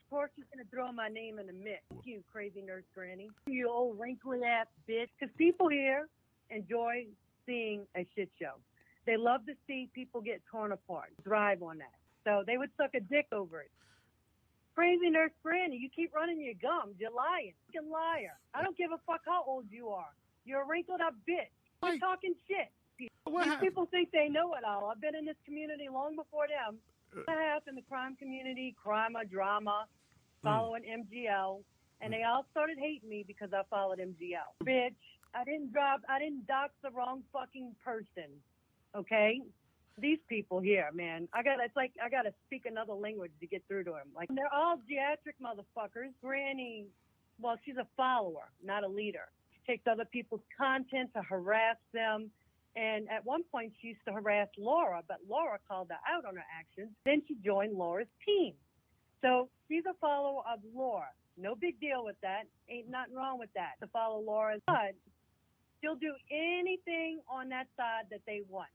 course she's going to throw my name in the mix. You crazy nurse granny. You old wrinkly ass bitch. Because people here enjoy seeing a shit show. They love to see people get torn apart, thrive on that. So they would suck a dick over it. Crazy nurse granny, you keep running your gums. You're lying. You're a liar. I don't give a fuck how old you are. You're a wrinkled up bitch. You're talking shit. These people think they know it all. I've been in this community long before them. I have in the crime community, crime or drama, following MGL, and they all started hating me because I followed MGL. Bitch, I didn't dox the wrong fucking person. Okay? These people here, man, I gotta speak another language to get through to them. Like, they're all geriatric motherfuckers. Granny, well, she's a follower, not a leader. She takes other people's content to harass them. And at one point, she used to harass Laura, but Laura called her out on her actions. Then she joined Laura's team. So she's a follower of Laura. No big deal with that. Ain't nothing wrong with that, to follow Laura. But she'll do anything on that side that they want.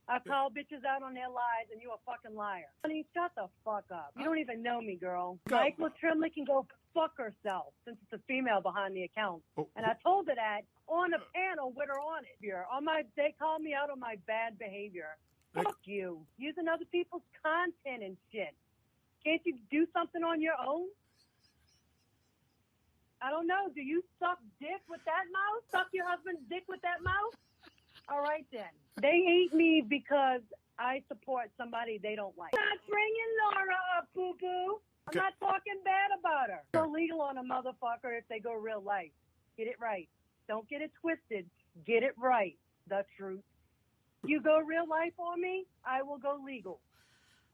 I call bitches out on their lies, and you a fucking liar. Honey, shut the fuck up. You don't even know me, girl. Michael Trimley can go fuck herself, since it's a female behind the account. And I told her that on the panel with her on it. They called me out on my bad behavior. Fuck you. Using other people's content and shit. Can't you do something on your own? I don't know. Do you suck dick with that mouth? Suck your husband's dick with that mouth? All right, then. They hate me because I support somebody they don't like. I'm not bringing Laura up, boo-boo. I'm not talking bad about her. Go legal on a motherfucker if they go real life. Get it right. Don't get it twisted. Get it right. The truth. You go real life on me, I will go legal.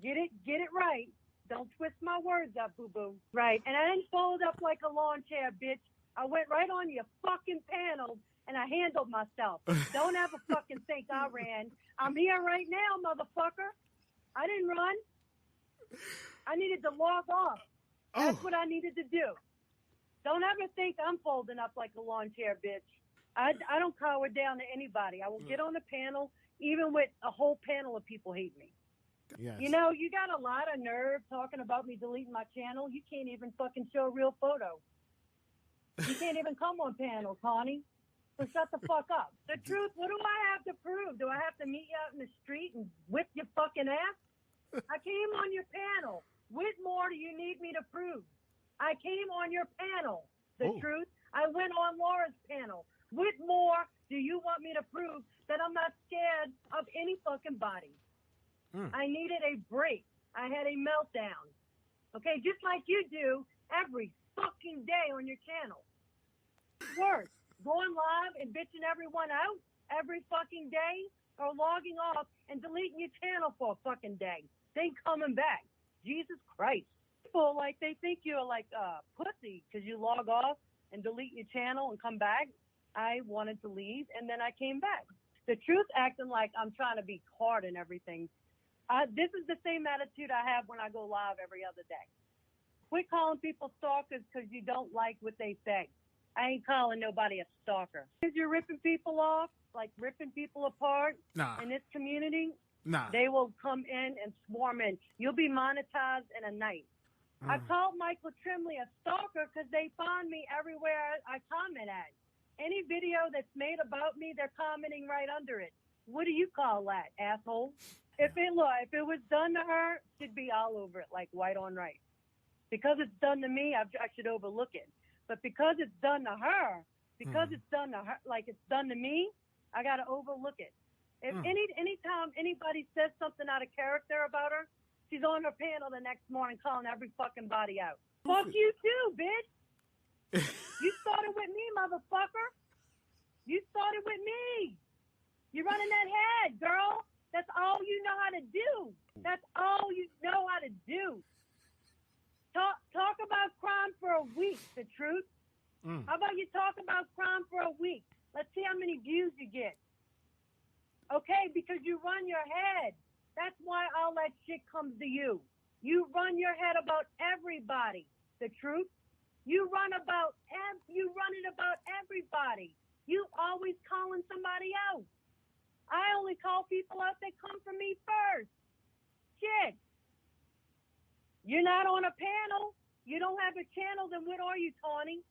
Get it right. Don't twist my words up, boo-boo. Right. And I didn't fold up like a lawn chair, bitch. I went right on your fucking panel and I handled myself. Don't ever fucking think I ran. I'm here right now, motherfucker. I didn't run. I needed to log off. That's what I needed to do. Don't ever think I'm folding up like a lawn chair, bitch. I don't cower down to anybody. I will get on the panel, even with a whole panel of people hate me. Yes. You know, you got a lot of nerve talking about me deleting my channel. You can't even fucking show a real photo. You can't even come on panels, honey. So shut the fuck up. The truth, what do I have to prove? Do I have to meet you out in the street and whip your fucking ass? I came on your panel. What more do you need me to prove? I came on your panel. The truth, I went on Laura's panel. What more do you want me to prove that I'm not scared of any fucking body? I needed a break. I had a meltdown. Okay, just like you do every fucking day on your channel. Worse, going live and bitching everyone out every fucking day, or logging off and deleting your channel for a fucking day. Then coming back. Jesus Christ. People, like, they think you're like a pussy because you log off and delete your channel and come back. I wanted to leave, and then I came back. The truth, acting like I'm trying to be hard and everything. This is the same attitude I have when I go live every other day. Quit calling people stalkers because you don't like what they say. I ain't calling nobody a stalker. Because you're ripping people off, like ripping people apart in this community, they will come in and swarm in. You'll be monetized in a night. I called Michael Trimley a stalker because they find me everywhere I comment at. Any video that's made about me, they're commenting right under it. What do you call that, asshole? If it was done to her, she'd be all over it like white on rice. Because it's done to me, I should overlook it. But because it's done to her, like it's done to me, I got to overlook it. If anytime anybody says something out of character about her, she's on her panel the next morning calling every fucking body out. Fuck you too, bitch. You started with me, motherfucker. You started with me. You're running that head, girl. That's all you know how to do. That's all you know how to do. Talk about crime for a week, the truth. How about you talk about crime for a week? Let's see how many views you get. Okay, because you run your head. That's why all that shit comes to you. You run your head about everybody, the truth. You run it about everybody. You always calling somebody out. I only call people out that come from me first. Shit. You're not on a panel. You don't have a channel. Then what are you, Tawny?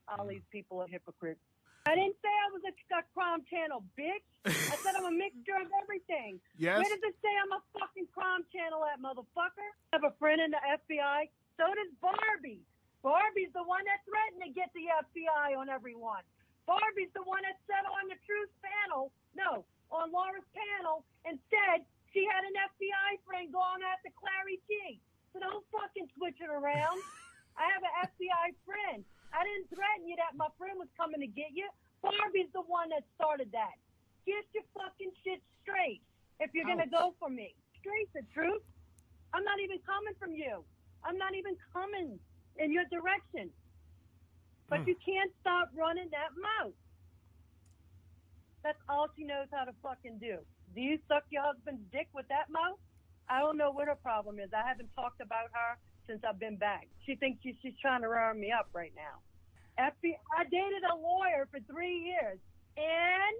All these people are hypocrites. I didn't say I was a crime channel, bitch. I said I'm a mixture of everything. Yes. Where does it say I'm a fucking crime channel at, motherfucker? I have a friend in the FBI. So does Barbie. Barbie's the one that threatened to get the FBI on everyone. Barbie's the one that said on the Truth panel, no, on Laura's panel, and said she had an FBI friend going after Clary G. So don't fucking switch it around. I have an FBI friend. I didn't threaten you that my friend was coming to get you. Barbie's the one that started that. Get your fucking shit straight if you're going to go for me. Straight the truth. I'm not even coming from you. I'm not even coming in your direction. But you can't stop running that mouth. That's all she knows how to fucking do. Do you suck your husband's dick with that mouth? I don't know what her problem is. I haven't talked about her since I've been back. She thinks she's trying to round me up right now. I dated a lawyer for 3 years. And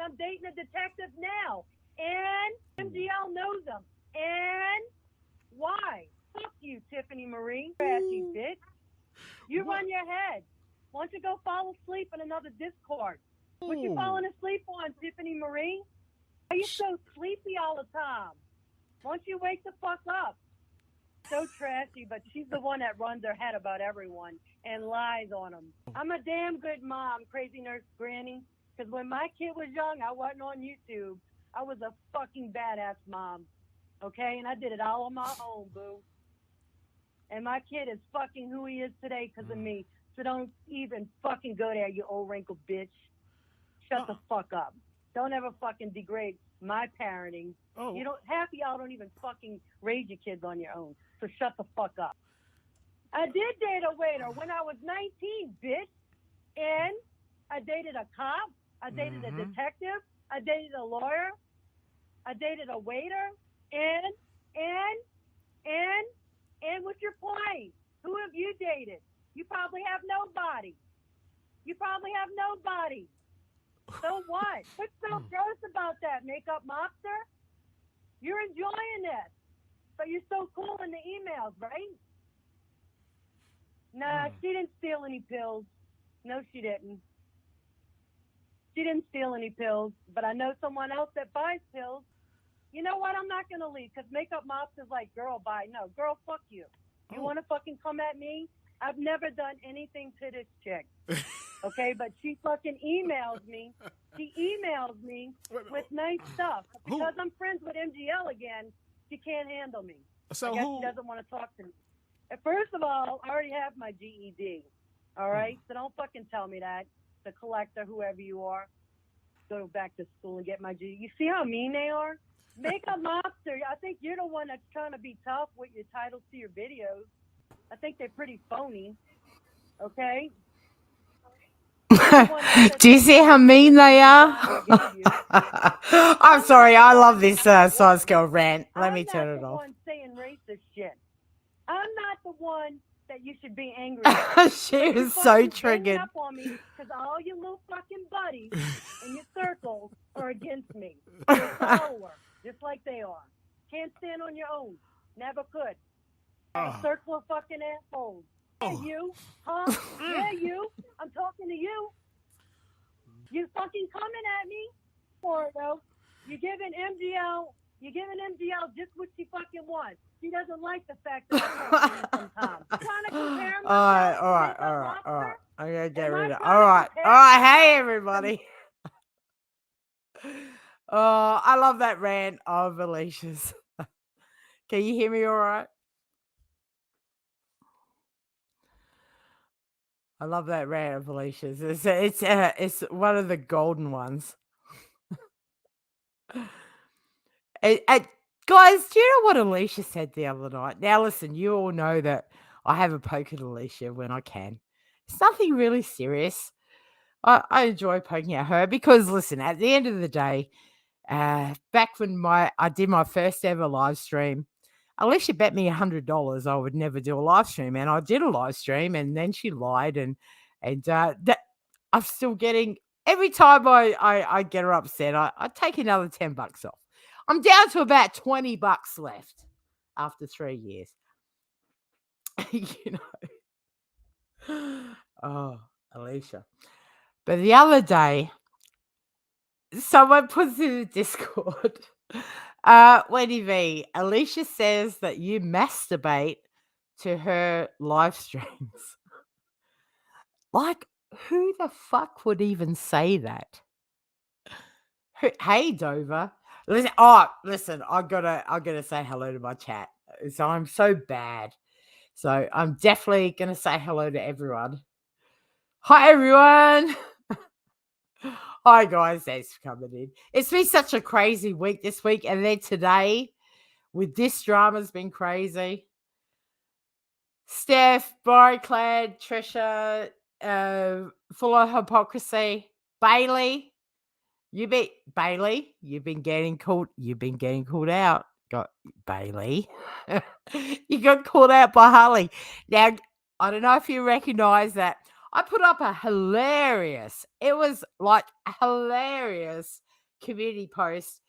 I'm dating a detective now. And MGL knows him. And why? Fuck you, Tiffany Marie. Trashy bitch. You run your head. Why don't you go fall asleep in another Discord? What you falling asleep on, Tiffany Marie? Why are you so sleepy all the time? Why don't you wake the fuck up? So trashy, but she's the one that runs her head about everyone and lies on them. I'm a damn good mom, Crazy Nurse Granny, because when my kid was young, I wasn't on YouTube. I was a fucking badass mom, okay? And I did it all on my own, boo. And my kid is fucking who he is today because of me. So don't even fucking go there, you old wrinkled bitch. Shut the fuck up. Don't ever fucking degrade my parenting. You don't, half of y'all don't even fucking raise your kids on your own. So shut the fuck up. I did date a waiter when I was 19, bitch. And I dated a cop. I dated a detective. I dated a lawyer. I dated a waiter. And what's your point? Who have you dated? You probably have nobody. So what? What's so gross about that, makeup mobster? You're enjoying this. But you're so cool in the emails, right? Nah, she didn't steal any pills. No, she didn't. She didn't steal any pills, but I know someone else that buys pills. You know what? I'm not going to leave because makeup mobster's like, girl, bye. No, girl, fuck you. You want to fucking come at me? I've never done anything to this chick. Okay, but she fucking emails me. She emails me with nice stuff. Because I'm friends with MGL again, she can't handle me. So I guess she doesn't want to talk to me. First of all, I already have my GED. All right? So don't fucking tell me that. The collector, whoever you are, go back to school and get my GED. You see how mean they are? Makeup mobster, I think you're the one that's trying to be tough with your titles to your videos. I think they're pretty phony. Okay? Do you see how mean they are? I'm sorry, I love this size girl rant. Let me turn it off. I'm not the one saying racist shit. I'm not the one that you should be angry at. She is so triggered. Up on me because all your little fucking buddies in your circles are against me. You're a follower, just like they are. Can't stand on your own. Never could. A circle of fucking assholes. Yeah, you, huh? Yeah, you. I'm talking to you. You fucking coming at me for it, though. You're giving MGL just what she fucking wants. She doesn't like the fact that I'm talking sometimes. I'm trying to compare myself. All right. I'm gonna get rid of it. All right. Hey, everybody. I love that rant of Alicia's. Can you hear me all right? I love that rant of Alicia's. It's one of the golden ones. Guys, do you know what Alicia said the other night? Now, listen, you all know that I have a poke at Alicia when I can. It's nothing really serious. I enjoy poking at her because, listen, at the end of the day, back when I did my first ever live stream, Alicia bet me $100 I would never do a live stream, and I did a live stream, and then she lied, and that I'm still getting every time I get her upset, I take another $10 off. I'm down to about $20 left after 3 years. You know. Oh, Alicia. But the other day, someone puts in the Discord, Wendy V, Alicia says that you masturbate to her live streams. Like, who the fuck would even say that? Hey, Dover. Listen, I gotta say hello to my chat. So I'm so bad. So I'm definitely gonna say hello to everyone. Hi, everyone. Hi, guys. Thanks for coming in. It's been such a crazy week this week, and then today with this drama's been crazy. Steph, Barclad, Trisha, full of hypocrisy. Bailey, you've been getting called. You've been getting called out. Got Bailey. You got called out by Harley. Now, I don't know if you recognize that. I put up a hilarious. It was like a hilarious community post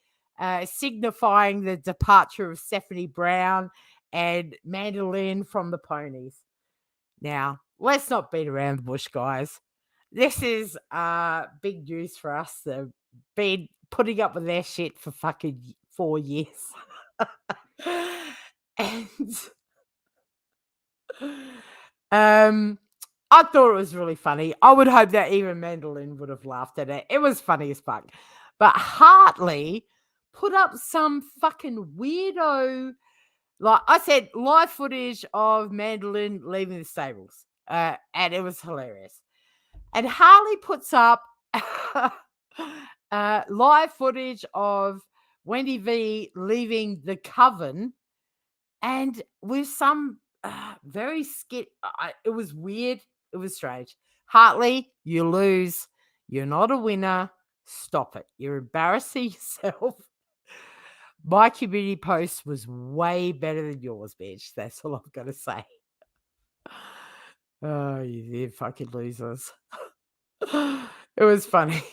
signifying the departure of Stephanie Brown and Mandolin from the Ponies. Now, let's not beat around the bush, guys. This is big news for us that have been putting up with their shit for fucking 4 years. And I thought it was really funny. I would hope that even Mandolin would have laughed at it. It was funny as fuck. But Hartley put up some fucking weirdo, like I said, live footage of Mandolin leaving the stables. And it was hilarious. And Harley puts up live footage of Wendy V leaving the coven, and with some very skit. It was weird. It was strange. Hartley, you lose. You're not a winner. Stop it. You're embarrassing yourself. My community post was way better than yours, bitch. That's all I'm going to say. Oh, you fucking losers. It was funny.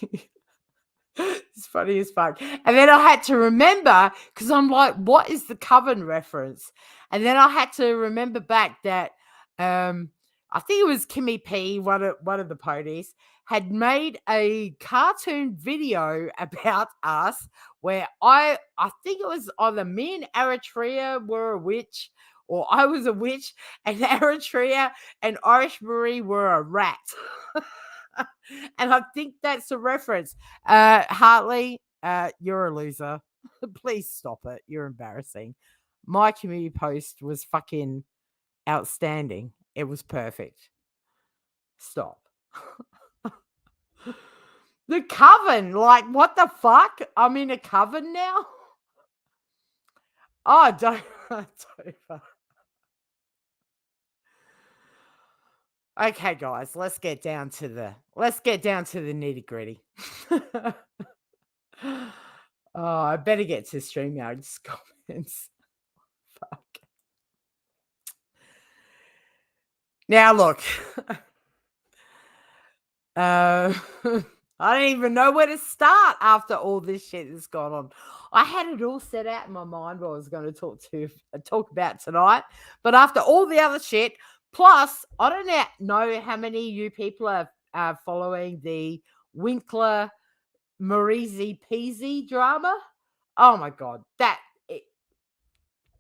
It's funny as fuck. And then I had to remember, because I'm like, what is the coven reference? And then I had to remember back that I think it was Kimmy P, one of the ponies, had made a cartoon video about us where I think it was either me and Eritrea were a witch, or I was a witch, and Eritrea and Irish Marie were a rat. And I think that's a reference. Hartley, you're a loser. Please stop it. You're embarrassing. My community post was fucking outstanding. It was perfect. Stop. The coven, like, what the fuck? I'm in a coven now? Oh, don't. Okay, guys, let's get down to the nitty gritty. Oh, I better get to StreamYard's comments. Fuck. Now, look. I don't even know where to start after all this shit that's gone on. I had it all set out in my mind what I was going to talk about tonight, but after all the other shit, plus I don't know how many of you people are following the Winkler Marie Peasy drama. Oh my god,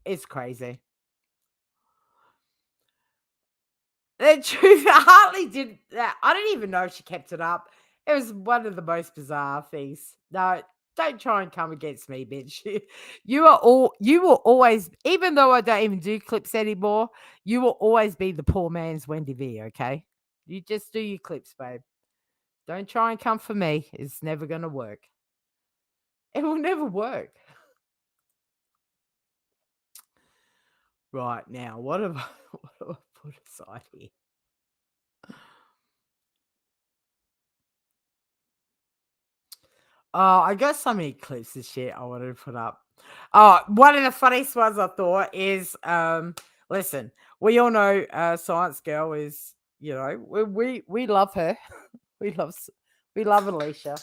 it's crazy. The truth, Hartley did that. I don't even know if she kept it up. It was one of the most bizarre things. No, don't try and come against me, bitch. You will always, even though I don't even do clips anymore, you will always be the poor man's Wendy V, okay? You just do your clips, babe. Don't try and come for me. It's never gonna work. It will never work. Right now, what have I put aside here? Oh, I got so many clips of shit I wanted to put up. Oh, one of the funniest ones I thought is, listen, we all know Science Girl is, we love her. we love Alicia.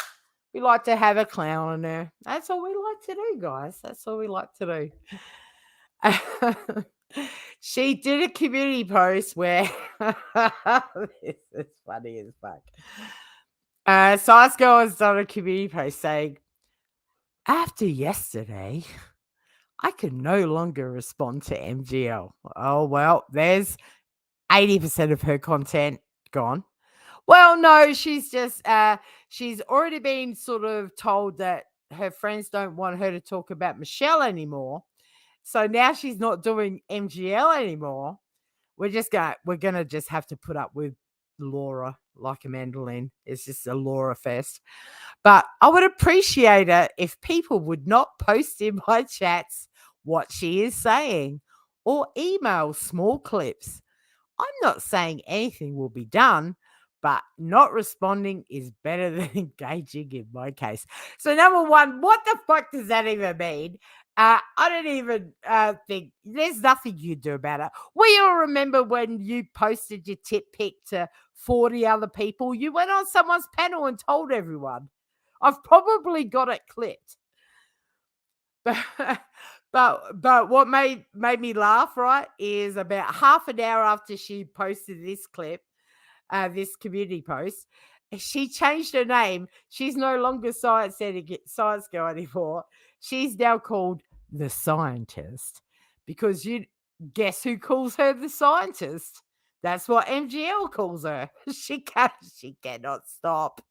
We like to have a clown on her. That's all we like to do, guys. That's all we like to do. She did a community post where this is funny as fuck. Size Girl has done a community post saying, after yesterday, I can no longer respond to MGL. Oh, well, there's 80% of her content gone. Well, no, she's just she's already been sort of told that her friends don't want her to talk about Michelle anymore. So now she's not doing MGL anymore. We're gonna just have to put up with Laura like a mandolin. It's just a Laura fest. But I would appreciate it if people would not post in my chats what she is saying or email small clips. I'm not saying anything will be done, but not responding is better than engaging in my case. So, number one, what the fuck does that even mean? I don't even think there's nothing you can do about it. We all remember when you posted your tit pic to 40 other people. You went on someone's panel and told everyone. I've probably got it clipped. But what made me laugh, right, is about half an hour after she posted this clip, this community post, she changed her name. She's no longer Science Girl anymore. She's now called the Scientist, because you guess who calls her the Scientist? That's what MGL calls her. She cannot stop.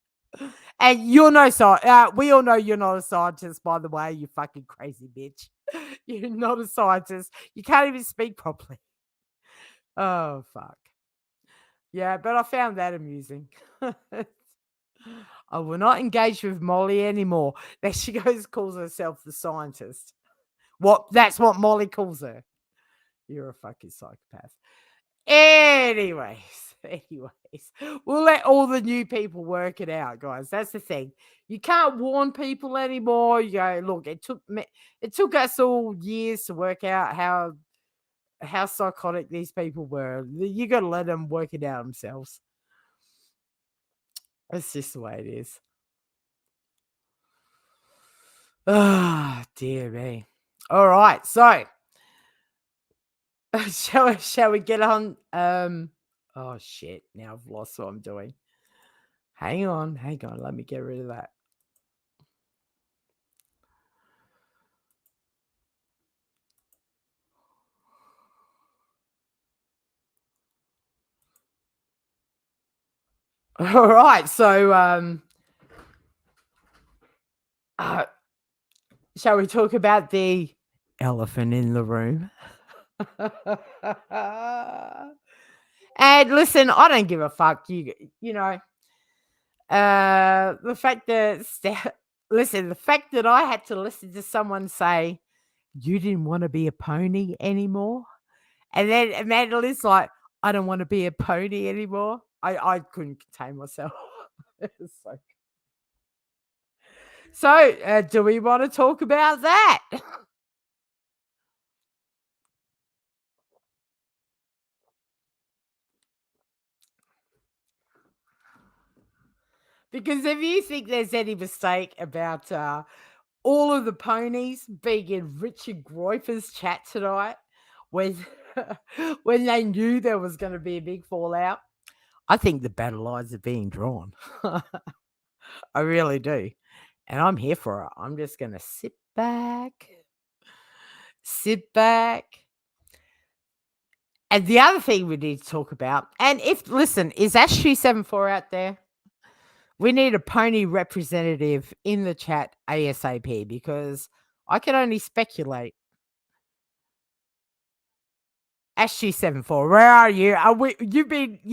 And you're no we all know you're not a scientist, by the way, you fucking crazy bitch. You're not a scientist. You can't even speak properly. Oh, fuck. Yeah, but I found that amusing. I will not engage with Molly anymore. There she goes, calls herself the Scientist. That's what Molly calls her. You're a fucking psychopath. Anyways, we'll let all the new people work it out, guys. That's the thing. You can't warn people anymore. You go, look, it took us all years to work out how psychotic these people were. You got to let them work it out themselves. That's just the way it is. Ah, dear me. All right, so shall we get on? Oh shit! Now I've lost what I'm doing. Hang on. Let me get rid of that. All right, so shall we talk about the elephant in the room? And listen, I don't give a fuck. You know, the fact that the fact that I had to listen to someone say you didn't want to be a pony anymore, and then Amanda Lynn's like, I don't want to be a pony anymore. I couldn't contain myself. So, do we want to talk about that? Because if you think there's any mistake about all of the ponies being in Richard Groifer's chat tonight, when when they knew there was going to be a big fallout, I think the battle lines are being drawn. I really do. And I'm here for it. I'm just going to sit back. And the other thing we need to talk about, and is Ashley 74 out there? We need a pony representative in the chat ASAP, because I can only speculate. Ashley74, where are you? You've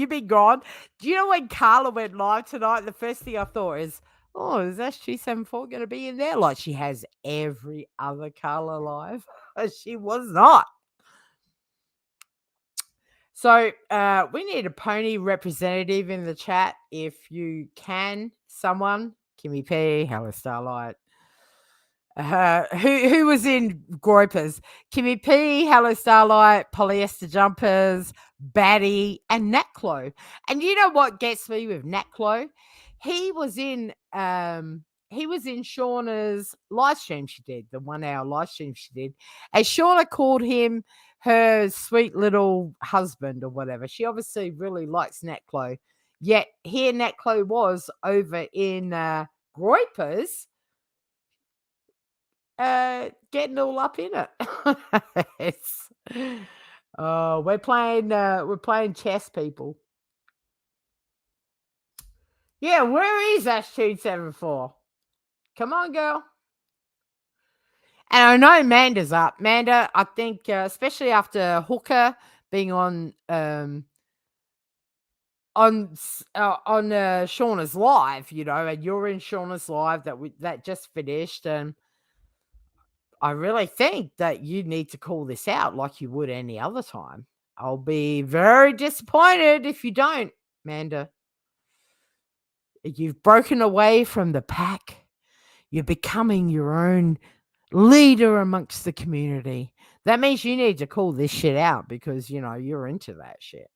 been gone. Do you know when Carla went live tonight? The first thing I thought is, oh, is Ashley74 going to be in there like she has every other Carla live? She was not. So we need a pony representative in the chat. If you can, someone, Kimmy P, Hello Starlight. Who was in Groipers? Kimmy P, Hello Starlight, Polyester Jumpers, Batty, and Natclo. And you know what gets me with Natclo? He was in he was in Shauna's live stream she did, the 1 hour live stream she did. And Shauna called him her sweet little husband or whatever. She obviously really likes Natclo. Yet here Natclo was over in Groypers getting all up in it. It's, we're playing chess, people. Yeah, where is Ash 274? Come on, girl. And I know Amanda's up. Amanda, I think, especially after Hooker being on Shauna's live, and you're in Shauna's live that just finished, and I really think that you need to call this out like you would any other time. I'll be very disappointed if you don't, Amanda. You've broken away from the pack. You're becoming your own leader amongst the community. That means you need to call this shit out because, you're into that shit.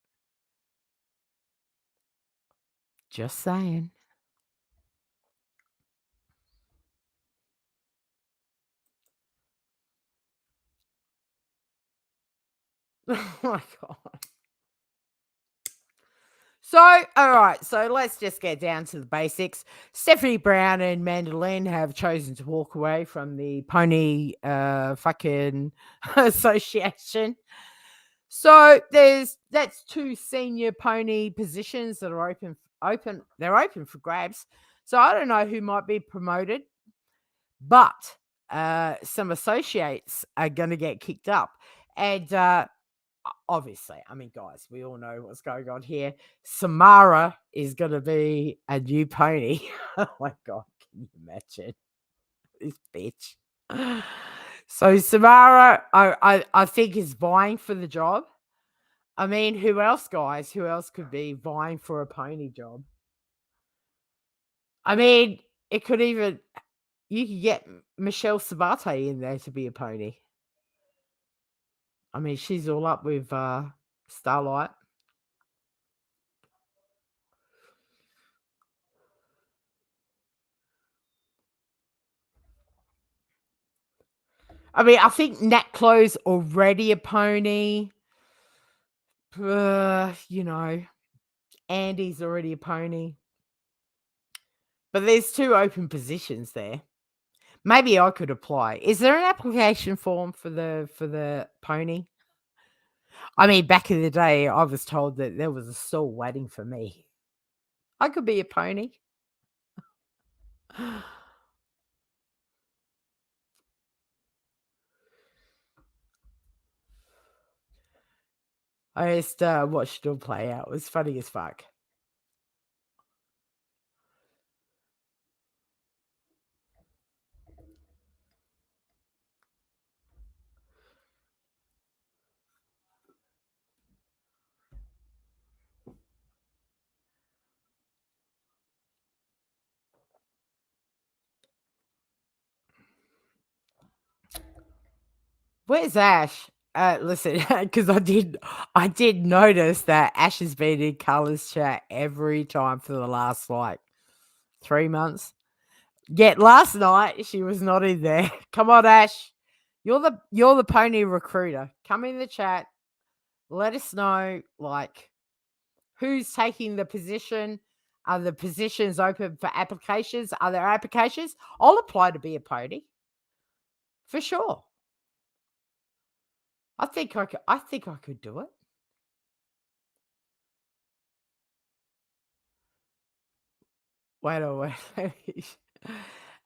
Just saying. Oh my God. So, all right. So let's just get down to the basics. Stephanie Brown and Mandolin have chosen to walk away from the pony fucking association. So that's 2 senior pony positions that are open. They're open for grabs. So I don't know who might be promoted, but some associates are going to get kicked up, and obviously, I mean, guys, we all know what's going on here. Samara is going to be a new pony. Oh my God, can you imagine this bitch? So Samara, I think is vying for the job. I mean, who else, guys? Who else could be vying for a pony job? I mean, it could even you could get Michelle Sabate in there to be a pony. I mean, she's all up with Starlight. I mean, I think Nat Chloe's already a pony. Andy's already a pony. But there's 2 open positions there. Maybe I could apply. Is there an application form for the pony? I mean, back in the day, I was told that there was a stall waiting for me. I could be a pony. I just watched it all play out. It was funny as fuck. Where's Ash? Listen, because I did notice that Ash has been in Carla's chat every time for the last 3 months. Yet last night she was not in there. Come on, Ash, you're the pony recruiter. Come in the chat. Let us know who's taking the position. Are the positions open for applications? Are there applications? I'll apply to be a pony for sure. I think I could do it. Wait a wait.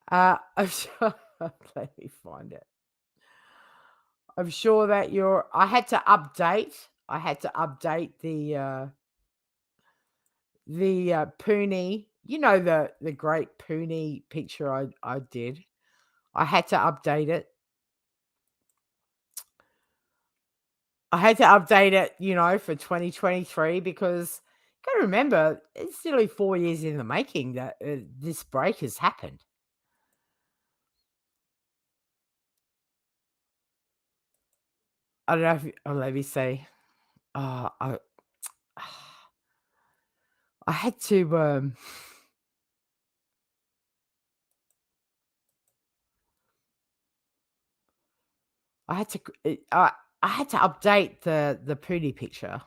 I'm sure. Let me find it. I'm sure that I had to update. The Poonie. You know the great Poonie picture I did. I had to update it. For 2023 because you got to remember it's nearly 4 years in the making that this break has happened. I don't know if let me say, I had to I had to I had to update the pootie picture.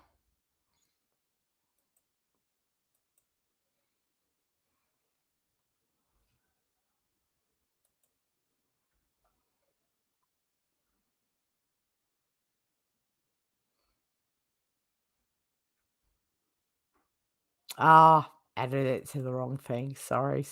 Ah, added it to the wrong thing. Sorry.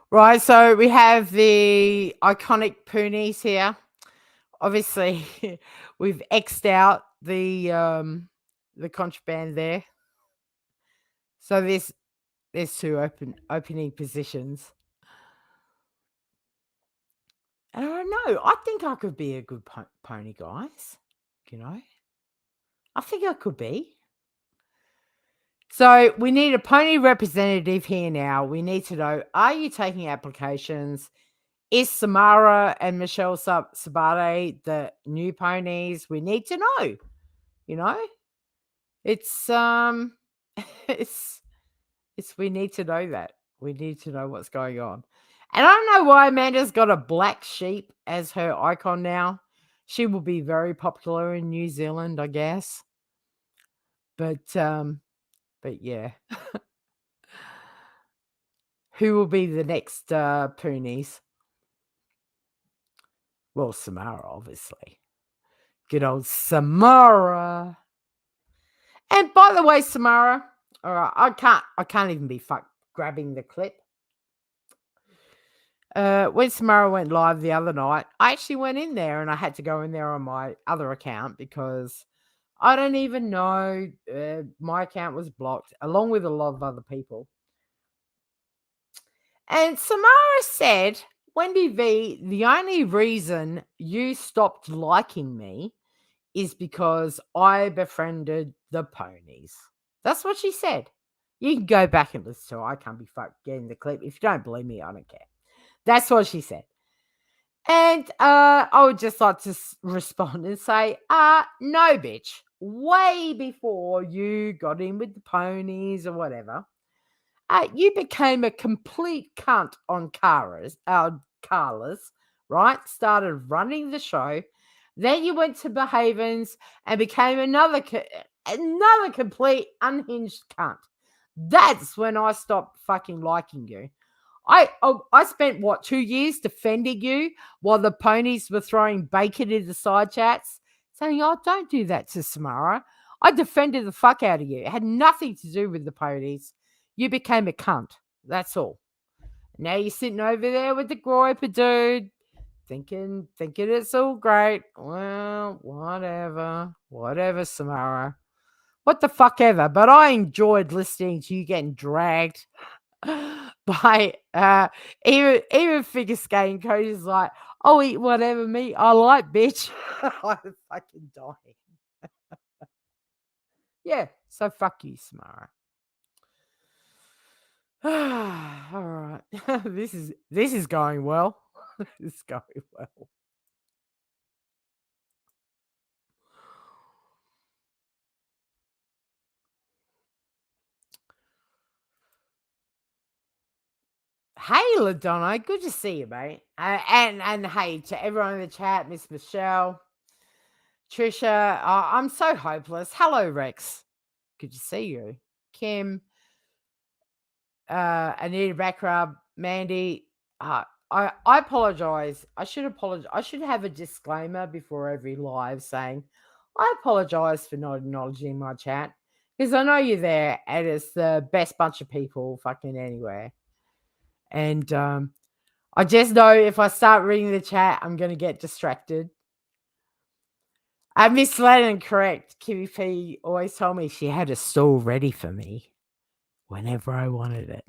Right, so we have the iconic ponies here. Obviously, we've X'd out the contraband there. So there's two opening positions. And I don't know. I think I could be a good pony, guys. You know, I think I could be. So we need a pony representative here now. We need to know: are you taking applications? Is Samara and Michelle Sabate the new ponies? We need to know. You know, it's it's we need to know that. We need to know what's going on. And I don't know why Amanda's got a black sheep as her icon now. She will be very popular in New Zealand, I guess. But yeah. Who will be the next Poonies? Well, Samara, obviously. Good old Samara. And by the way, Samara, all right, I can't even be grabbing the clip. When Samara went live the other night, I actually went in there and I had to go in there on my other account because I don't even know. My account was blocked along with a lot of other people. And Samara said, Wendy V, the only reason you stopped liking me is because I befriended the ponies. That's what she said. You can go back and listen to it. I can't be getting the clip. If you don't believe me, I don't care. That's what she said. And I would just like to respond and say, no, bitch. Way before you got in with the ponies or whatever, you became a complete cunt on Carla's, right? Started running the show. Then you went to Behavens and became another complete unhinged cunt. That's when I stopped fucking liking you. I spent 2 years defending you while the ponies were throwing bacon in the side chats, saying, "Oh, don't do that to Samara." I defended the fuck out of you. It had nothing to do with the ponies. You became a cunt. That's all. Now you're sitting over there with the groiper dude, thinking it's all great. Well, whatever, Samara. What the fuck ever. But I enjoyed listening to you getting dragged by even figure skating coach is like, I'll eat whatever meat I like, bitch. I'm fucking dying. Yeah, so fuck you, Samara. All right. this is going well. This is going well. Hey, LaDonna, good to see you, mate. And hey, to everyone in the chat, Miss Michelle, Trisha, I'm so hopeless. Hello, Rex. Good to see you. Kim, Anita Backrub, Mandy. I apologize. I should apologize. I should have a disclaimer before every live saying, I apologize for not acknowledging my chat because I know you're there and it's the best bunch of people fucking anywhere. And I just know if I start reading the chat, I'm going to get distracted. I misled and correct. Kimmy P always told me she had a stall ready for me whenever I wanted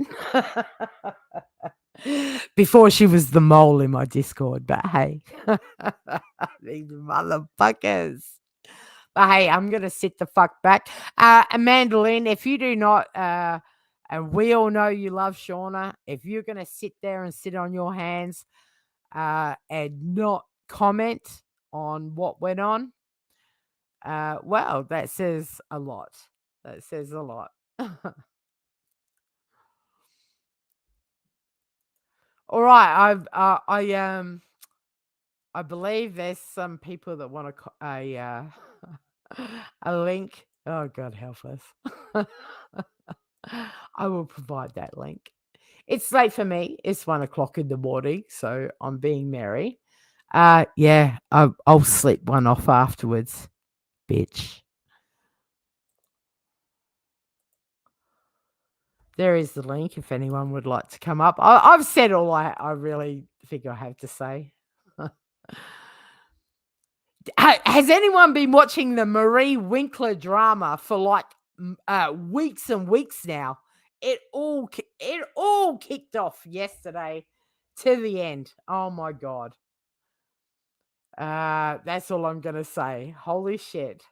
it. Before she was the mole in my Discord, but hey, these motherfuckers. But hey, I'm going to sit the fuck back. Amanda Lynn, if you do not, and we all know you love Shauna, if you're going to sit there and sit on your hands and not comment on what went on. Well, that says a lot. That says a lot. All right, I believe there's some people that want a link. Oh God, help us! I will provide that link. It's late for me. It's 1 o'clock in the morning, so I'm being merry. Yeah, I'll slip one off afterwards, bitch. There is the link if anyone would like to come up. I've said all I really think I have to say. Has anyone been watching the Marie Winkler drama for like weeks and weeks now? It all kicked off yesterday to the end. Oh my God. That's all I'm gonna say. Holy shit.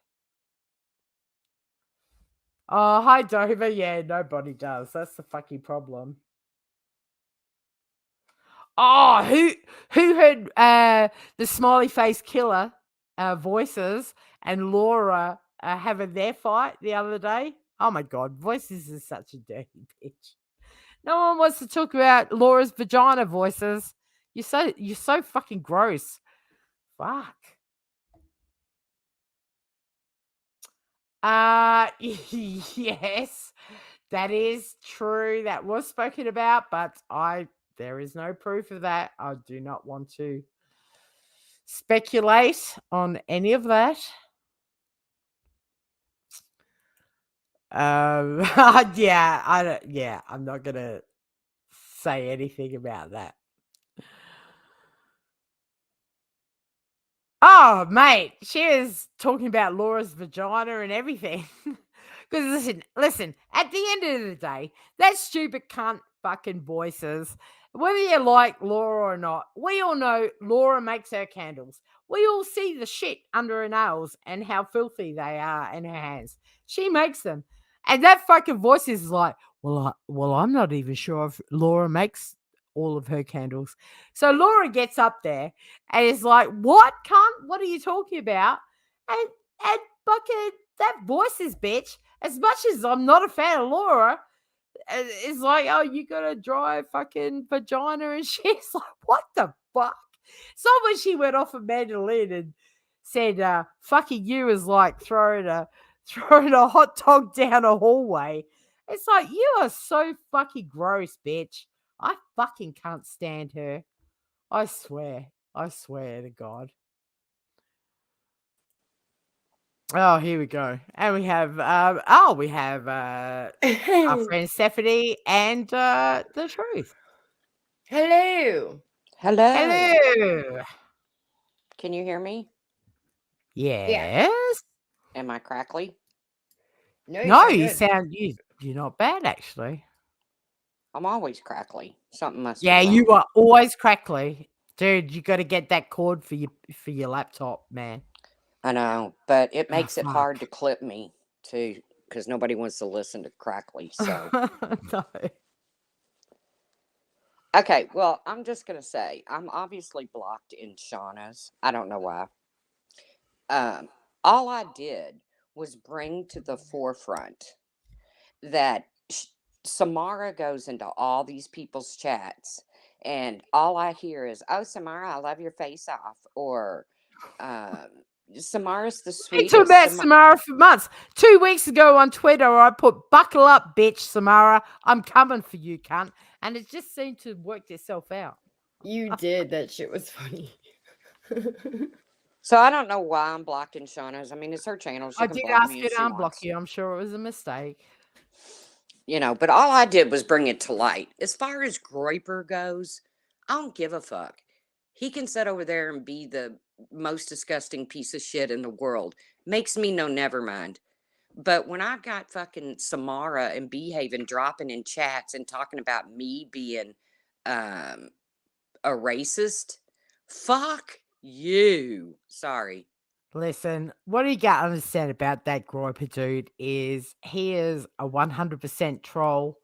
Oh, hi Dover. Yeah, nobody does. That's the fucking problem. Oh, who heard the smiley face killer voices and Laura having their fight the other day? Oh my God, voices is such a dirty bitch. No one wants to talk about Laura's vagina, voices. You're so fucking gross. Fuck. Yes, that is true. That was spoken about, but there is no proof of that. I do not want to speculate on any of that. Yeah, I'm not gonna say anything about that. Oh, mate, she was talking about Laura's vagina and everything. Because listen, at the end of the day, that stupid cunt fucking voices, whether you like Laura or not, we all know Laura makes her candles. We all see the shit under her nails and how filthy they are in her hands. She makes them. And that fucking voice is like, well, I'm not even sure if Laura makes all of her candles. So Laura gets up there and is like, what, cunt? What are you talking about? And fucking that voice is bitch. As much as I'm not a fan of Laura, it's like, oh, you got a dry fucking vagina. And she's like, what the fuck? So when she went off of mandolin and said, fucking you is like throwing a hot dog down a hallway. It's like, you are so fucking gross, bitch. I fucking can't stand her. I swear to God. Oh, here we go. And we have our friend Stephanie and the truth. Hello. Hello. Hello. Can you hear me? Yes. Am I crackly? No, No, you you sound good. you're not bad actually. I'm always crackly. Something must Yeah, be wrong. you are always crackly. Dude, you got to get that cord for your laptop, man. I know, but it Oh, makes it fuck. hard to clip me too, because nobody wants to listen to crackly. So, No. okay, well, I'm just gonna say I'm obviously blocked in Shauna's. I don't know why. All I did was bring to the forefront that Samara goes into all these people's chats, and all I hear is, "Oh, Samara, I love your face off," or "Samara's the Been talking sweetest." about Samara for months. 2 weeks ago on Twitter, I put, buckle up, bitch, Samara. I'm coming for you, cunt. And it just seemed to work itself out. You did. That shit was funny. So I don't know why I'm blocked in Shauna's. I mean, it's her channel. She I can did block ask me her if to she unblock wants. you. I'm sure it was a mistake. But all I did was bring it to light. As far as Groiper goes, I don't give a fuck. He can sit over there and be the most disgusting piece of shit in the world. Makes me no never mind. But when I got fucking Samara and Behaven dropping in chats and talking about me being um, a racist, fuck you. Sorry. Listen, what you got to understand about that Groiper dude is he is a 100% troll.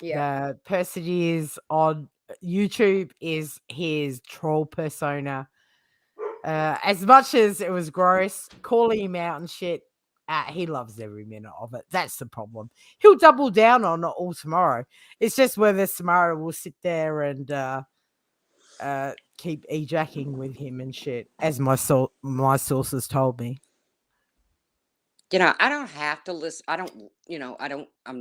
Yeah. The person he is on YouTube is his troll persona. As much as it was gross, calling him out and shit, he loves every minute of it. That's the problem. He'll double down on it all tomorrow. It's just whether Samara will sit there and keep ejacking with him and shit, as my sources told me. I don't have to listen. I'm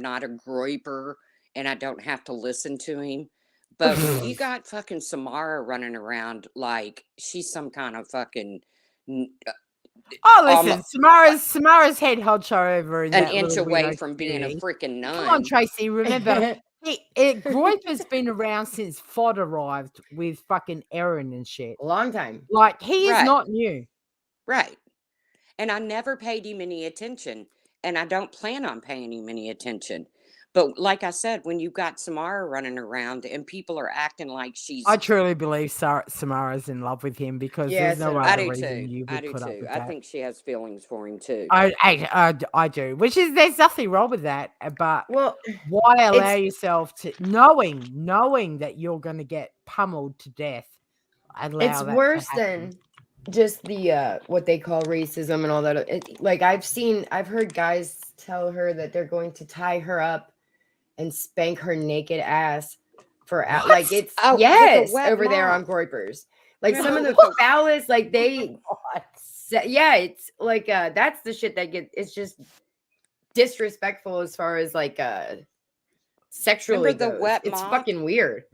not a groiper and I don't have to listen to him. But when you got fucking Samara running around like she's some kind of fucking Oh, listen, Samara's head honcho over in an that inch little away widow from being a community. freaking nun. Come on, Tracy, remember, Groiper's been around since Fod arrived with fucking Erin and shit. A long time. Like, he is Right. not new. Right. And I never paid him any attention, and I don't plan on paying him any attention. But like I said, when you got Samara running around and people are acting like she's... I truly believe Samara's in love with him because there's no other reason you would put up with that. I think she has feelings for him too. I do, which is, there's nothing wrong with that. But well, why allow yourself to, knowing that you're going to get pummeled to death? It's worse than just the what they call racism and all that. Like I've heard guys tell her that they're going to tie her up and spank her naked ass for like it's over there on Groipers. Like some of the foulest, like they it's like that's the shit that gets, it's just disrespectful as far as like sexually goes. It's fucking weird.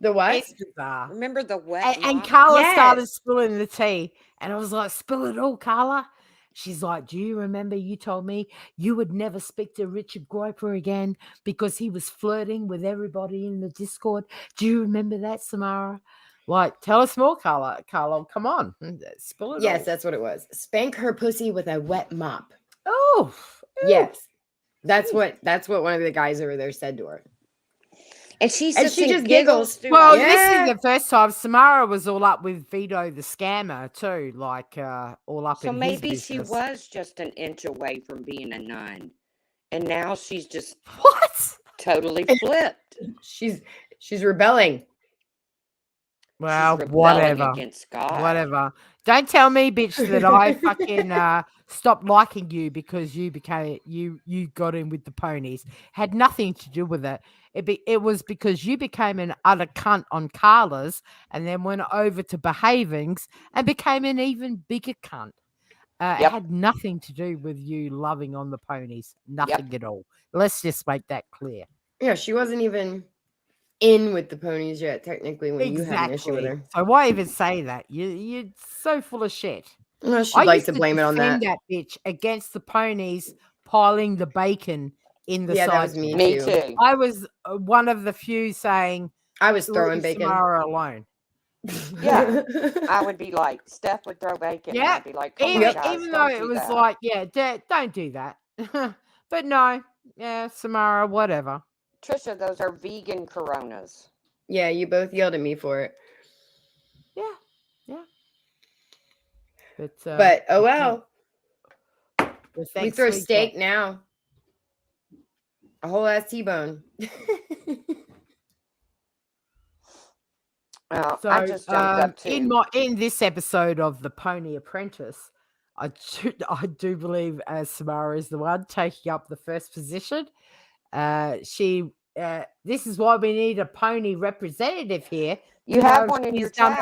The what? It's bizarre. Remember the wet and Carla started spilling the tea, and I was like, spill it all, Carla. She's like, do you remember you told me you would never speak to Richard Groiper again because he was flirting with everybody in the Discord? Do you remember that, Samara? Like, tell us more, Carla. Carla, come on. Spill it all. Yes, that's what it was. Spank her pussy with a wet mop. Oh. Yes. That's what one of the guys over there said to her. And she just giggles. Well, this is the first time Samara was all up with Vito the scammer too, like all up in his business. So maybe she was just an inch away from being a nun, and now she's just totally flipped. She's rebelling. Well, whatever. Against God. Whatever. Don't tell me, bitch, that I fucking stopped liking you because you got in with the ponies. Had nothing to do with it. It was because you became an utter cunt on Carla's and then went over to Behavings and became an even bigger cunt. It had nothing to do with you loving on the ponies. Nothing at all. Let's just make that clear. Yeah, she wasn't even in with the ponies yet, technically, when you had an issue with her. So why even say that? You're so full of shit. Well, she'd like to blame it on that. That bitch against the ponies piling the bacon in the side. That was me too. I was one of the few saying I was throwing bacon. Samara alone. Yeah, I would be like, Steph would throw bacon. Yeah, I'd be like, even though it was like, don't do that. But no, Samara, whatever. Trisha, those are vegan Coronas. Yeah, you both yelled at me for it. Yeah. But oh well. We throw steak now. A whole ass T-bone. So I just jumped up too. In this episode of The Pony Apprentice, I do believe Samara is the one taking up the first position. This is why we need a pony representative here. You have one in your chat.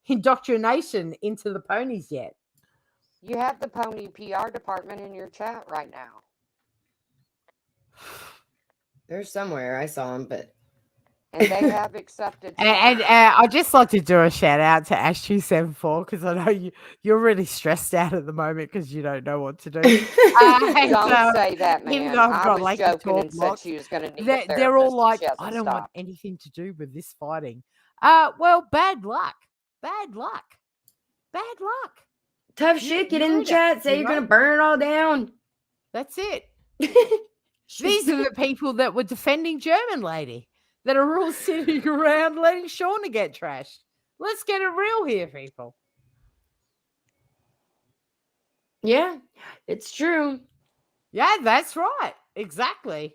Indoctrination into the ponies yet. You have the pony PR department in your chat right now. They're somewhere. I saw them, but. And they have accepted. And I'd just like to do a shout out to Ash274 because I know you're really stressed out at the moment because you don't know what to do. Don't say that, man. Even though I've got was joking and said she was going to need a therapist. They're all like, I don't want anything to do with this fighting. Well, bad luck. Bad luck. Bad luck. Tough shit. Get in the chat. Say you're going to burn it all down. That's it. These are the people that were defending German lady that are all sitting around letting Shauna get trashed. Let's get it real here, people. Yeah, it's true. Yeah, that's right. Exactly.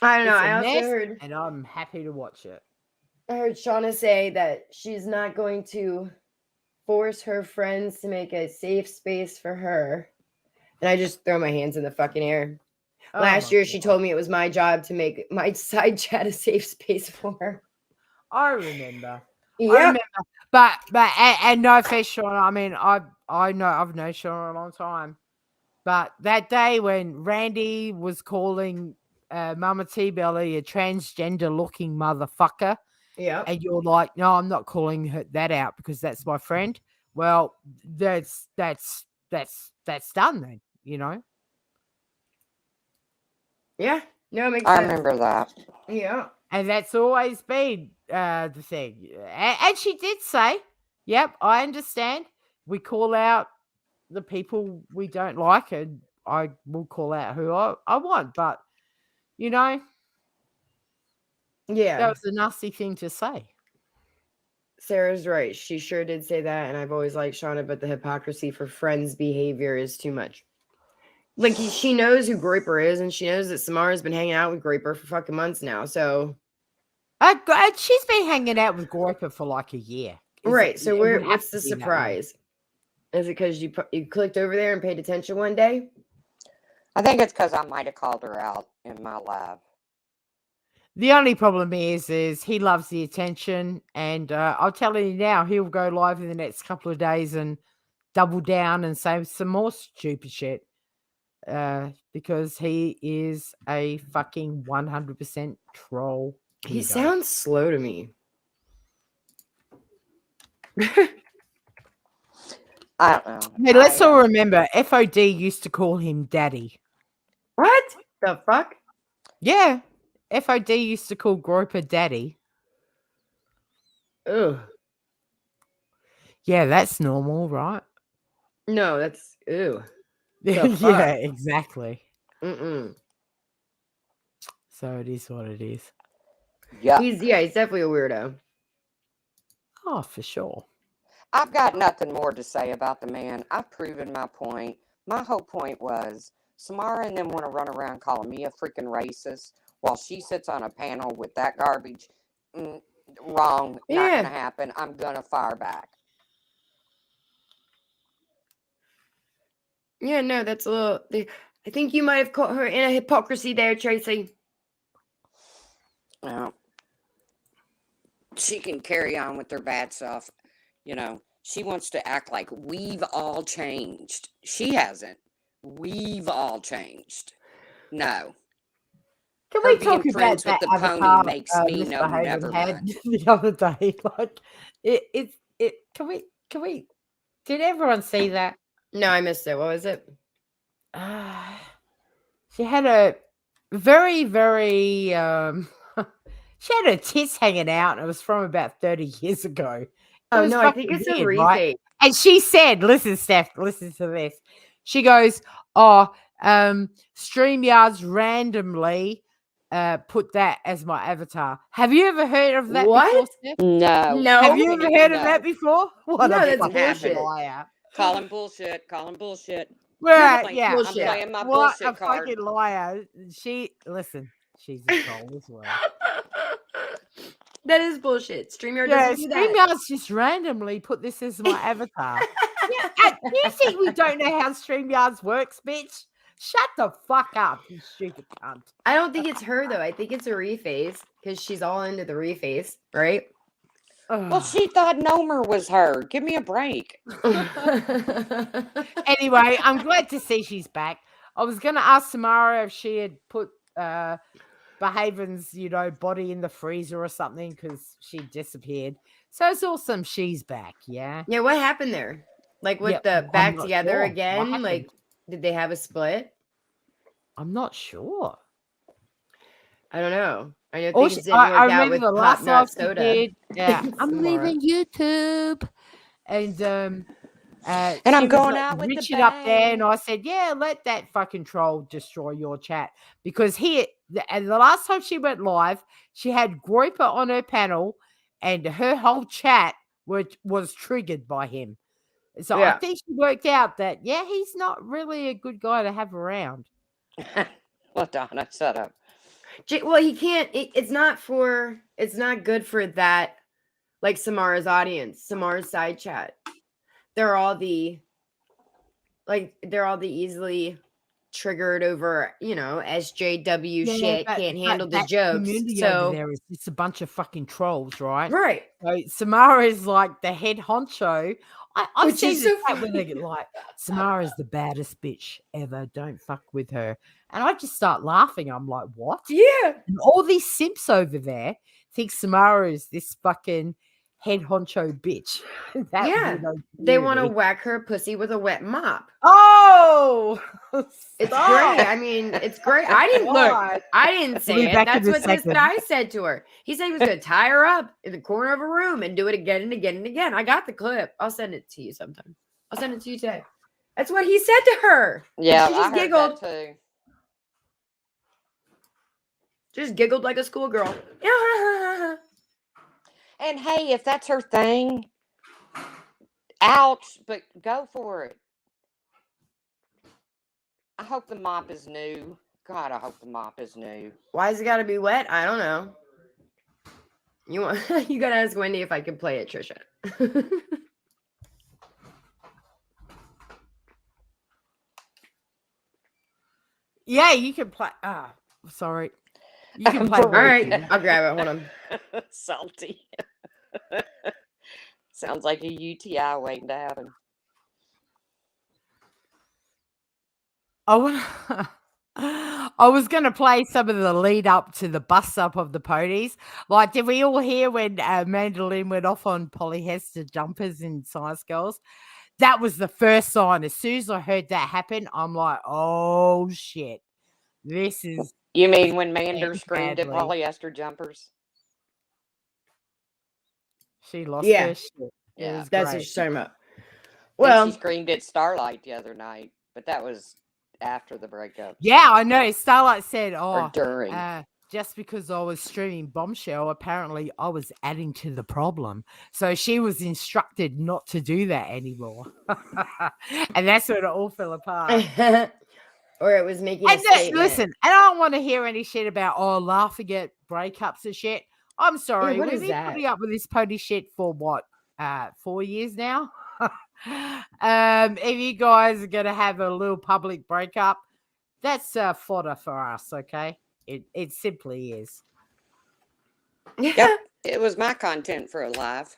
I don't know. I also heard. And I'm happy to watch it. I heard Shauna say that she's not going to force her friends to make a safe space for her. And I just throw my hands in the fucking air. Last year, she told me it was my job to make my side chat a safe space for her. I remember. Yeah. I remember. But and no offense, Shauna. I mean, I know I've known Shauna a long time. But that day when Randy was calling Mama T-Belly a transgender looking motherfucker, Yeah. and you're like, no, I'm not calling that out because that's my friend. Well, that's done then, you know. Yeah. No, it makes I sense. remember that. Yeah. And that's always been the thing. And she did say, yep, I understand. We call out the people we don't like, and I will call out who I want. But, you know, Yeah. that was a nasty thing to say. Sarah's right. She sure did say that. And I've always liked Shauna, but the hypocrisy for friends' behavior is too much. Like, she knows who Groiper is, and she knows that Samara's been hanging out with Groiper for fucking months now. So, she's been hanging out with Groiper for like a year. Right. So, what's the surprise? Is it because you clicked over there and paid attention one day? I think it's because I might have called her out in my live. The only problem is he loves the attention, and I'll tell you now, he'll go live in the next couple of days and double down and say some more stupid shit. Because he is a fucking 100% troll. He sounds slow to me. I don't know. Hey, let's all remember, FOD used to call him Daddy. What the fuck? Yeah. FOD used to call Groiper Daddy. Ugh. Yeah, that's normal, right? No, that's ew. Yeah, exactly. Mm-mm. So it is what it is. Yeah. He's definitely a weirdo. Oh, for sure. I've got nothing more to say about the man. I've proven my point. My whole point was Samara and them want to run around calling me a freaking racist while she sits on a panel with that garbage. Wrong. Not going to happen. I'm going to fire back. Yeah, no, that's a little... I think you might have caught her in a hypocrisy there, Tracy. Well, she can carry on with her bad stuff. You know, she wants to act like we've all changed. She hasn't. We've all changed. No. Can we talk about that the avatar pony makes me know never mind. The other day? Like, can we? Did everyone see that? No, I missed it. What was it? She had a very, very. She had her tits hanging out, and it was from about 30 years ago. Oh no, I think it's a refake. Right? And she said, "Listen, Steph, listen to this." She goes, "Oh, StreamYards randomly put that as my avatar. Have you ever heard of that before, Steph? No. Have you ever heard of that before? What no, that's bullshit. Liar. Call him bullshit. Call him bullshit. Right, yeah. Bullshit. I'm playing my what bullshit a card. fucking liar. She's a troll as well. That is bullshit. StreamYard doesn't do that. StreamYard's just randomly put this as my avatar. You think we don't know how StreamYards works, bitch? Shut the fuck up, you stupid cunt. I don't think it's her, though. I think it's a reface because she's all into the reface, right? Well, she thought Nomer was her. Give me a break. Anyway, I'm glad to see she's back. I was going to ask Samara if she had put Behaven's, body in the freezer or something because she disappeared. So it's awesome she's back, yeah? Yeah, what happened there? Like, with the back together again? Like, did they have a split? I'm not sure. I don't know. I know things didn't work out with Pop Not Soda. Yeah, I'm leaving YouTube. And I'm going out with Richard up there, and I said, "Yeah, let that fucking troll destroy your chat." Because and the last time she went live, she had Groiper on her panel, and her whole chat was triggered by him. So I think she worked out that he's not really a good guy to have around. Well, Donna, shut up. Well, he can't. It's not good for that. Like Samara's audience, Samara's side chat. They're all the easily triggered over, SJW shit, can't handle the that jokes. community So over there is just a bunch of fucking trolls, right? right. So Samara is like the head honcho. I've Which seen is the so chat where they get like, Samara is the baddest bitch ever. Don't fuck with her. And I just start laughing. I'm like, what? Yeah. And all these simps over there think Samara is this fucking head honcho bitch. That Yeah. weirdo They want to community. whack her pussy with a wet mop. Oh, It's stop. great. I mean, it's great. I didn't God. I didn't say be it. back in That's a what this second. guy said to her. He said he was going to tie her up in the corner of a room and do it again and again and again. I got the clip. I'll send it to you sometime. I'll send it to you today. That's what he said to her. Yeah, And she just I heard giggled. that too. Just giggled like a schoolgirl. And hey, if that's her thing, ouch, but go for it. I hope the mop is new. God, I hope the mop is new. Why's it got to be wet? I don't know. You got to ask Wendy if I can play it, Trisha. Yeah, you can play. Sorry. You can play. All right, I'll grab it. Hold on. Salty. Sounds like a UTI waiting to happen. I was going to play some of the lead up to the bust up of the ponies. Like, did we all hear when Mandolin went off on polyester jumpers in Science Girls? That was the first sign. As soon as I heard that happen, I'm like, oh shit. This is. You mean when Mander screamed at badly. polyester jumpers? She lost Yeah. her shit. Yeah. That's what she's talking about. Well, Well, she screamed at Starlight the other night, but that was after the breakup. Yeah, I know. Starlight said, Or during. Just because I was streaming Bombshell, apparently I was adding to the problem. So she was instructed not to do that anymore. And that's when it all fell apart. or it was making a statement. Listen, I don't want to hear any shit about, laughing at breakups and shit. I'm sorry. Yeah, what We've is been that? putting up with this pony shit for what? 4 years now? If you guys are going to have a little public breakup, that's fodder for us, okay? It simply is. Yep, it was my content for a live.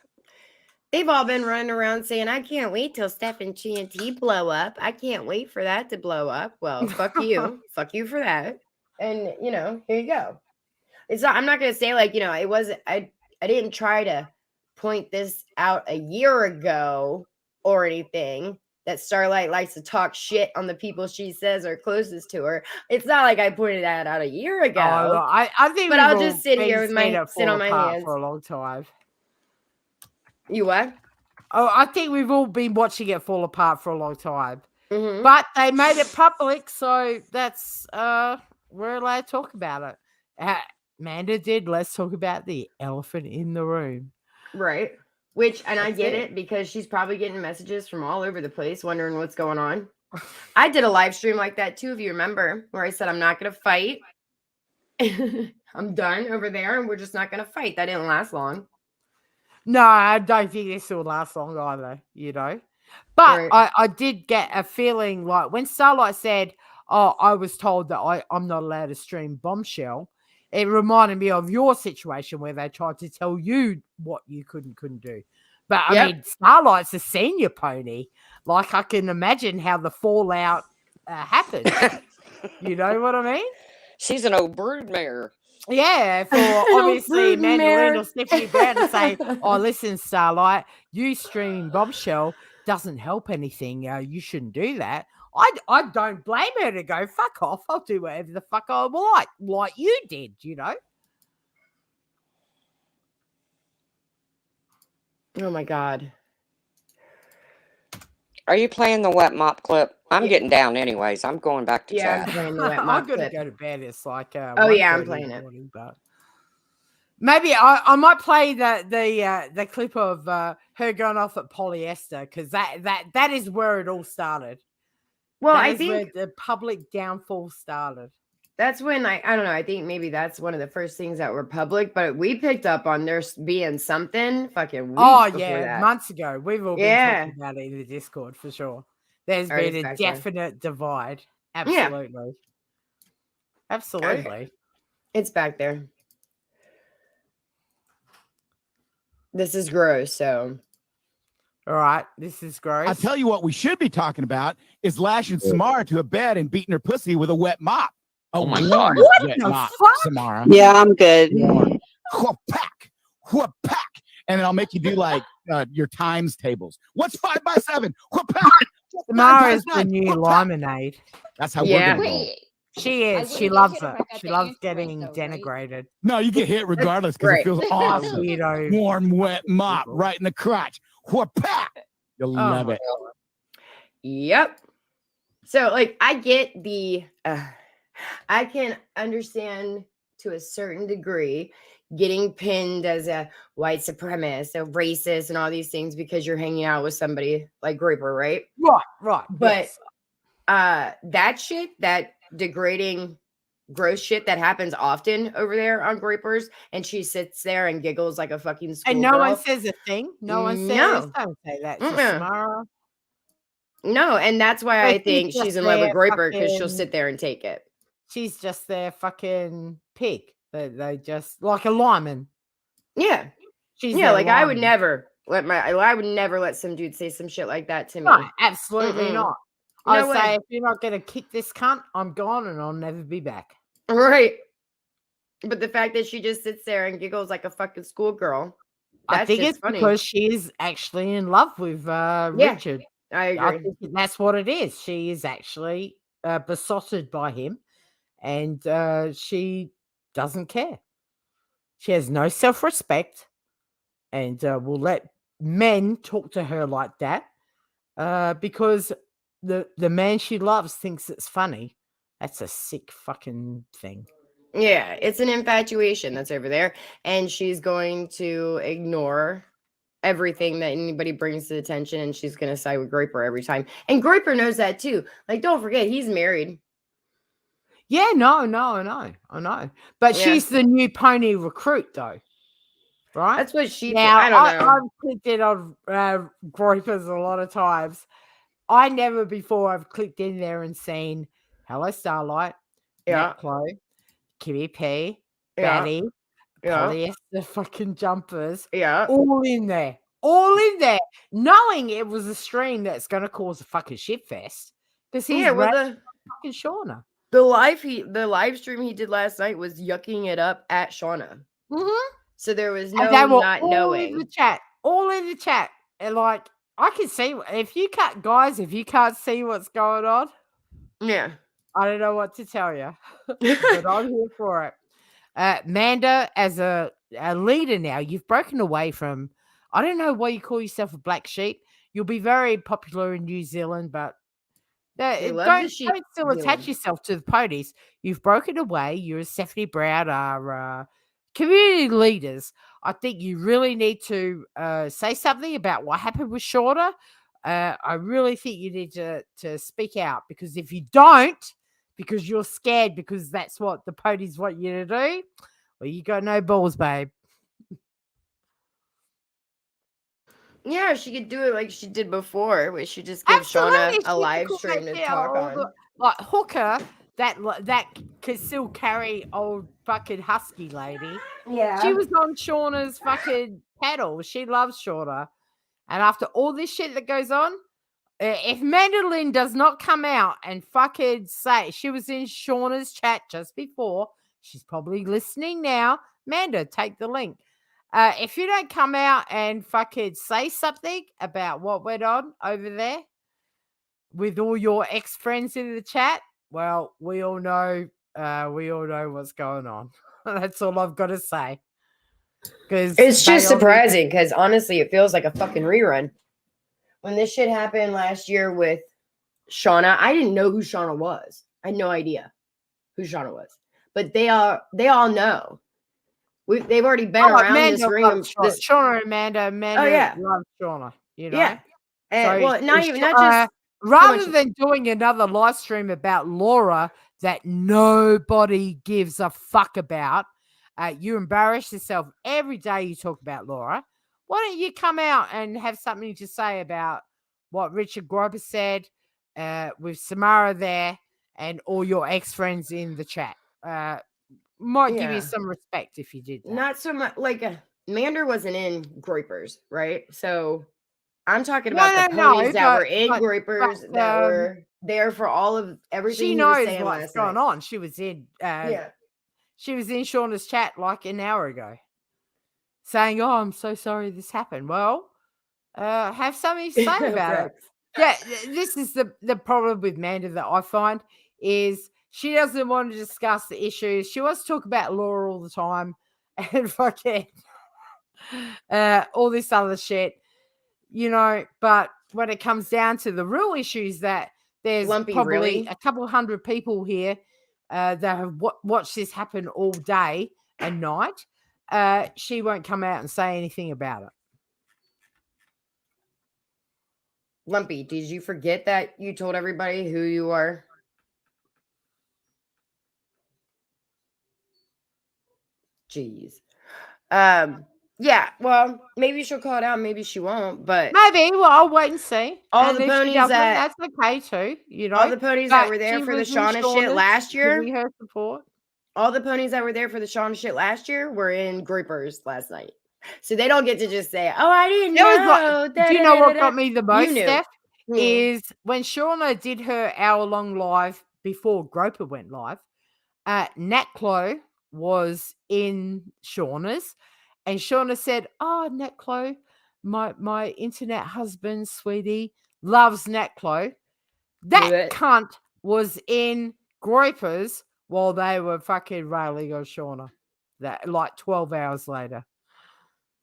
They've all been running around saying, I can't wait till Steph and T blow up. I can't wait for that to blow up. Well, fuck you. Fuck you for that. And, here you go. I'm not going to say it wasn't, I didn't try to point this out a year ago or anything. That Starlight likes to talk shit on the people she says are closest to her. It's not like I pointed that out a year ago. I think, but I'll just sit here with sit on my hands for a long time. You what? Oh, I think we've all been watching it fall apart for a long time. Mm-hmm. But they made it public, so that's we're allowed to talk about it. Amanda did. Let's talk about the elephant in the room. Right. I get it because she's probably getting messages from all over the place wondering what's going on. I did a live stream like that too, if you remember, where I said I'm not going to fight. I'm done over there and we're just not going to fight. That didn't last long. No, I don't think this will last long either, But right. I did get a feeling like when Starlight said, I was told that I'm not allowed to stream Bombshell, it reminded me of your situation where they tried to tell you what you couldn't do. But I mean, Starlight's a senior pony. Like, I can imagine how the fallout happened. You know what I mean? She's an old broodmare. Yeah, for obviously Mandolin or Stephanie Brown to say, listen, Starlight, you streaming Bombshell doesn't help anything. You shouldn't do that. I don't blame her to go, fuck off. I'll do whatever the fuck I want, like you did, Oh, my God. Are you playing the wet mop clip? I'm getting down anyways. I'm going back to chat. I'm playing the wet mop clip. I'm going to go to bed. It's like I'm playing it. But maybe I might play the clip of her going off at polyester because that is where it all started. Well, that I is think where the public downfall started. That's when I don't know. I think maybe that's one of the first things that were public, but we picked up on there being something fucking weeks before that. Months ago. We've all been talking about it in the Discord for sure. There's been a definite divide. Absolutely. Yeah. Absolutely. Okay. It's back there. This is gross, so. All right, this is gross. I'll tell you what we should be talking about is lashing Samara to a bed and beating her pussy with a wet mop. Oh my God. Wet mop, Samara. Yeah, I'm good. Whoop-pack. Whoop-pack. And then I'll make you do like your times tables. What's 5 by 7? Whoop-pack. Samara is the new lemonade. That's how we're going to go. She is. She loves it. She loves getting denigrated. Right? No, you get hit regardless because it feels awesome. Warm, wet mop right in the crotch. Whoop-pack. You'll love it. Yep. So, like, I get the... I can understand to a certain degree getting pinned as a white supremacist, a racist, and all these things because you're hanging out with somebody like Graper, right? Right. But that shit, that degrading, gross shit that happens often over there on Grapers, and she sits there and giggles like a fucking schoolgirl. And no one says a thing. No one says, don't say that to Samara. No, and that's why I think she's in love with Graper, because she'll sit there and take it. She's just their fucking pig. They just like a lineman. Yeah. Like I would never let some dude say some shit like that to me. No, absolutely not. I say if you're not gonna kick this cunt, I'm gone and I'll never be back. Right. But the fact that she just sits there and giggles like a fucking schoolgirl. I think it's funny. Because she's actually in love with Richard. I agree. I think that's what it is. She is actually besotted by him. And she doesn't care. She has no self-respect and will let men talk to her like that because the man she loves thinks it's funny. That's a sick fucking thing. Yeah, it's an infatuation that's over there. And she's going to ignore everything that anybody brings to attention, and she's going to side with Graper every time. And Graper knows that too. Like, don't forget, he's married. Yeah, no, I know. But she's the new pony recruit, though, right? That's what she. Now, I don't know. I've clicked in on Gropers a lot of times. I never before have clicked in there and seen Hello Starlight, Chloe, Kimmy P, Betty, polyester fucking jumpers, all in there, knowing it was a stream that's going to cause a fucking shit fest because he's fucking Shauna. The live stream he did last night was yucking it up at Shauna. Mm-hmm. So there was no not knowing. All in the chat. And like, I can see if you can't see what's going on. Yeah. I don't know what to tell you. But I'm here for it. Manda, as a leader now, you've broken away from, I don't know why you call yourself a black sheep. You'll be very popular in New Zealand, but don't still attach yourself to the ponies. You've broken away. You and Stephanie Brown are community leaders. I think you really need to say something about what happened with Shauna. I really think you need to speak out, because if you don't, because you're scared, because that's what the ponies want you to do, well, you got no balls, babe. Yeah, she could do it like she did before, where she just gives Shauna a live stream to talk on. Like Hooker, that could still carry old fucking husky lady. Yeah. She was on Shauna's fucking paddle. She loves Shauna. And after all this shit that goes on, if Mandolin does not come out and fucking say, she was in Shauna's chat just before, she's probably listening now. Manda, take the link. If you don't come out and fucking say something about what went on over there with all your ex-friends in the chat, well, we all know what's going on. That's all I've got to say. Because it's just surprising, because honestly, it feels like a fucking rerun. When this shit happened last year with Shauna, I didn't know who Shauna was. I had no idea who Shauna was. But they all know. They've already been around this room. Shauna and Amanda love Shauna. You know? Yeah. And, so not just rather than doing another live stream about Laura that nobody gives a fuck about. You embarrass yourself every day you talk about Laura. Why don't you come out and have something to say about what Richard Groper said with Samara there and all your ex-friends in the chat? Might give you some respect if you did that. Not so much. Like, Mander wasn't in Groypers, right? So I'm talking about the ponies that were in Groypers that were there for all of everything she he was knows saying what's last going night. on. She was in she was in Shauna's chat like an hour ago saying, "Oh, I'm so sorry this happened." Well, have something to say about it. Yeah, this is the problem with Manda that I find is she doesn't want to discuss the issues. She wants to talk about Laura all the time and fucking all this other shit, but when it comes down to the real issues that there's probably a couple hundred people here that have watched this happen all day and night, she won't come out and say anything about it. Lumpy, did you forget that you told everybody who you are? Jeez. Yeah, well, maybe she'll call it out, maybe she won't, but maybe. Well, I'll wait and see. All the ponies that's okay too, all the ponies that were there for the Shauna shit last year. Her support. All the ponies that were there for the Shauna shit last year were in Groypers last night. So they don't get to just say, "Oh, I didn't know." Do you know what got me the most, Steph? Is when Shauna did her hour-long live before Groper went live, Nat Chloe was in Shauna's, and Shauna said, "Oh, Nat Chloe, my internet husband, sweetie, loves Nat Chloe." That cunt was in Groypers while they were fucking railing on Shauna. That like 12 hours later.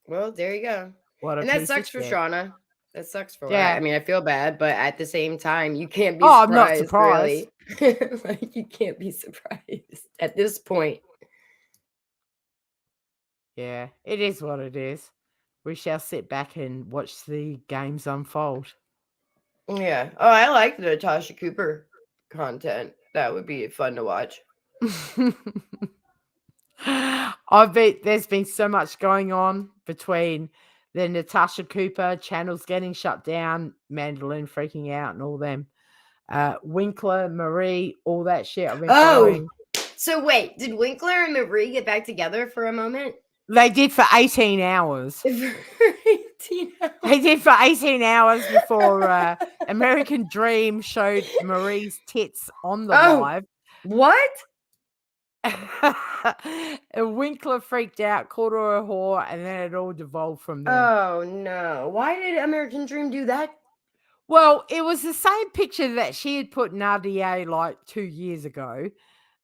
Well, there you go. And that sucks for Shauna. That sucks for her. I mean, I feel bad, but at the same time, you can't be surprised. I'm not surprised. Really. Like, you can't be surprised at this point. Yeah, it is what it is. We shall sit back and watch the games unfold. Yeah. Oh, I like the Natasha Cooper content. That would be fun to watch. I bet there's been so much going on between the Natasha Cooper channels getting shut down, Mandolin freaking out, and all them. Winkler, Marie, all that shit. I've been following. So wait, did Winkler and Marie get back together for a moment? They did for 18 hours. They did for 18 hours before American Dream showed Marie's tits on the live. What? And Winkler freaked out, called her a whore, and then it all devolved from there. Oh, no. Why did American Dream do that? Well, it was the same picture that she had put in RDA like 2 years ago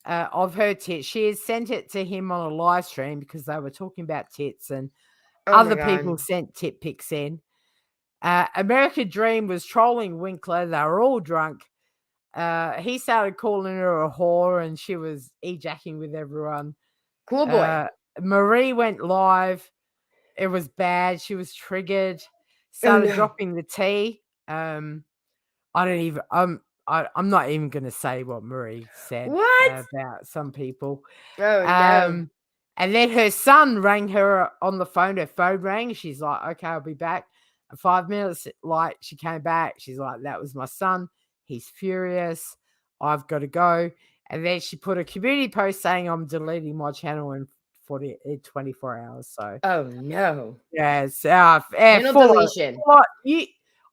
of her tits. She had sent it to him on a live stream because they were talking about tits, and other people sent tit pics in. American Dream was trolling Winkler. They were all drunk. He started calling her a whore, and she was e-jacking with everyone. Cool boy. Marie went live. It was bad. She was triggered. Started dropping the tea. I'm not even going to say what Marie said about some people. Oh, no. And then her son rang her on the phone. Her phone rang. She's like, "Okay, I'll be back." And 5 minutes, like, she came back. She's like, "That was my son. He's furious. I've got to go." And then she put a community post saying, "I'm deleting my channel in 24 hours." So, oh no, yes, deletion.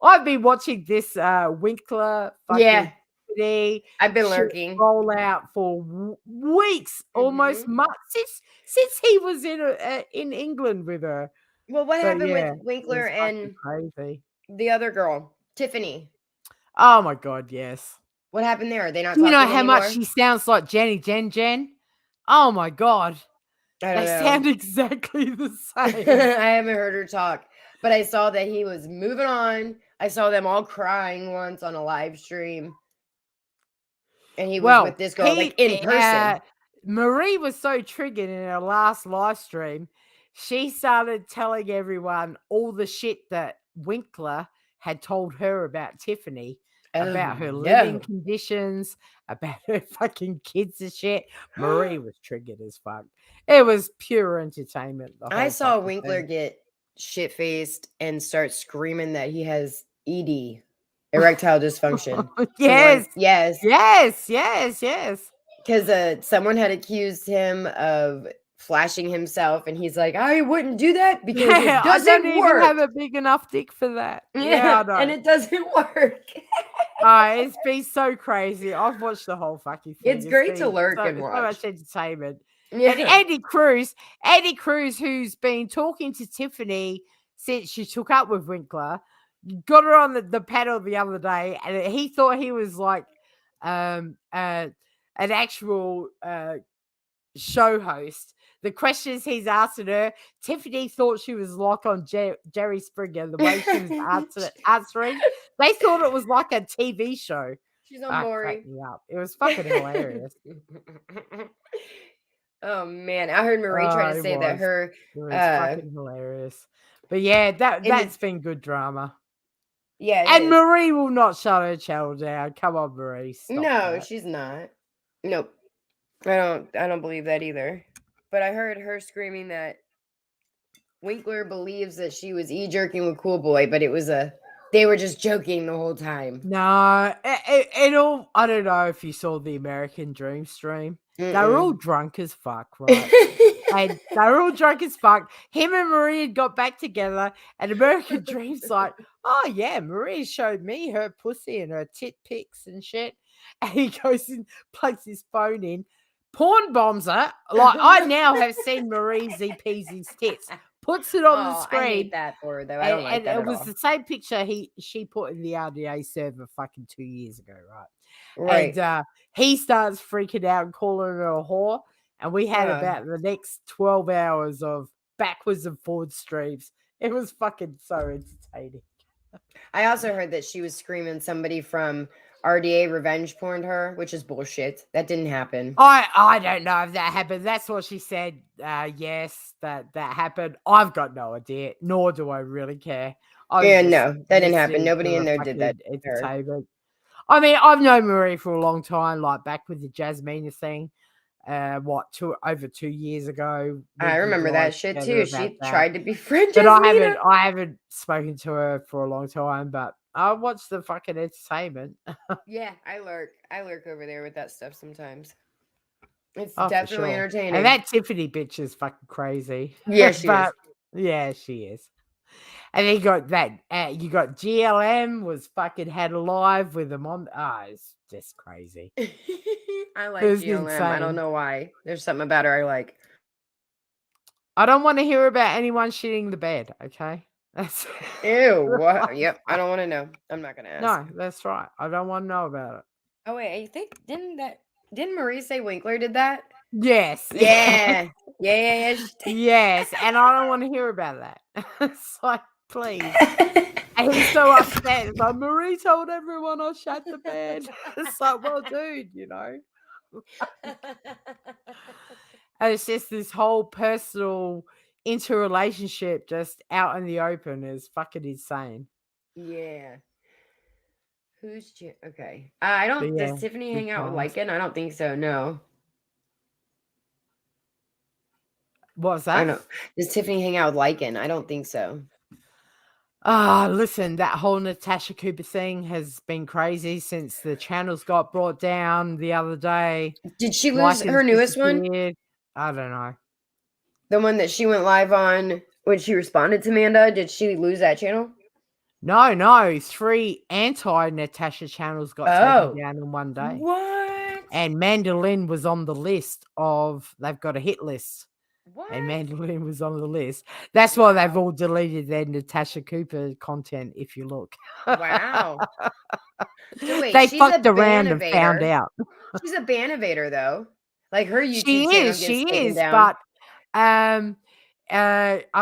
I've been watching this Winkler. I've been lurking. Roll out for weeks, almost months since he was in England with her. Well, what happened with Winkler and crazy. The other girl, Tiffany? Oh my God, yes. What happened there? Are they not? Do you know how anymore? much she sounds like Jen? Oh my God. They sound exactly the same. I haven't heard her talk, but I saw that he was moving on. I saw them all crying once on a live stream. And he was with this girl like in person. Marie was so triggered in her last live stream. She started telling everyone all the shit that Winkler had told her about Tiffany. about her living conditions, about her fucking kids and shit. Marie was triggered as fuck. It was pure entertainment. I saw Winkler get shit-faced and start screaming that he has ED, erectile dysfunction. Yes. Because someone had accused him of flashing himself, and he's like, I wouldn't do that because it doesn't I don't work. even have a big enough dick for that. Yeah, I know. And it doesn't work. It's been so crazy. I've watched the whole fucking thing. It's great to lurk and watch. So much entertainment. Yeah. And Andy Cruz, who's been talking to Tiffany since she took up with Winkler, got her on the panel the other day, and he thought he was like an actual show host. The questions he's asking her, Tiffany thought she was like on Jerry Springer, the way she was answering. They thought it was like a TV show. She's on Maury. It was fucking hilarious. Oh man, I heard Marie try to say that her it was fucking hilarious. But yeah, that's been good drama. Yeah, and Marie will not shut her channel down. Come on, Marie. Stop that. She's not. Nope. I don't believe that either. But I heard her screaming that Winkler believes that she was e-jerking with Cool Boy, but they were just joking the whole time. No, I don't know if you saw the American Dream stream. They were all drunk as fuck, right? And they were all drunk as fuck. Him and Marie had got back together, and American Dream's like, oh yeah, Marie showed me her pussy and her tit pics and shit. And he goes and plugs his phone in, porn bombs her. Like, I now have seen Marie ZP's tits. Puts it on the screen. I hate that for her, though. I don't like that it at was all. the same picture she put in the RDA server fucking 2 years ago, right? Right. And he starts freaking out and calling her a whore. And we had about the next 12 hours of backwards and forward streams. It was fucking so entertaining. I also heard that she was screaming somebody from RDA revenge porned her, which is bullshit. That didn't happen. I don't know if that happened. That's what she said. Yes, that happened. I've got no idea, nor do I really care. No, that didn't happen. Nobody in there did that. Entertainment. I mean, I've known Marie for a long time, like back with the Jasmina thing. Over 2 years ago. I remember that shit too. She tried to befriend but Jasmina. I haven't spoken to her for a long time, but I watch the fucking entertainment. Yeah, I lurk over there with that stuff sometimes. It's definitely entertaining. And that Tiffany bitch is fucking crazy. Yeah, she is. Yeah, she is. And then you got that. You got GLM was fucking had a live with them on. It's just crazy. I like GLM. Insane. I don't know why. There's something about her I like. I don't want to hear about anyone shitting the bed. Okay. Ew. What? Yep. I don't want to know. I'm not gonna ask. No, that's right. I don't want to know about it. Oh wait, I think didn't Marie say Winkler did that? Yes. Yeah. Yes. And I don't want to hear about that. It's like, please. And he's so upset. It's like, Marie told everyone I shut the bed. It's like, well, dude, you know. And it's just this whole personal interrelationship just out in the open is fucking insane. Yeah. Who's okay? I don't. Does Tiffany hang out with Lycan? I don't think so. No. What's that? I know. Does Tiffany hang out with Lycan? I don't think so. Listen, that whole Natasha Cooper thing has been crazy since the channels got brought down the other day. Did she lose her newest one? I don't know. The one that she went live on when she responded to Amanda. Did she lose that channel? No. 3 anti-Natasha channels got taken down in one day. What? And Mandolin was on the list of, they've got a hit list. What? And Mandolin was on the list. That's why they've all deleted their Natasha Cooper content, if you look. Wow. So wait, they fucked around and found out. She's a Banovator, though. Like her YouTube channel gets taken down. But I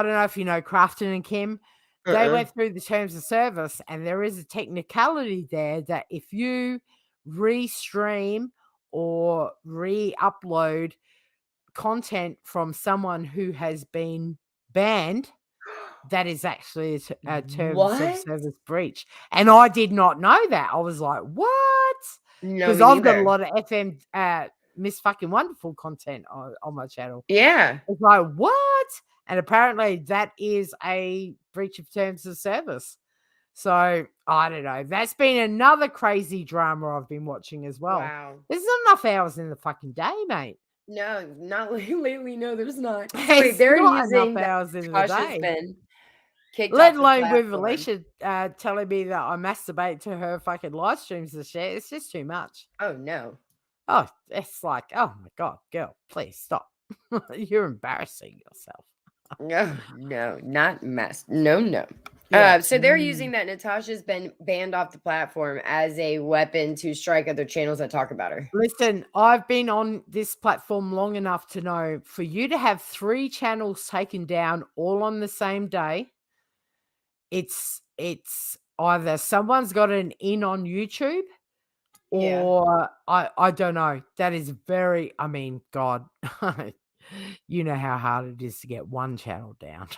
don't know if you know Crafton and Kim. They went through the terms of service, and there is a technicality there that if you restream or re-upload content from someone who has been banned, that is actually a terms What? of service breach. And I did not know that. I was like, what? No, Because me I've got a neither. lot of FM Miss Fucking Wonderful content on my channel. Yeah. It's like, what? And apparently that is a breach of terms of service. So I don't know. That's been another crazy drama I've been watching as well. Wow. There's not enough hours in the fucking day, mate. No, not lately. No, there's not. So There's wait, they're not using enough that hours in the Tasha's day. been kicked Let off the alone with platform. Alicia telling me that I masturbate to her fucking live streams and shit. It's just too much. Oh no. Oh, it's like, oh my God, girl, please stop. You're embarrassing yourself. No, not mess. No. Yeah. So they're using that Natasha's been banned off the platform as a weapon to strike other channels that talk about her. Listen, I've been on this platform long enough to know for you to have 3 channels taken down all on the same day, it's either someone's got an in on YouTube or I don't know. That is very, I mean, God, you know how hard it is to get one channel down.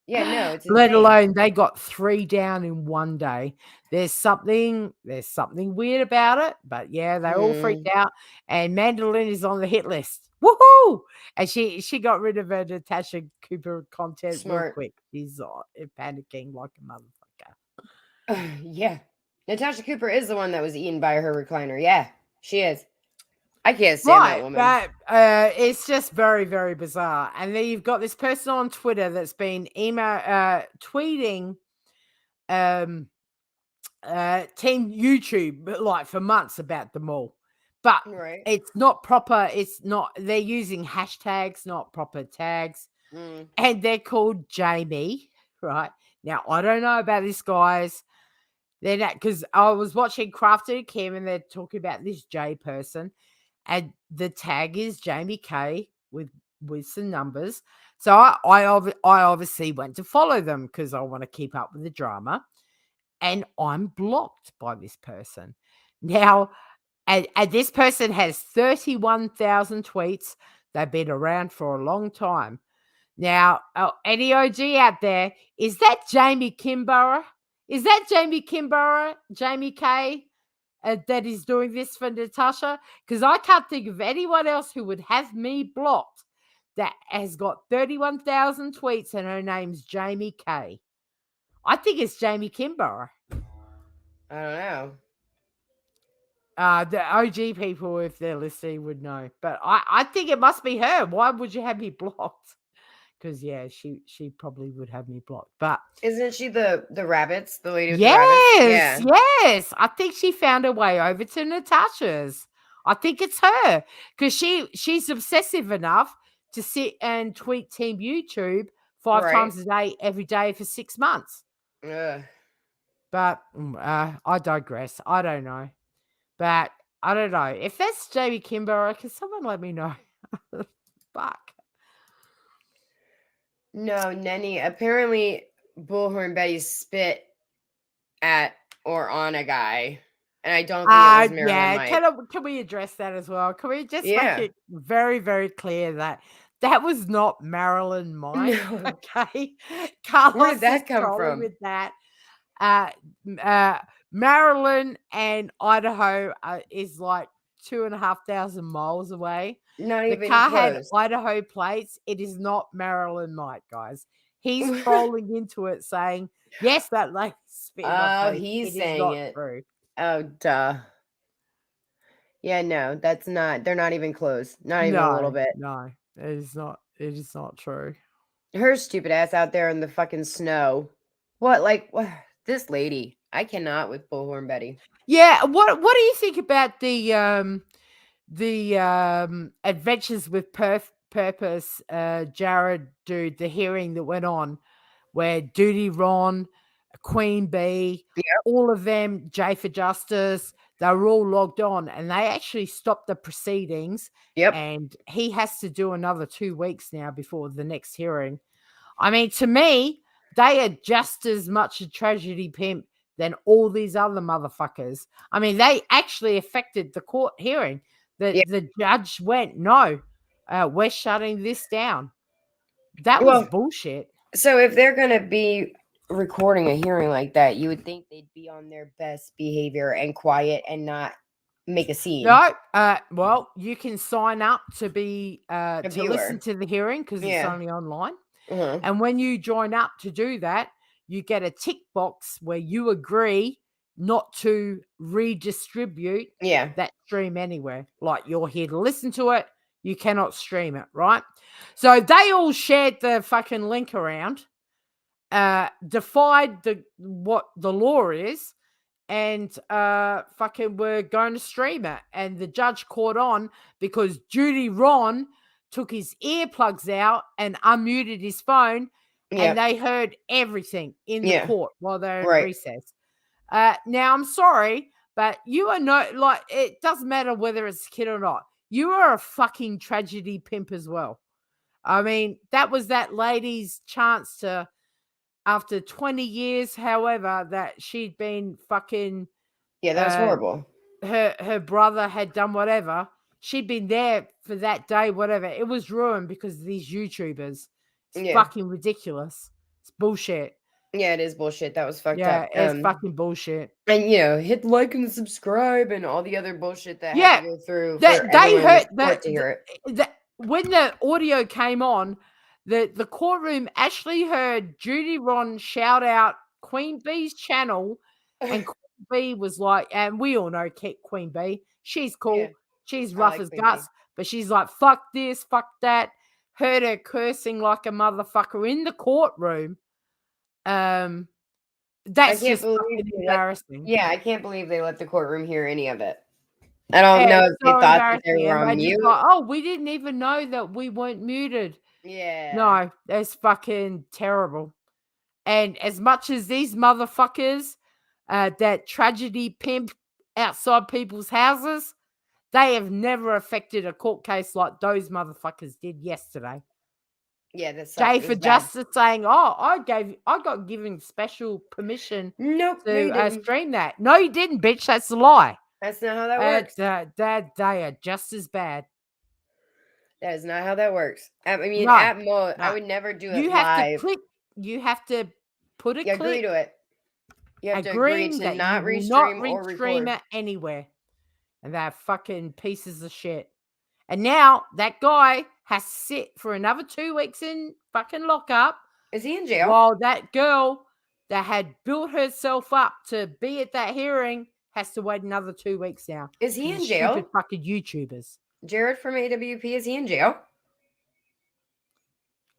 Yeah, no, it's Let insane. alone they got 3 down in one day. There's something weird about it, but yeah, they all freaked out. And Mandolin is on the hit list. Woohoo! And she got rid of her Natasha Cooper content real quick. She's panicking like a motherfucker. Yeah. Natasha Cooper is the one that was eaten by her recliner. Yeah, she is. I can't stand that woman. It's just very, very bizarre. And then you've got this person on Twitter that's been tweeting Team YouTube like for months about them all. But it's not proper. They're using hashtags, not proper tags. And they're called Jamie, right? Now, I don't know about this, guys. They're not, because I was watching Crafted Kim and they're talking about this J person. And the tag is Jamie K with some numbers. So I obviously went to follow them because I want to keep up with the drama. And I'm blocked by this person. Now, and this person has 31,000 tweets. They've been around for a long time. Now, any OG out there, is that Jamie Kimborough? Is that Jamie Kimborough, Jamie K? That is doing this for Natasha, because I can't think of anyone else who would have me blocked that has got 31,000 tweets and her name's Jamie K. I think it's Jamie Kimborough. I don't know. The OG people, if they're listening, would know. But I think it must be her. Why would you have me blocked? Because she probably would have me blocked. But isn't she the rabbits, the lady with the rabbits? Yes. I think she found her way over to Natasha's. I think it's her because she's obsessive enough to sit and tweet Team YouTube 5 times a day, every day for 6 months. But I digress. I don't know. But I don't know if that's Jamie Kimborough. Can someone let me know? Fuck. No, Nenny. Apparently, Bullhorn Betty spit at or on a guy, and I don't think it was Marilyn Mike. Can we address that as well? Can we just make it very, very clear that was not Marilyn Mike? No. Okay, Carlos, where did that come from? With that, Maryland and Idaho is like 2,500 miles away. Not even the car close. Had Idaho plates. It is not Maryland Mike, guys. He's trolling into it saying, yes, that lady spit. Oh, he's saying it. True. Oh, duh. Yeah, no, that's not. They're not even close. Not even a little bit. No, it is not. It is not true. Her stupid ass out there in the fucking snow. What? This lady. I cannot with Bullhorn Betty. Yeah. What do you think about the Adventures with Purpose, Jared dude, the hearing that went on where Duty Ron, Queen Bee, all of them, J for Justice, they were all logged on and they actually stopped the proceedings. And he has to do another 2 weeks now before the next hearing. I mean, to me, they are just as much a tragedy pimp than all these other motherfuckers. I mean, they actually affected the court hearing. The judge went, no, we're shutting this down. That was bullshit. So if they're going to be recording a hearing like that, you would think they'd be on their best behavior and quiet and not make a scene. No, well, you can sign up to be to viewer. listen to the hearing because it's Yeah. only online. Uh-huh. And when you join up to do that, you get a tick box where you agree not to redistribute Yeah. that stream anywhere. Like you're here to listen to it, you cannot stream it, right? So they all shared the fucking link around, defied what the law is, and fucking were going to stream it. And the judge caught on because Judy Ron took his earplugs out and unmuted his phone, and they heard everything in the court while they're in recess. Now, I'm sorry, but you are like, it doesn't matter whether it's a kid or not. You are a fucking tragedy pimp as well. I mean, that was that lady's chance to, after 20 years, however, that she'd been fucking... Yeah, that was horrible. Her brother had done whatever. She'd been there for that day, whatever. It was ruined because of these YouTubers. It's fucking ridiculous. It's bullshit. Yeah, it is bullshit. That was fucked Yeah, up. it's fucking bullshit. And, hit like and subscribe and all the other bullshit that had to go through for they heard that to hear it. When the audio came on, the courtroom actually heard Judy Ron shout out Queen Bee's channel, and Queen Bee was like, and we all know Queen Bee, she's cool, she's rough as guts, but she's like, fuck this, fuck that. Heard her cursing like a motherfucker in the courtroom. That's just fucking embarrassing. I can't believe they let the courtroom hear any of it. I don't know if they thought that they were on mute. Oh, we didn't even know that we weren't muted. Yeah. No, that's fucking terrible. And as much as these motherfuckers, that tragedy pimp outside people's houses, they have never affected a court case like those motherfuckers did yesterday. Yeah, that's Jay for Justice saying, "Oh, I got given special permission to stream that." No, you didn't, bitch. That's a lie. That's not how that works. They are just as bad. That is not how that works. I mean, at most, I would never do it live. Have to click. You have to put a click. Agree to it. You have to agree to not restream it anywhere. And they're fucking pieces of shit. And now that guy has to sit for another 2 weeks in fucking lockup. Is he in jail? While that girl that had built herself up to be at that hearing has to wait another 2 weeks now. Is he in jail? Stupid fucking YouTubers. Jared from AWP, is he in jail?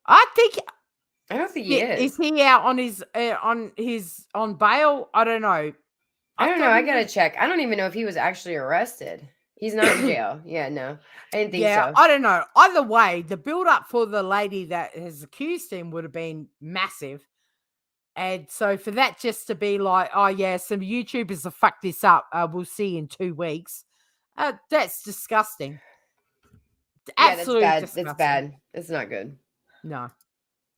I don't think he is. Is he out on on bail? I don't know. I don't know. I gotta check. I don't even know if he was actually arrested. He's not in jail. Yeah, no. I didn't think so. I don't know. Either way, the build-up for the lady that has accused him would have been massive. And so for that just to be like, oh, yeah, some YouTubers have fucked this up. We'll see in 2 weeks. That's disgusting. Absolutely disgusting. It's bad. It's not good. No,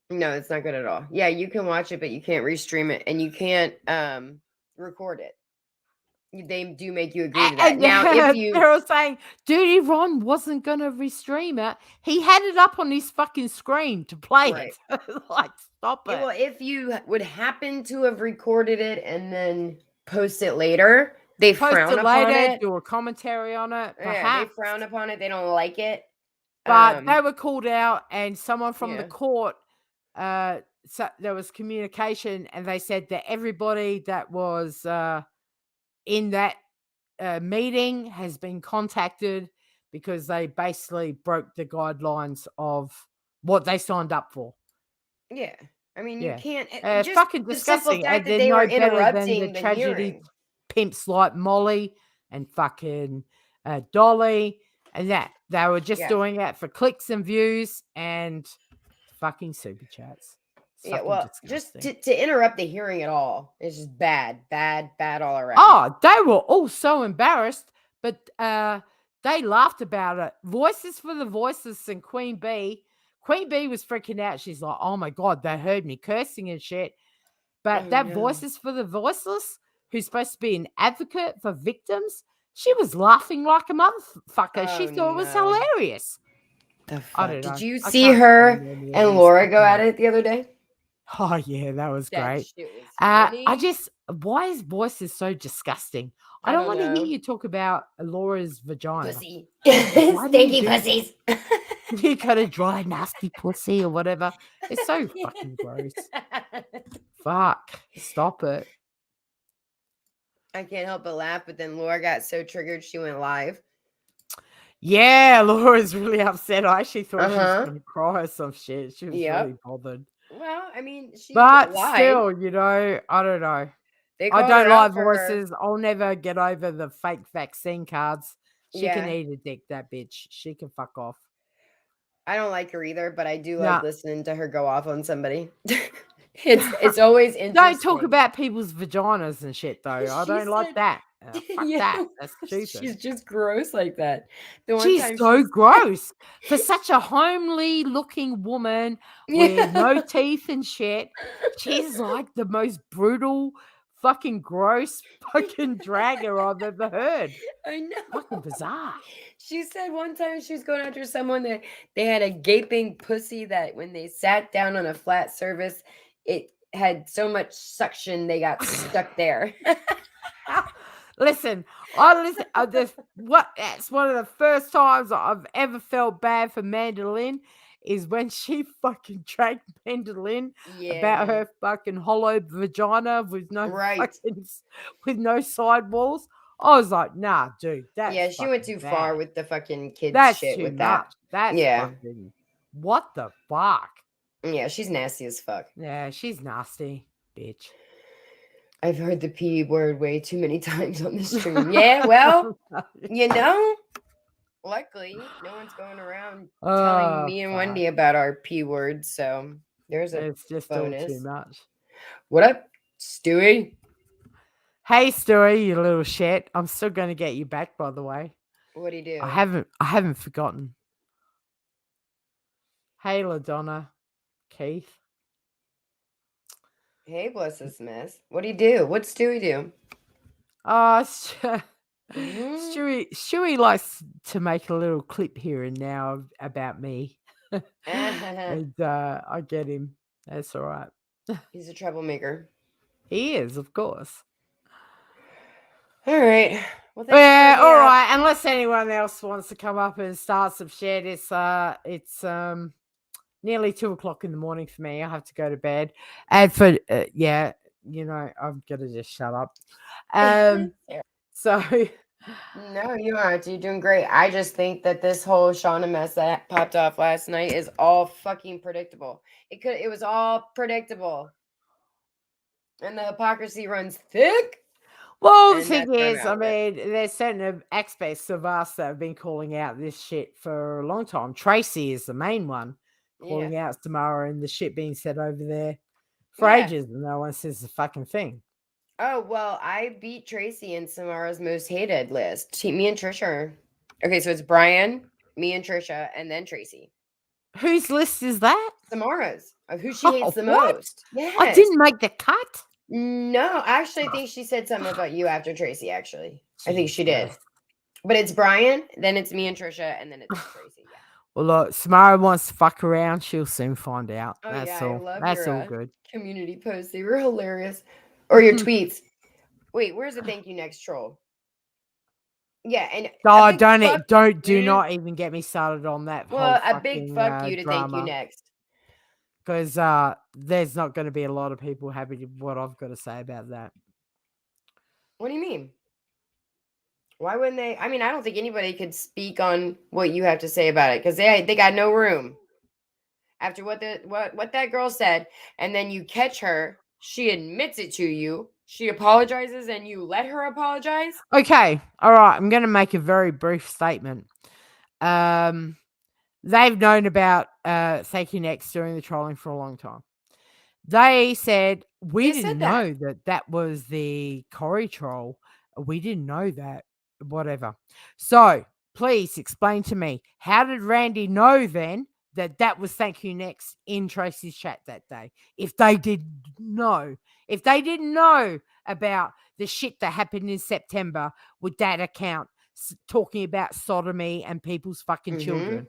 it's not good at all. Yeah, you can watch it, but you can't restream it. And you can't record it. They do make you agree to that. Now, if they're saying Judy Ron wasn't going to restream it, he had it up on his fucking screen to play it. Like, stop it. Well, if you would happen to have recorded it and then post it later, they frown upon it. Do a commentary on it. Yeah, they frown upon it. They don't like it. But they were called out, and someone from the court, so there was communication, and they said that everybody that was in that meeting has been contacted because they basically broke the guidelines of what they signed up for. Yeah. I mean, you can't... Just fucking disgusting. The that they were interrupting the tragedy hearing. Pimps like Molly and fucking Dolly and that. They were just doing that for clicks and views and fucking super chats. Yeah, well, disgusting. Just to interrupt the hearing at all is just bad all around. Oh, they were all so embarrassed, but they laughed about it. Voices for the Voiceless and Queen Bee. Queen Bee was freaking out. She's like, oh my God, they heard me cursing and shit. But Voices for the Voiceless, who's supposed to be an advocate for victims, she was laughing like a motherfucker. She thought it was hilarious. I don't know. Did you see her and Laura go at it the other day? Oh yeah, that was That great. shit was funny. Why his voice is so disgusting? I don't don't want to know. hear you talk about Laura's vagina. Pussy. Why do you Stinky do- pussies. You got a dry, nasty pussy or whatever. It's so fucking gross. Fuck. Stop it. I can't help but laugh, but then Laura got so triggered she went live. Yeah, Laura's really upset. I actually thought she was Uh-huh. going to cry or some shit. She was Yep. really bothered. Well, I mean, she But lied. still, you know, I don't know. They I called don't her out like for her. voices. I'll never get over the fake vaccine cards. She can Yeah. eat a dick, that bitch. She can fuck off. I don't like her either, but I do Nah. like listening to her go off on somebody. It's always interesting. Don't talk about people's vaginas and shit, though. I She don't like said- that. Fuck Yeah. that. That's stupid. She's just gross like that. The one She's time so gross. For such a homely looking woman with no teeth and shit, she's like the most brutal, fucking gross fucking dragger I've ever heard. I know. Fucking bizarre. She said one time she was going after someone that they had a gaping pussy that when they sat down on a flat surface, it had so much suction they got stuck there. Listen, that's one of the first times I've ever felt bad for Mandolin is when she fucking dragged Mandolin about her fucking hollow vagina with no with no sidewalls. I was like, nah, dude, that's she went too fucking far bad. with the fucking kids That's shit too with much. that. That's fucking, what the fuck? Yeah, she's nasty as fuck. Yeah, she's nasty, bitch. I've heard the P word way too many times on this stream. Yeah, well, you know, luckily no one's going around telling me and Wendy about our P word, so there's a it's just bonus. all too much. What up, Stewie? Hey, Stewie, you little shit. I'm still going to get you back, by the way. What'd he do? I haven't forgotten. Hey, LaDonna, Keith. Hey, bless this mess. What'd he do? What'd Stewie do? Stewie likes to make a little clip here and now about me. And I get him. That's all right. He's a troublemaker. He is, of course. All right. Well, yeah, all right. Unless anyone else wants to come up and start some shit, it's nearly 2:00 in the morning for me. I have to go to bed. And for you know, I'm gonna just shut up. So no, you aren't. You're doing great. I just think that this whole Shauna mess that popped off last night is all fucking predictable. It was all predictable. And the hypocrisy runs thick. Well, the thing is, I mean, there's certain aspects of us that have been calling out this shit for a long time. Tracy is the main one calling out Samara and the shit being said over there for ages, and no one says the fucking thing. Oh, well, I beat Tracy in Samara's most hated list. Me and Trisha. Okay, so it's Brian, me and Trisha, and then Tracy. Whose list is that? Samara's. Of who she hates the most. Yes. I didn't make the cut. No, actually, I think she said something about you after Tracy, actually. I think she did. But it's Brian, then it's me and Trisha, and then it's Tracy. Yeah. Well, look, Samara wants to fuck around. She'll soon find out. Oh, That's yeah, all. I love That's your, all good. Community posts. They were hilarious. Or your tweets. Wait, where's the thank you next, troll? Yeah, and do not even get me started on that. Well, a big fuck you to drama. thank you next. Because there's not going to be a lot of people happy with what I've got to say about that. What do you mean? Why wouldn't they? I mean, I don't think anybody could speak on what you have to say about it because they got no room. After what that girl said, and then you catch her, she admits it to you. She apologizes, and you let her apologize. Okay, all right. I'm going to make a very brief statement. They've known about Thank You Next during the trolling for a long time. They said, we didn't know that was the Corey troll. We didn't know that, whatever. So please explain to me, how did Randy know then that was Thank You Next in Tracy's chat that day? If they didn't know about the shit that happened in September with that account talking about sodomy and people's fucking children.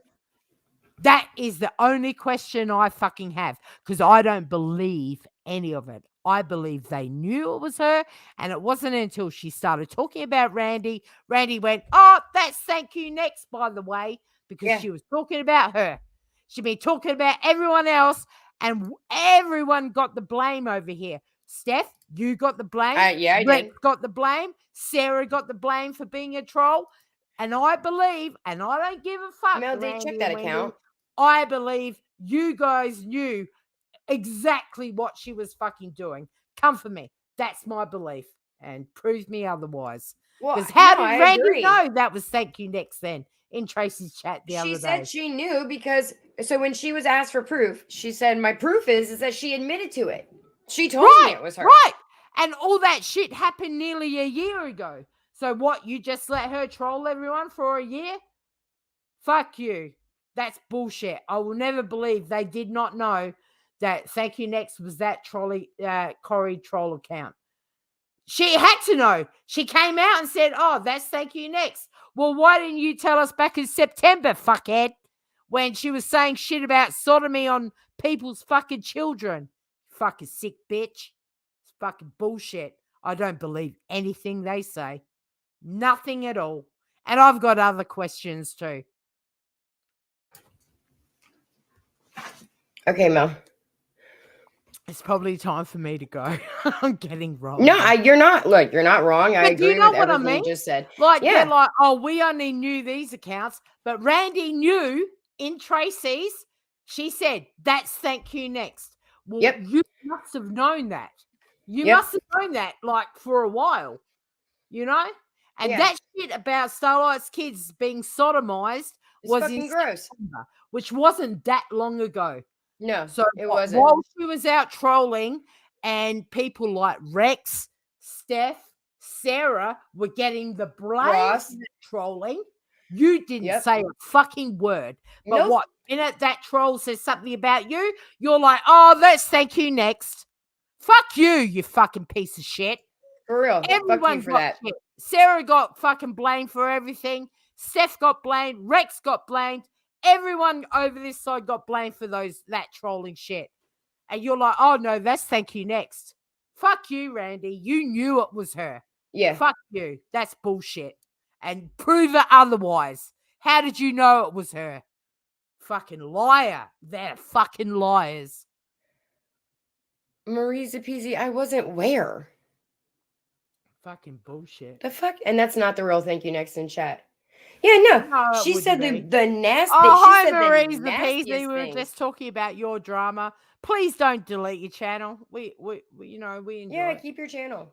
That is the only question I fucking have, because I don't believe any of it. I believe they knew it was her, and it wasn't until she started talking about Randy. Randy went, "Oh, that's thank you next, by the way," because she was talking about her. She'd been talking about everyone else, and everyone got the blame over here. Steph, you got the blame. I Brett did. got the blame. Sarah got the blame for being a troll. And I believe, and I don't give a fuck, Mel, Randy check that and Wendy, account. I believe you guys knew exactly what she was fucking doing. Come for me. That's my belief. And prove me otherwise. Because how did Randy know that was thank you next then in Tracy's chat the other day? She said she knew because, so when she was asked for proof, she said, my proof is that she admitted to it. She told me it was her. Right. And all that shit happened nearly a year ago. So what, you just let her troll everyone for a year? Fuck you. That's bullshit. I will never believe they did not know that Thank You Next was that Corey troll account. She had to know. She came out and said, "Oh, that's Thank You Next." Well, why didn't you tell us back in September, fuckhead, when she was saying shit about sodomy on people's fucking children? Fucking sick bitch. It's fucking bullshit. I don't believe anything they say. Nothing at all. And I've got other questions too. Okay, Mel. It's probably time for me to go. I'm getting wrong. No, you're not. Look, you're not wrong. I agree with everything you just said. Like, they're like, oh, we only knew these accounts. But Randy knew in Tracy's, she said, that's Thank You Next. Well, you must have known that. You must have known that, like, for a while. You know? And that shit about Starlight's kids being sodomized was fucking gross. September, which wasn't that long ago. No, so it wasn't. While she was out trolling and people like Rex, Steph, Sarah were getting the blame for the trolling, you didn't say a fucking word. But what, the minute that troll says something about you, you're like, oh, that's Thank You Next. Fuck you, you fucking piece of shit. For real. Everyone fuck you for that. Shit. Sarah got fucking blamed for everything. Steph got blamed. Rex got blamed. Everyone over this side got blamed for that trolling shit. And you're like, oh, no, that's Thank You Next. Fuck you, Randy. You knew it was her. Yeah. Fuck you. That's bullshit. And prove it otherwise. How did you know it was her? Fucking liar. They're fucking liars. Marie's a peasy. I wasn't where. Fucking bullshit. The fuck? And that's not the real Thank You Next in chat. Yeah, no. She said the nasty. Oh, hi, Marie's the peasy. We were just talking about your drama. Please don't delete your channel. We you know, we enjoy it. Keep your channel.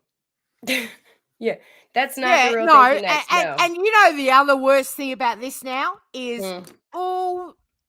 Yeah, that's not the real Thank You Next. And you know the other worst thing about this now is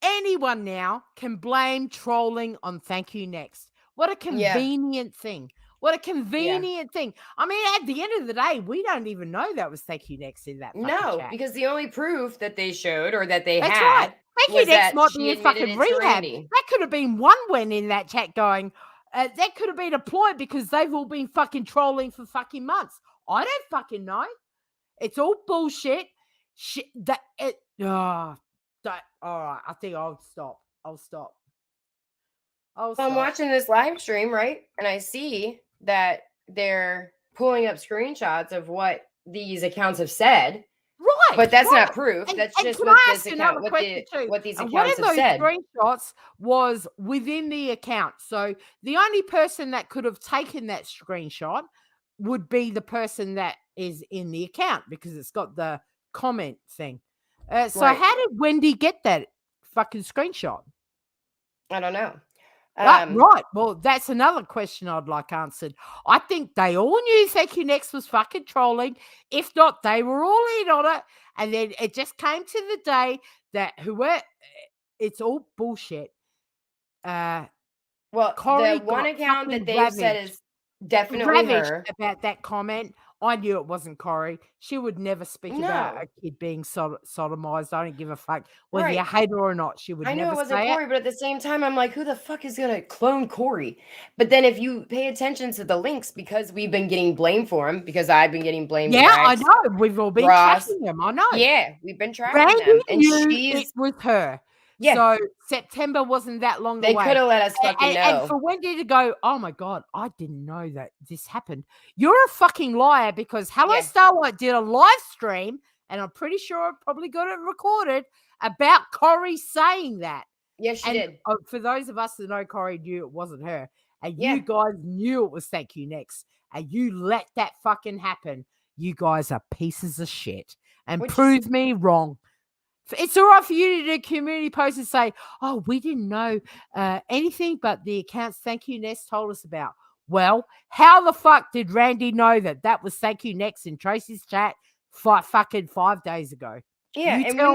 anyone now can blame trolling on Thank You Next. What a convenient thing. What a convenient thing. I mean, at the end of the day, we don't even know that was Thank You Next in that fucking chat. Because the only proof that they showed or that they That's had right. Thank You Next might be in admitted fucking rehab. That could have been one win in that chat going, that could have been a ploy because they've all been fucking trolling for fucking months. I don't fucking know. It's all bullshit. All right, I think I'll stop. I'm watching this live stream, right? And I see that they're pulling up screenshots of what these accounts have said. Right. But that's not proof. That's just what this account, what these accounts have said. One of those screenshots was within the account. So the only person that could have taken that screenshot would be the person that is in the account because it's got the comment thing. So how did Wendy get that fucking screenshot? I don't know. Right. Well, that's another question I'd like answered. I think they all knew Thank You Next was fucking trolling. If not, they were all in on it. And then it just came to the day that it's all bullshit. Well, Corey the one account that they've said is definitely her. About that comment. I knew it wasn't Corey. She would never speak about a kid being sodomized. I don't give a fuck whether you hate her or not. She would never say it. I knew it wasn't Corey, but at the same time, I'm like, who the fuck is going to clone Corey? But then if you pay attention to the links, because we've been getting blamed for him, because I've been getting blamed for I know. We've all been tracking them. I know. Yeah, we've been tracking them. And it was her. Yeah. So September wasn't that long They away. could have let us fucking know. And for Wendy to go, oh my God, I didn't know that this happened. You're a fucking liar, because Hello Starlight did a live stream, and I'm pretty sure I probably got it recorded, about Corey saying that. Yes, she did. For those of us that know, Corey knew it wasn't her. And you guys knew it was Thank You Next. And you let that fucking happen. You guys are pieces of shit. And prove me wrong. It's all right for you to do a community post and say, oh, we didn't know anything but the accounts Thank You Next told us about. Well, how the fuck did Randy know that was Thank You Next in Tracy's chat fucking 5 days ago? Yeah, you and tell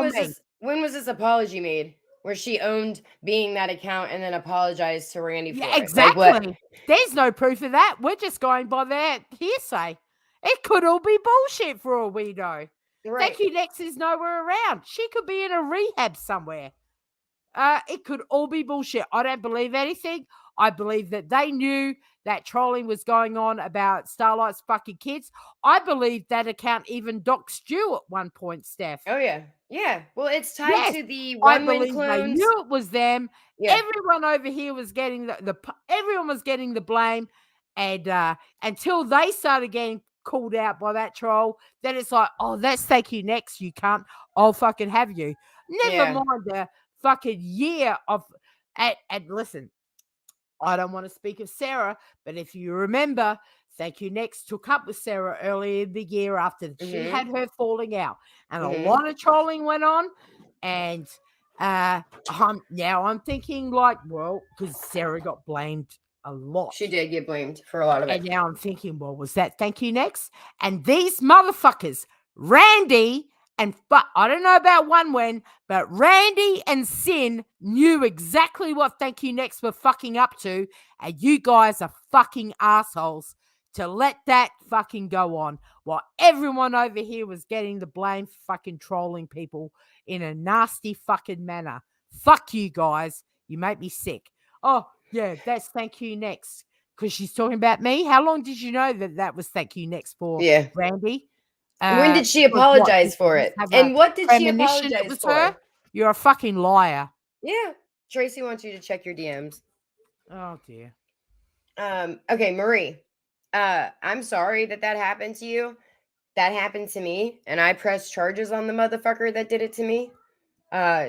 when was this apology made? Where she owned being that account and then apologized to Randy for it. Exactly. Like, there's no proof of that. We're just going by their hearsay. It could all be bullshit for all we know. Right. Thank You Next is nowhere around. She could be in a rehab somewhere. It could all be bullshit. I don't believe anything. I believe that they knew that trolling was going on about Starlight's fucking kids. I believe that account even doxed you at one point, Steph. Oh, yeah. Yeah. Well, it's tied to the one-win clones. They knew it was them. Yeah. Everyone over here was getting everyone was getting the blame. And until they started getting called out by that troll, then it's like, oh, that's Thank You Next, you cunt. I'll fucking have you. Never mind the fucking year of and listen, I don't want to speak of Sarah, but if you remember, Thank You Next took up with Sarah earlier in the year after she had her falling out, and a lot of trolling went on. And I'm thinking like, well, because Sarah got blamed a lot. She did get blamed for a lot of it. And now I'm thinking, well, was that Thank You Next? And these motherfuckers, Randy but I don't know about when, but Randy and Sin knew exactly what Thank You Next were fucking up to, and you guys are fucking assholes to let that fucking go on while everyone over here was getting the blame for fucking trolling people in a nasty fucking manner. Fuck you guys. You make me sick. Oh, yeah, that's Thank You Next. Because she's talking about me. How long did you know that was Thank You Next for, Randy? When did she apologize for it? And what did she apologize for? Her? You're a fucking liar. Yeah. Tracy wants you to check your DMs. Oh, dear. Okay, Marie. I'm sorry that happened to you. That happened to me, and I pressed charges on the motherfucker that did it to me.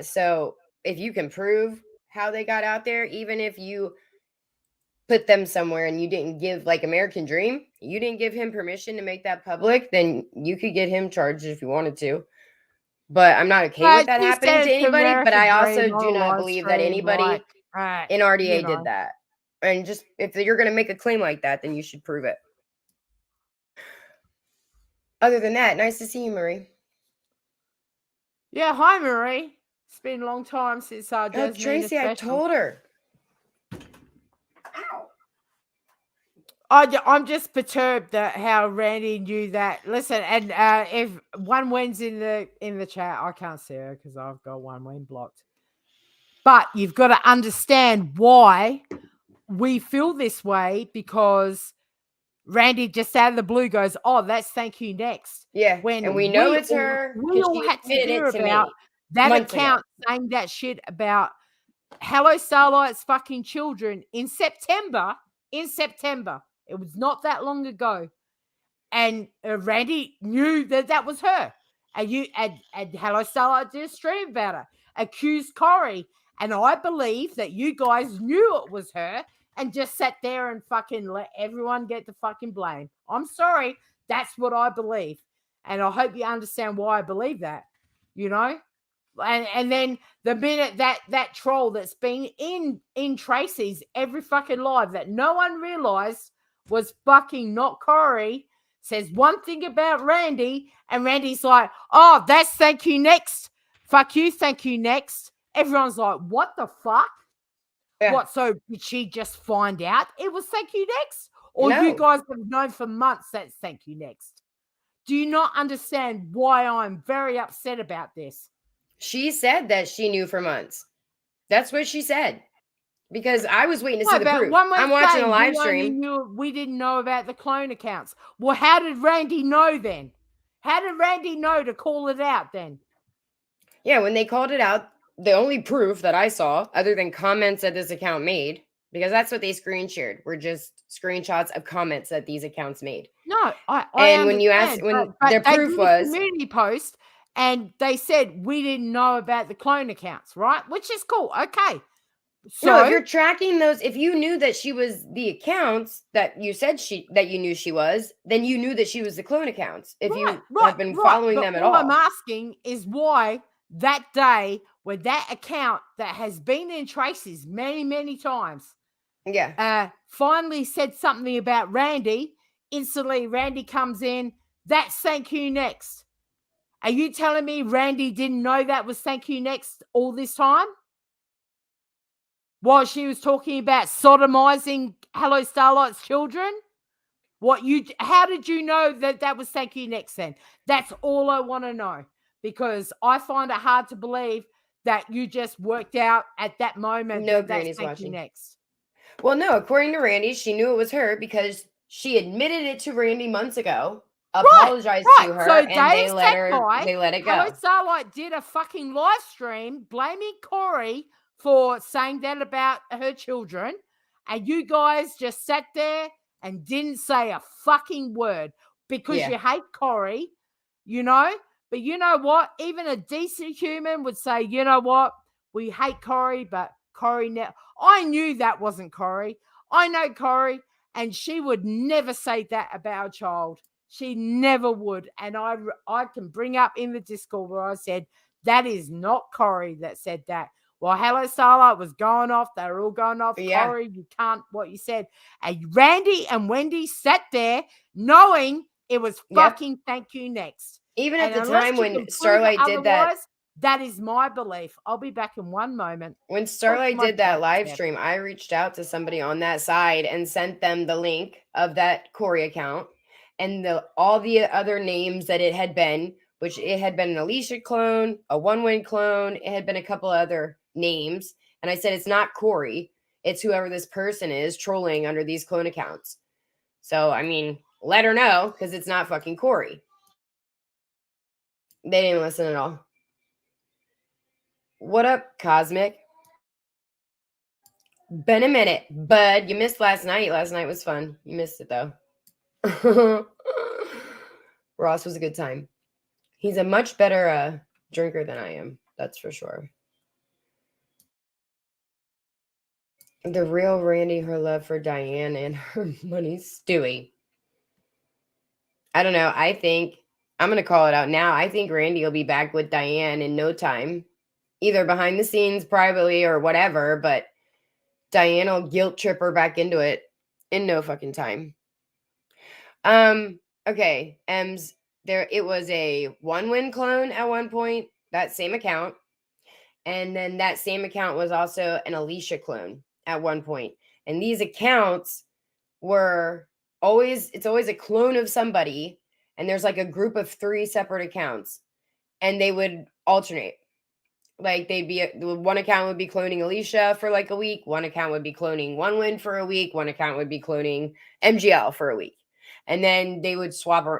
So if you can prove how they got out there, even if you put them somewhere and you didn't give, like American Dream, you didn't give him permission to make that public, then you could get him charged if you wanted to. But I'm not okay with that happening to anybody. But I also do not believe that anybody in RDA did that. And just if you're going to make a claim like that, then you should prove it. Other than that, nice to see you, Marie. Yeah, hi, Marie. It's been a long time since Tracy, I told her. I'm just perturbed that how Randy knew that. Listen, and if one wins in the chat, I can't see her because I've got one win blocked. But you've got to understand why we feel this way, because Randy just out of the blue goes, "Oh, that's Thank You Next." Yeah, and we know it's her. We all had to hear about that account saying that shit about Hello Starlight's fucking children in September. It was not that long ago. And Randy knew that was her. And Hello Starlight did a stream about her. Accused Corey. And I believe that you guys knew it was her and just sat there and fucking let everyone get the fucking blame. I'm sorry. That's what I believe. And I hope you understand why I believe that. You know? And then the minute that troll that's been in Tracy's every fucking live that no one realized was fucking not Corey, says one thing about Randy, and Randy's like, "Oh, that's Thank You Next. Fuck you, Thank You Next." Everyone's like, "What the fuck? Yeah. What? So did she just find out it was Thank You Next, or you guys have known for months that's Thank You Next?" Do you not understand why I'm very upset about this? She said that she knew for months. That's what she said. Because I was waiting to see the proof. I'm watching a live stream. We didn't know about the clone accounts. Well, how did Randy know then? How did Randy know to call it out then? Yeah, when they called it out, the only proof that I saw, other than comments that this account made, because that's what they screen shared, were just screenshots of comments that these accounts made. No, I And when you ask, when their proof was community post, and they said we didn't know about the clone accounts, right? Which is cool. Okay. So no, if you're tracking those, if you knew that she was the accounts that you said that you knew she was, then you knew that she was the clone accounts. If you have been following them at all. I'm asking is why that day when that account that has been in traces many, many times, finally said something about Randy. Instantly, Randy comes in. That's thank you next. Are you telling me Randy didn't know that was thank you next all this time? While she was talking about sodomizing Hello Starlight's children? How did you know that was thank you next then? That's all I want to know, because I find it hard to believe that you just worked out at that moment that that's thank you next. Well, no, according to Randy, she knew it was her because she admitted it to Randy months ago, apologized to her, so and they let it go. Hello Starlight did a fucking live stream blaming Corey for saying that about her children, and you guys just sat there and didn't say a fucking word because you hate Corey, you know? But you know what? Even a decent human would say, you know what? We hate Corey, but Corey now. I knew that wasn't Corey. I know Corey, and she would never say that about a child. She never would. And I can bring up in the Discord where I said, that is not Corey that said that. Well, Hello Starlight was going off. They were all going off. Corey, you can't, what you said. And Randy and Wendy sat there knowing it was fucking thank you next. Even at the time when Starlight did that. That is my belief. I'll be back in one moment. When Starlight did that live stream, I reached out to somebody on that side and sent them the link of that Corey account and all the other names that it had been, which it had been an Alicia clone, a one-win clone. It had been a couple other names. And I said, it's not Corey. It's whoever this person is trolling under these clone accounts. So, I mean, let her know because it's not fucking Corey. They didn't listen at all. What up, Cosmic? Been a minute, bud. You missed last night. Last night was fun. You missed it, though. Ross was a good time. He's a much better drinker than I am. That's for sure. The real Randy, her love for Diane and her money, Stewie. I don't know. I think, I'm going to call it out now. I think Randy will be back with Diane in no time. Either behind the scenes, privately, or whatever, but Diane will guilt trip her back into it in no fucking time. Okay, Ems, it was a one-win clone at one point, that same account. And then that same account was also an Alicia clone at one point. And these accounts were it's always a clone of somebody, and there's like a group of 3 separate accounts, and they would alternate. Like one account would be cloning Alicia for like a week. One account would be cloning One Win for a week. One account would be cloning MGL for a week. And then they would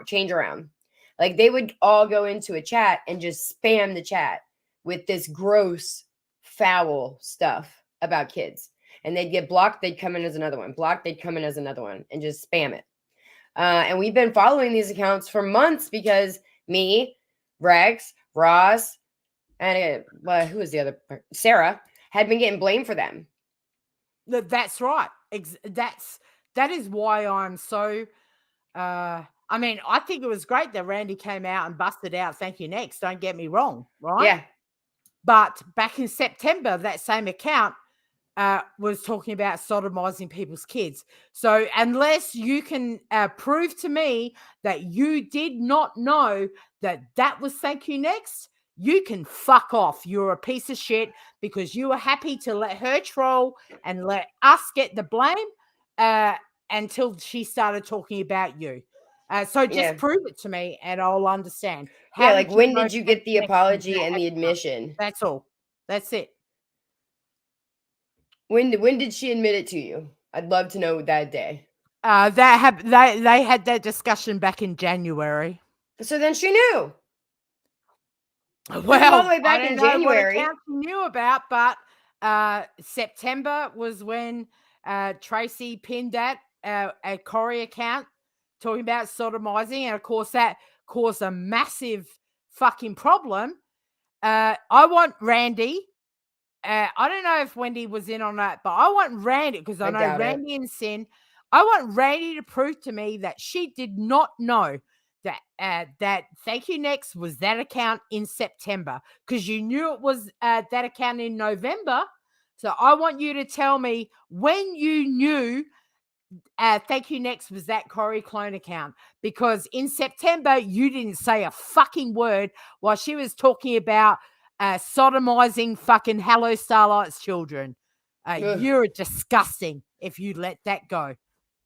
change around. Like they would all go into a chat and just spam the chat with this gross, foul stuff about kids. And they'd get blocked. They'd come in as another one. Blocked. They'd come in as another one and just spam it. And we've been following these accounts for months because me, Rex, Ross, and who was the other? Sarah had been getting blamed for them. That's right. That is why I'm so. I mean, I think it was great that Randy came out and busted out thank you next. Don't get me wrong, right? Yeah. But back in September, that same account was talking about sodomizing people's kids. So unless you can prove to me that you did not know that was thank you next, you can fuck off. You're a piece of shit because you were happy to let her troll and let us get the blame until she started talking about you. So just prove it to me and I'll understand. Like when did you get the apology and the admission? That's all. That's it. When did she admit it to you? I'd love to know that day. They had that discussion back in January. So then she knew. Well, all the way back I don't in know January. what accounts you knew about, but September was when Tracy pinned that a Corey account talking about sodomizing, and of course that caused a massive fucking problem. I want Randy. I don't know if Wendy was in on that, but I want Randy, because I know doubt it. Randy and Sin. I want Randy to prove to me that she did not know that Thank You Next was that account in September, because you knew it was that account in November. So I want you to tell me when you knew Thank You Next was that Corey clone account, because in September you didn't say a fucking word while she was talking about sodomizing fucking Hello Starlight's children. You're disgusting if you let that go.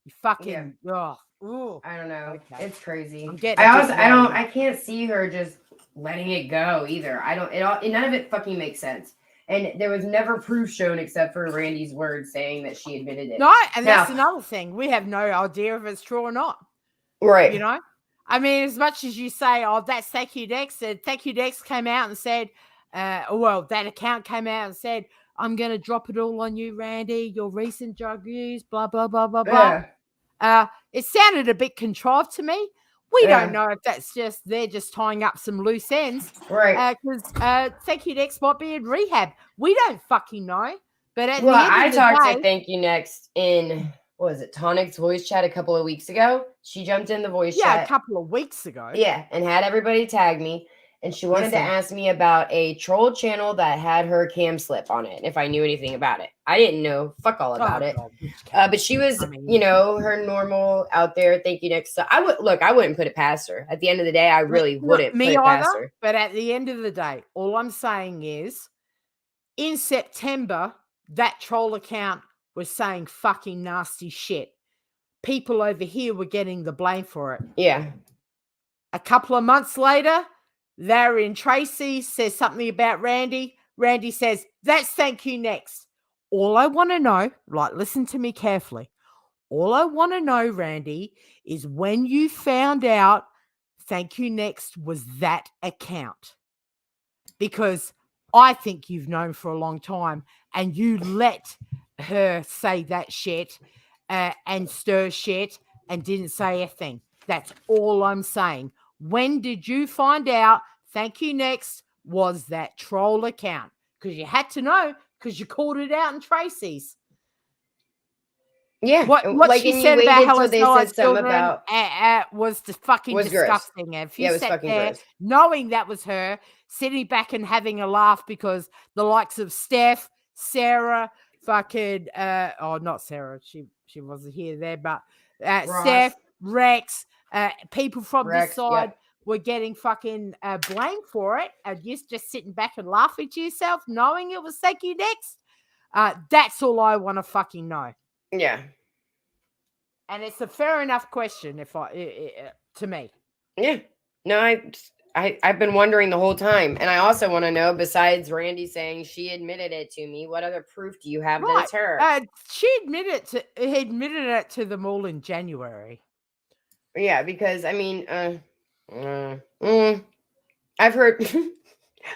You fucking I don't know. Okay. It's crazy. I'm getting a bit worried. I can't see her just letting it go either. None of it fucking makes sense. And there was never proof shown except for Randy's words saying that she admitted it. No, and that's another thing. We have no idea if it's true or not. Right. You know? I mean, as much as you say, oh, that's Thank You Next, and Thank You Next came out and said, that account came out and said, I'm going to drop it all on you, Randy, your recent drug use, blah, blah, blah, blah, blah. It sounded a bit contrived to me. We don't know if that's just, they're just tying up some loose ends. Right. Because Thank You Next might be in rehab. We don't fucking know. But at the end I of the talked day, to Thank You Next in, what was it, Tonic's voice chat a couple of weeks ago. She jumped in the voice chat. Yeah, a couple of weeks ago. Yeah, and had everybody tag me. And she wanted to ask me about a troll channel that had her cam slip on it, if I knew anything about it. I didn't know fuck all about it. But she was, her normal out there Thank You Next. So I wouldn't put it past her. At the end of the day, I really wouldn't put it past her. But at the end of the day, all I'm saying is, in September, that troll account was saying fucking nasty shit. People over here were getting the blame for it. Yeah. A couple of months later, they're in. Tracy says something about Randy. Randy says, that's Thank You Next. All I want to know, listen to me carefully. All I want to know, Randy, is when you found out Thank You Next was that account. Because I think you've known for a long time and you let her say that shit and stir shit and didn't say a thing. That's all I'm saying. When did you find out Thank You Next was that troll account? Because you had to know, because you called it out in Tracy's. Yeah. What she said about Hello Starlight's children was fucking disgusting. And if you sat there gross, knowing that was her, sitting back and having a laugh because the likes of Steph, Sarah, fucking not Sarah, she wasn't here there, but Steph, Rex, people from this side were getting fucking blamed for it, and you're just sitting back and laughing to yourself, knowing it was Thank You Next. That's all I want to fucking know. Yeah. And it's a fair enough question to me. Yeah. No, I've been wondering the whole time. And I also want to know, besides Randy saying she admitted it to me, what other proof do you have that it's her? She admitted it to them all in January. Yeah, because I mean, I've heard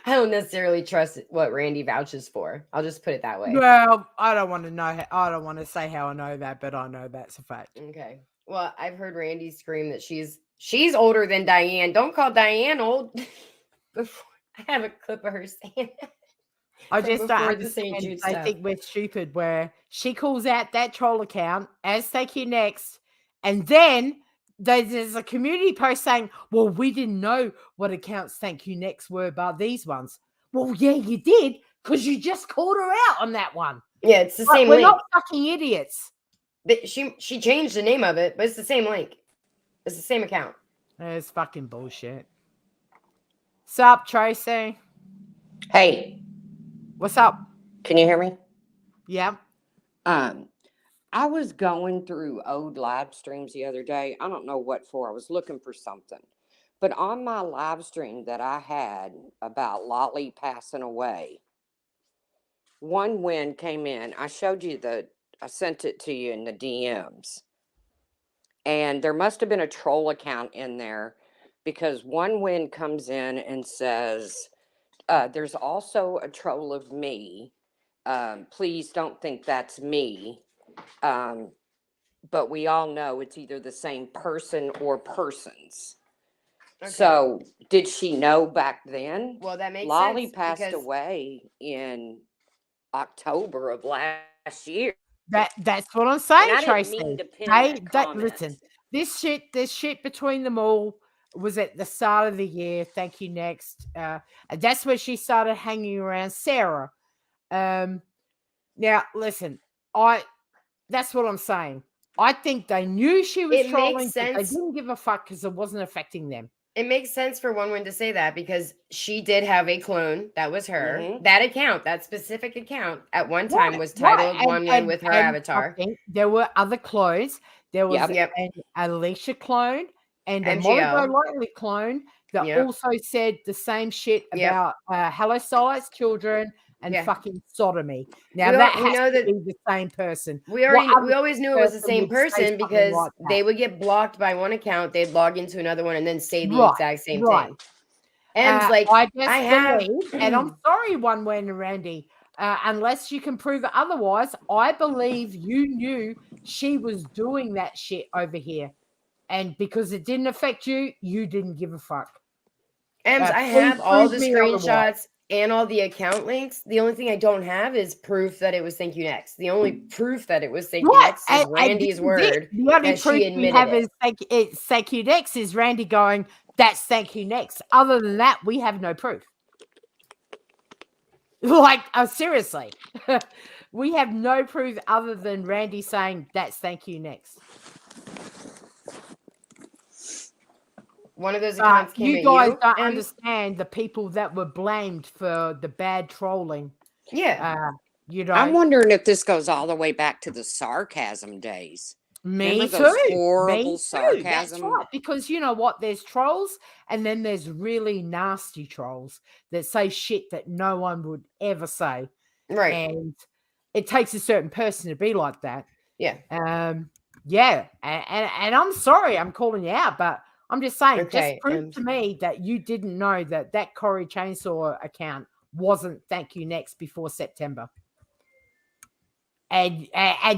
I don't necessarily trust what Randy vouches for. I'll just put it that way. Well, I don't want to know. I don't want to say how I know that, but I know that's a fact. Okay. Well, I've heard Randy scream that she's older than Diane. Don't call Diane old. Before I have a clip of her saying that. I just don't understand. I think we're stupid where she calls out that troll account as Thank You Next, and then there's a community post saying, well, we didn't know what accounts Thank You Next were about these ones. Well, yeah, you did, because you just called her out on that one. Yeah, it's the same link. We're not fucking idiots. She changed the name of it, but it's the same link. It's the same account. It's fucking bullshit. Sup, Tracy? Hey. What's up? Can you hear me? Yeah. I was going through old live streams the other day. I don't know what for. I was looking for something. But on my live stream that I had about Lolly passing away, one win came in. I sent it to you in the DMs. And there must have been a troll account in there, because one win comes in and says, There's also a troll of me. Please don't think that's me. But we all know it's either the same person or persons. Okay. So, did she know back then? Well, that makes Lolly sense passed because away in October of last year. That's what I'm And saying, I didn't Tracy. mean to pin that comment. Listen, this shit between them all was at the start of the year. Thank you. Next, and that's where she started hanging around Sarah. Now listen, that's what I'm saying. I think they knew she was it trolling, makes but they sense. didn't give a fuck because it wasn't affecting them. It makes sense for one to say that because she did have a clone that was her. Mhm. That account, that specific account, at one time was titled One with her avatar. I think there were other clones. There was Yep. an Alicia clone and a MGL. Monaco Lightly clone that Yep. also said the same shit Yep. about Hello Solar's children and Yeah. fucking sodomy. Now We that know has to that- be the same person. We always knew it was the same person because they would get blocked by one account, they'd log into another one and then say the exact same thing. And like I just believe, and I'm sorry, One Way and Randy, unless you can prove it otherwise, I believe you knew she was doing that shit over here. And because it didn't affect you, you didn't give a fuck. Ems, I have all the screenshots and all the account links. The only thing I don't have is proof that it was Thank You Next. The only proof that it was Thank You Next is Randy's word. The only that proof she admitted we have is Thank You Next is Randy going, that's Thank You Next. Other than that, we have no proof. Like, seriously. We have no proof other than Randy saying, that's Thank You Next. One of those accounts came you at guys you. Don't understand the people that were blamed for the bad trolling. Yeah. I'm wondering if this goes all the way back to the sarcasm days. Me Remember those too. horrible sarcasm? That's right. Because you know what? There's trolls, and then there's really nasty trolls that say shit that no one would ever say. Right. And it takes a certain person to be like that. Yeah. Yeah. And I'm sorry I'm calling you out, but I'm just saying, just prove to me that you didn't know that Corey Chainsaw account wasn't Thank You Next before September. And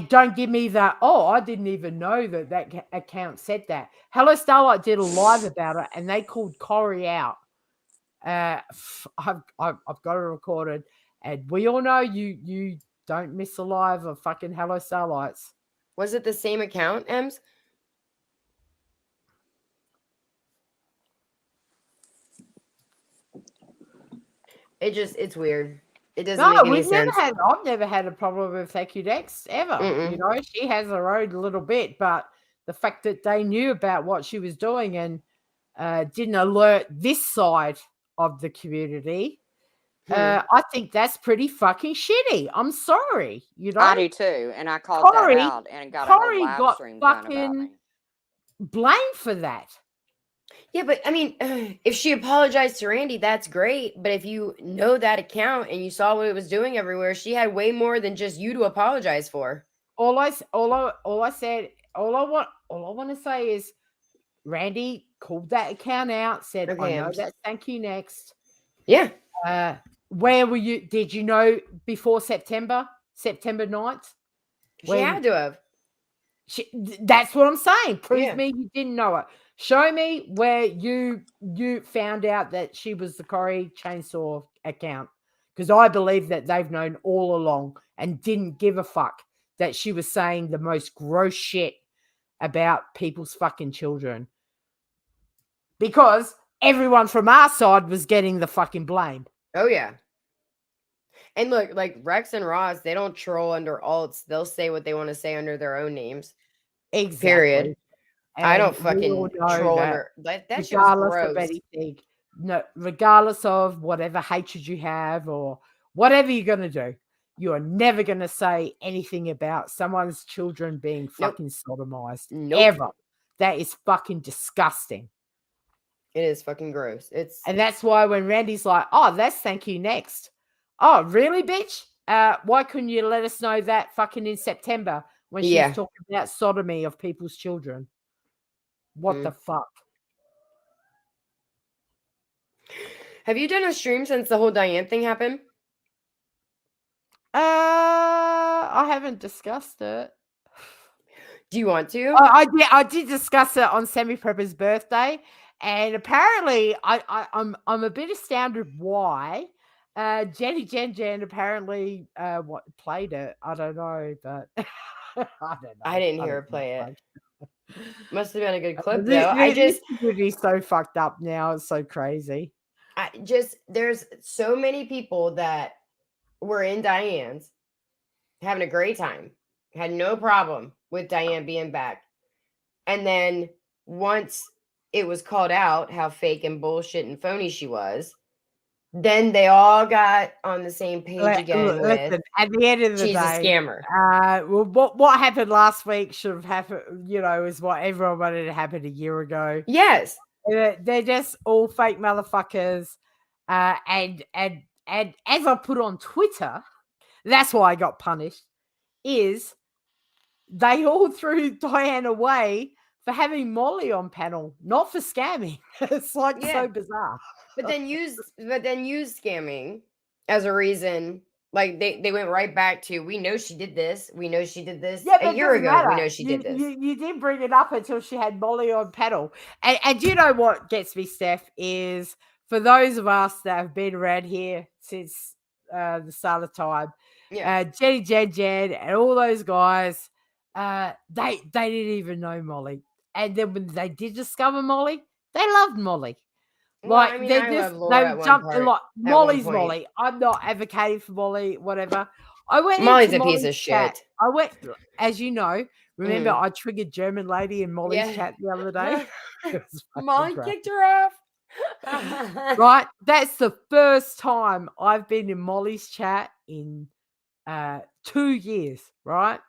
don't give me that, I didn't even know that account said that. Hello Starlight did a live about it, and they called Corey out. I've got it recorded, and we all know you don't miss a live of fucking Hello Starlights. Was it the same account, Ems? It's weird. It doesn't make any sense. I've never had a problem with Thank You Next ever. Mm-mm. You know, she has her own little bit, but the fact that they knew about what she was doing and didn't alert this side of the community, I think that's pretty fucking shitty. I'm sorry. You know, I do too, and I called that out and got a whole live stream done about me. Blamed for that. Yeah, but I mean, if she apologized to Randy, that's great. But if you know that account and you saw what it was doing everywhere, she had way more than just you to apologize for. All I want to say is Randy called that account out, said, I know that's Thank You Next. Yeah. Where were you? Did you know before September 9th? She had to have. That's what I'm saying. Prove me you didn't know it. Show me where you found out that she was the Corey Chainsaw account. Because I believe that they've known all along and didn't give a fuck that she was saying the most gross shit about people's fucking children. Because everyone from our side was getting the fucking blame. Oh, yeah. And look, like Rex and Ross, they don't troll under alts. They'll say what they want to say under their own names. Exactly. Period. And I don't fucking troll under that shit is gross. Of anything. No, regardless of whatever hatred you have or whatever you're going to do, you are never going to say anything about someone's children being fucking sodomized. Ever. That is fucking disgusting. It is fucking gross. And that's why when Randy's like, that's Thank You Next. Oh, really, bitch? Why couldn't you let us know that fucking in September when she was talking about sodomy of people's children? What the fuck? Have you done a stream since the whole Diane thing happened? I haven't discussed it. Do you want to? I did discuss it on Semi Prepper's birthday, and apparently I'm a bit astounded why. Jenny Jen apparently played it. I don't know, but I don't know. I didn't hear her play it. Must have been a good clip though. This community's so fucked up now. It's so crazy. There's so many people that were in Diane's having a great time, had no problem with Diane being back. And then once it was called out how fake and bullshit and phony she was, then they all got on the same page again. Listen, at the end of the day, she's a scammer. Well, what happened last week should have happened, is what everyone wanted to happen a year ago. Yes. They're just all fake motherfuckers. And as I put on Twitter, that's why I got punished, is they all threw Diane away for having Molly on panel, not for scamming. It's like so bizarre. But then use scamming as a reason. Like they went right back to, we know she did this. We know she did this a year ago. We know she did this. You didn't bring it up until she had Molly on panel. And you know what gets me, Steph, is for those of us that have been around here since the start of time, Jenny Jen and all those guys, they didn't even know Molly. And then when they did discover Molly, they loved Molly. Like, well, I mean, they jumped a lot. Molly's Molly. I'm not advocating for Molly, whatever. I went. Molly's a piece of shit. I went, as you know. Remember, I triggered German lady in Molly's chat the other day. Molly kicked her off. Right, that's the first time I've been in Molly's chat in 2 years. Right,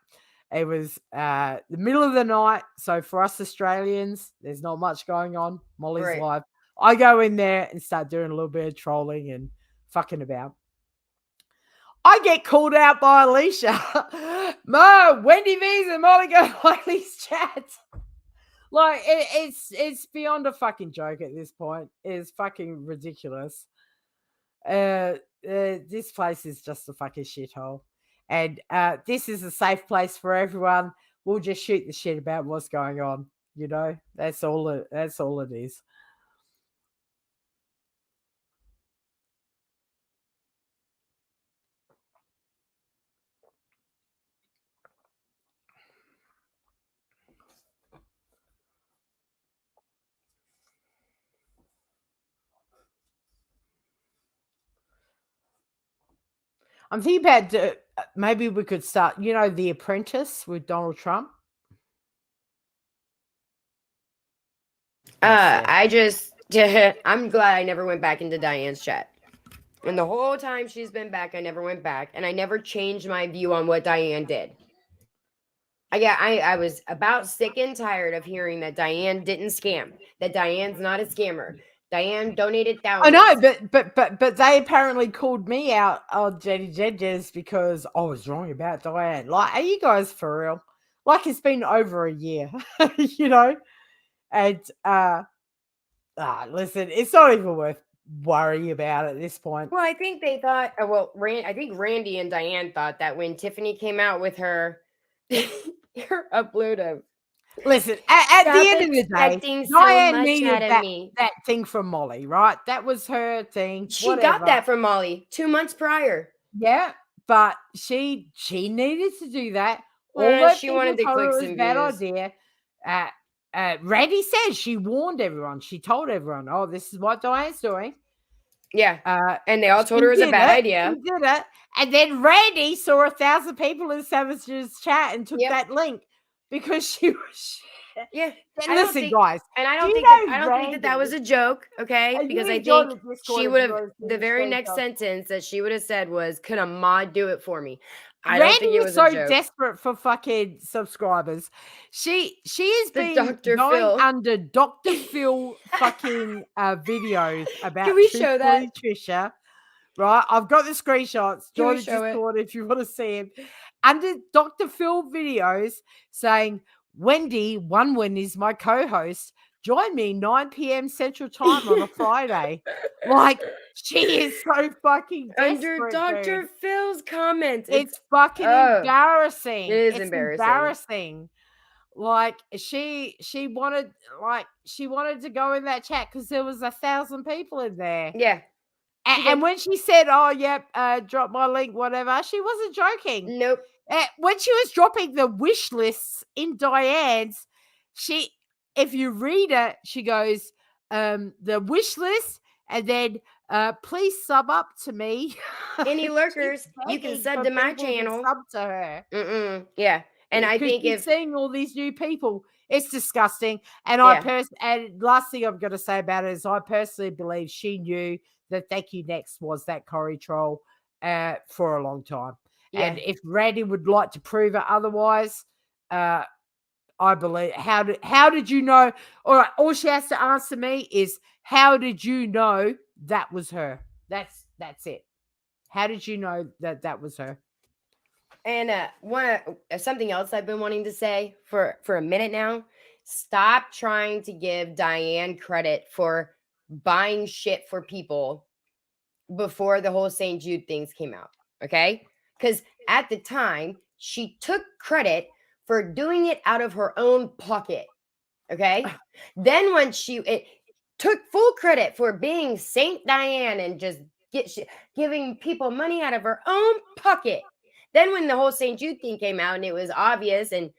it was the middle of the night, so for us Australians, there's not much going on. Molly's live. I go in there and start doing a little bit of trolling and fucking about. I get called out by Alicia. Mo, Wendy V's and Molly go Molly's chat. Like, it's beyond a fucking joke at this point. It's fucking ridiculous. This place is just a fucking shithole. And this is a safe place for everyone. We'll just shoot the shit about what's going on. That's all it is. I'm thinking about maybe we could start, The Apprentice with Donald Trump. I'm glad I never went back into Diane's chat. And the whole time she's been back, I never went back. And I never changed my view on what Diane did. I was about sick and tired of hearing that Diane didn't scam, that Diane's not a scammer. Diane donated thousands. I know, but they apparently called me out on Jenny Jedges because I was wrong about Diane. Like, are you guys for real? Like, it's been over a year, And listen, it's not even worth worrying about at this point. Well, I think they thought. I think Randy and Diane thought that when Tiffany came out with her upload of. Listen, at the end of the day, Diane needed that thing from Molly, right? That was her thing. She got that from Molly 2 months prior. Yeah, but she needed to do that. Well, she wanted the clicks and views. Bad idea. Randy says she warned everyone. She told everyone, "Oh, this is what Diane's doing." Yeah, and they all told her it was a bad idea. She did it, and then Randy saw 1,000 people in Savage's chat and took that link. Because she was Yeah. Listen, guys. And I don't think that was a joke, okay? Because I think she would have, the very next sentence that she would have said was, could a mod do it for me? I don't think it was so a joke. Desperate for fucking subscribers. She has been Dr. going Phil. under Dr. Phil fucking videos about Can we show that? Trisha. Right? I've got the screenshots. Join the Discord if you want to see him. Under Dr. Phil videos saying, Wendy's my co-host, Join me 9 p.m. Central Time on a Friday. Like, she is so fucking Under desperate, Dr. dude. Phil's comments. It's fucking embarrassing. It is It's embarrassing. Like she wanted to go in that chat because there was 1,000 people in there. Yeah. And when she said, "Oh, yep, drop my link," whatever, she wasn't joking. Nope. When she was dropping the wish lists in Diane's, if you read it, she goes, the wish list, and then please sub up to me. Any lurkers, you can sub to my channel. Sub to her. Yeah. And I think if seeing all these new people, it's disgusting. And and last thing I'm going to say about it is I personally believe she knew that Thank You Next was that Corrie troll for a long time. Yeah. And if Randy would like to prove it otherwise, I believe. How did you know? All right, all she has to answer me is, how did you know that was her? That's it. How did you know that was her? And something else I've been wanting to say for a minute now. Stop trying to give Diane credit for buying shit for people before the whole St. Jude things came out. Okay? Because at the time, she took credit for doing it out of her own pocket. Okay? Then when it took full credit for being Saint Diane and just giving people money out of her own pocket. Then when the whole St. Jude thing came out and it was obvious and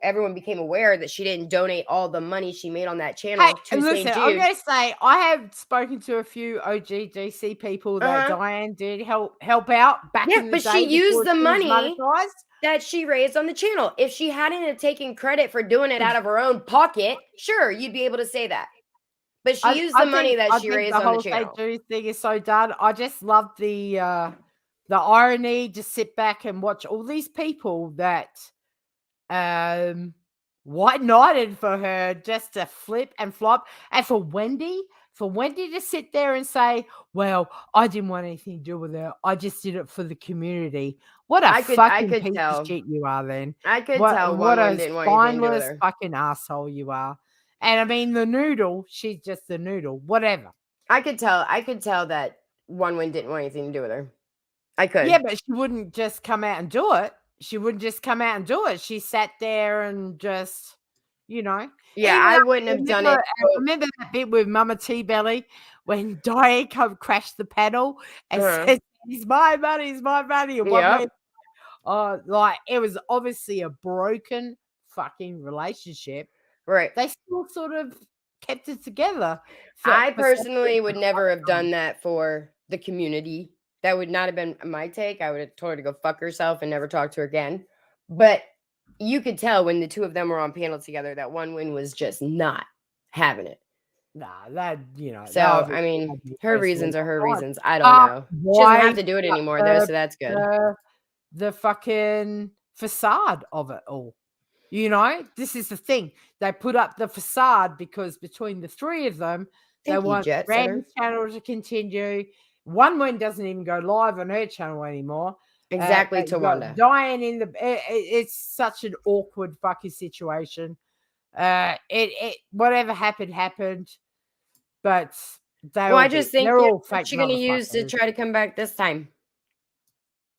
everyone became aware that she didn't donate all the money she made on that channel to St. Jude. I'm going to say, I have spoken to a few OGDC people that Diane did help out back in the day. But she used the money that she raised on the channel. If she hadn't taken credit for doing it out of her own pocket, sure, you'd be able to say that. But she used the money that she raised on the channel. The whole St. Jude thing is so done. I just love the irony to sit back and watch all these people that white knighted for her just to flip and flop. And for Wendy to sit there and say, well, I didn't want anything to do with her. I just did it for the community. What a fucking piece of shit you are then. I could tell what a didn't want anything to do with her. Fucking asshole you are. And I mean, the noodle, she's just the noodle, whatever. I could tell that One didn't want anything to do with her. I could. Yeah, but she wouldn't just come out and do it. She sat there and just, Yeah, I wouldn't have done it. Remember that bit with Mama T-Belly when Diane crashed the panel and said, it's my money. And like, it was obviously a broken fucking relationship. Right. They still sort of kept it together. I personally would never have done that for the community. That would not have been my take. I would have told her to go fuck herself and never talk to her again. But you could tell when the two of them were on panel together that One was just not having it. Nah, that, So, I mean, her reasons are her reasons. I don't know. She doesn't have to do it anymore, though, so that's good. The fucking facade of it all. This is the thing. They put up the facade because between the three of them, they want Randy's channel to continue. One doesn't even go live on her channel anymore. Exactly, to Wanda. Diane it's such an awkward fucking situation. Whatever happened. But I just think what's she going to use to try to come back this time?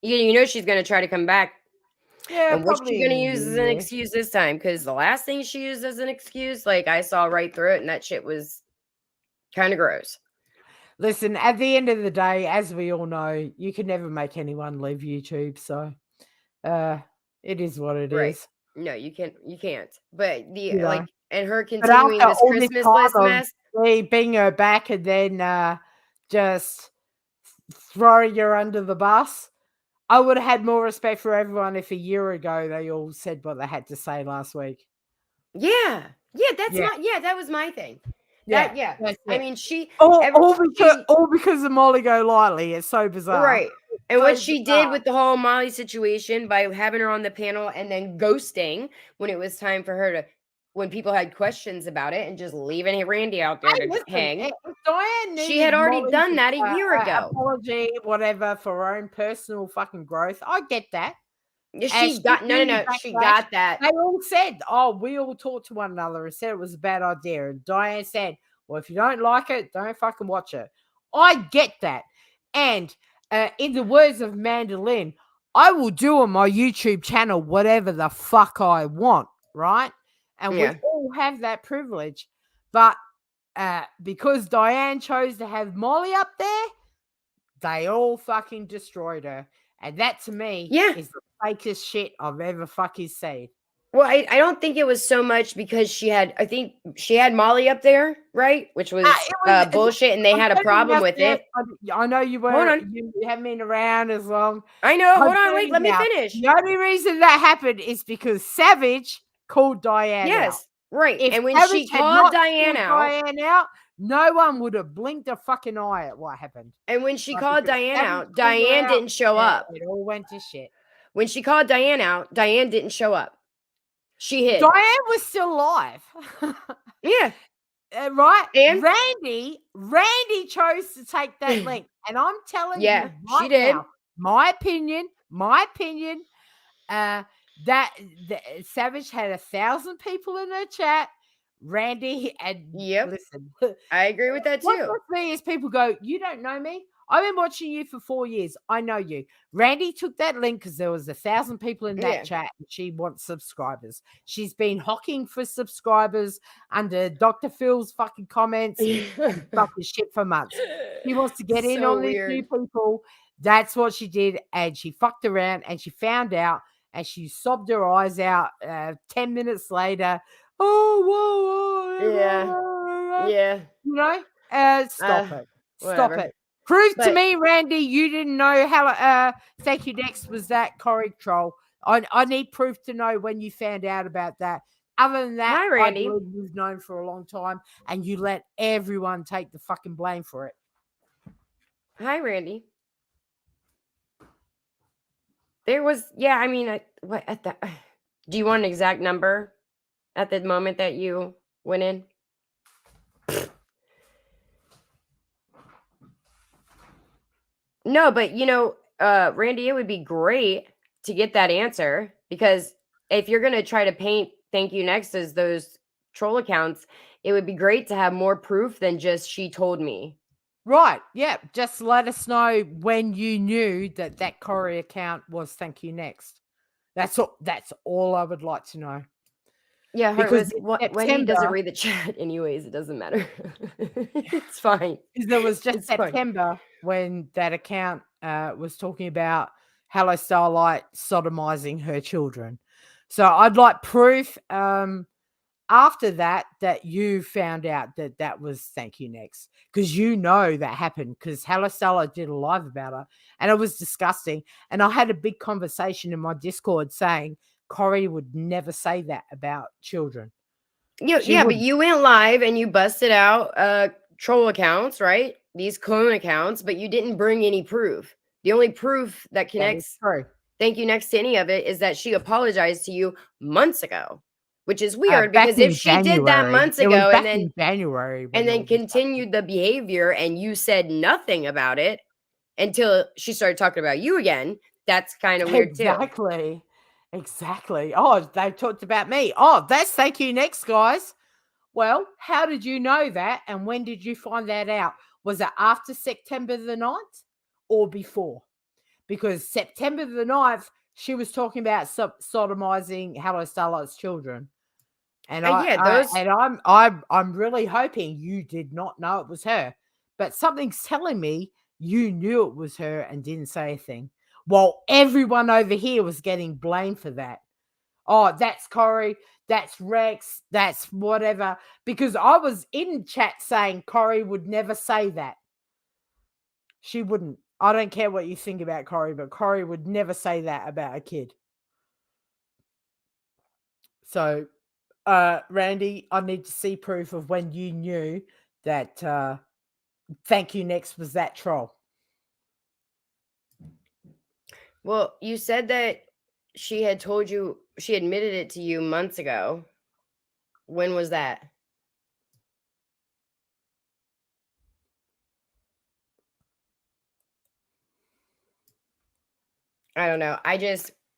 She's going to try to come back. Yeah, and what's she going to use as an excuse this time? Because the last thing she used as an excuse, like, I saw right through it, and that shit was kind of gross. Listen, at the end of the day, as we all know, you can never make anyone leave YouTube. So it is what it is. No, you can't. But and her continuing this Christmas list mess. Being her back and then just throwing her under the bus. I would have had more respect for everyone if a year ago they all said what they had to say last week. Yeah. That was my thing. I mean, all because of Molly Golightly. It's so bizarre, right? And what she did with the whole Molly situation by having her on the panel and then ghosting when it was time for her to, when people had questions about it, and just leaving Randy out there to hang. She had already done that a year ago. Apology, whatever, for her own personal fucking growth. I get that. She got no. She got that. They all said, "Oh, we all talked to one another and said it was a bad idea." And Diane said, "Well, if you don't like it, don't fucking watch it." I get that. And in the words of Mandolin, I will do on my YouTube channel whatever the fuck I want, right? And we all have that privilege. But because Diane chose to have Molly up there, they all fucking destroyed her. And that to me is the fakest shit I've ever fucking seen. Well, I don't think it was so much because I think she had Molly up there, right? Which was bullshit, and they had a problem with it. I know you were. Hold on. You haven't been around as long. I know. Hold on. Wait. Let me finish. The only reason that happened is because Savage called Diane out. Right. If and when Savage she called Diane out, no one would have blinked a fucking eye at what happened. And when she called Diane out, Diane didn't show up. It all went to shit. When she called Diane out, Diane didn't show up. She hid. Diane was still alive. Yeah. Right? And Randy chose to take that link. And I'm telling you right she did. now, my opinion, that Savage had 1,000 people in her chat. Randy and listen, I agree with that too. What with me is people go, "You don't know me. I've been watching you for 4 years. I know you." Randy took that link because there was 1,000 people in that chat, and she wants subscribers. She's been hawking for subscribers under Dr. Phil's fucking comments and fucking shit for months. She wants to get in on these new people. That's what she did, and she fucked around, and she found out, and she sobbed her eyes out. 10 minutes later, oh, whoa, yeah. You know, stop it. Whatever. Stop it. Prove to me, Randy, you didn't know how Thank You Next was that Corey troll. I need proof to know when you found out about that. Other than that, Hi, Randy. I believe you've known for a long time, and you let everyone take the fucking blame for it. Hi, Randy. There was, I mean, do you want an exact number at the moment that you went in? No, but Randy, it would be great to get that answer, because if you're going to try to paint Thank You Next as those troll accounts, it would be great to have more proof than just she told me. Right. Yeah. Just let us know when you knew that Corey account was Thank You Next. That's all I would like to know. Yeah, because Wendy doesn't read the chat anyways. It doesn't matter. It's fine. There was just September when that account was talking about Hello Starlight sodomizing her children. So I'd like proof after that you found out that was Thank You Next, because that happened, because Hello Starlight did a live about her, and it was disgusting. And I had a big conversation in my Discord saying Corey would never say that about children. But you went live and you busted out troll accounts, right? These clone accounts, but you didn't bring any proof. The only proof that connects Thank You Next to any of it is that she apologized to you months ago, which is weird, because if she did that months ago and then January and then continued the behavior and you said nothing about it until she started talking about you again, that's kind of weird too. Exactly. Oh, they talked about me. Oh, that's Thank You Next, guys. Well, how did you know that? And when did you find that out? Was it after September the 9th or before? Because September the 9th, she was talking about sodomizing Hello Starlight's children. And I'm really hoping you did not know it was her. But something's telling me you knew it was her and didn't say a thing. While everyone over here was getting blamed for that. Oh, that's Corey, that's Rex, that's whatever. Because I was in chat saying Corey would never say that. She wouldn't. I don't care what you think about Corey, but Corey would never say that about a kid. So, Randy, I need to see proof of when you knew that Thank You Next was that troll. Well, you said that she had told you, she admitted it to you months ago. When was that? I don't know.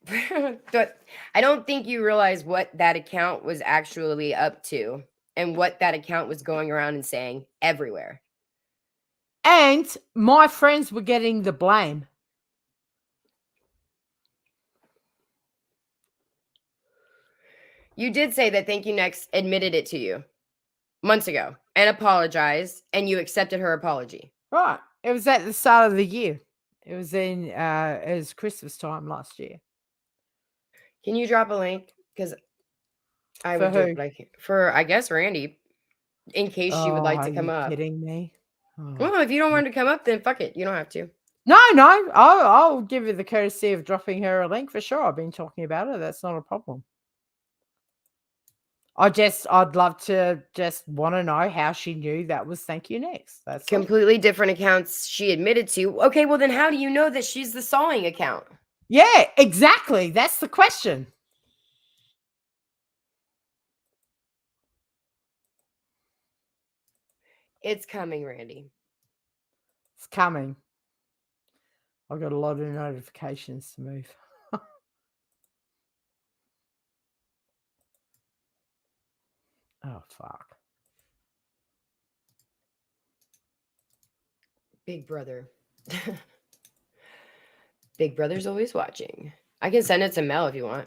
But I don't think you realize what that account was actually up to and what that account was going around and saying everywhere. And my friends were getting the blame. You did say that Thank You Next admitted it to you months ago and apologized, and you accepted her apology. Right. It was at the start of the year. It was it was Christmas time last year. Can you drop a link? Because I For would do who? it like for, I guess, Randy, in case she would like to come Are up. you kidding me? Oh. Well, if you don't want her to come up, then fuck it. You don't have to. No. I'll give you the courtesy of dropping her a link for sure. I've been talking about her. That's not a problem. I'd love to just want to know how she knew that was Thank You Next. That's completely different accounts she admitted to. Okay, well then how do you know that she's the sawing account? Yeah, exactly. That's the question. It's coming, Randy. It's coming. I've got a lot of notifications to move. Oh, fuck. Big brother. Big brother's always watching. I can send it to Mel if you want.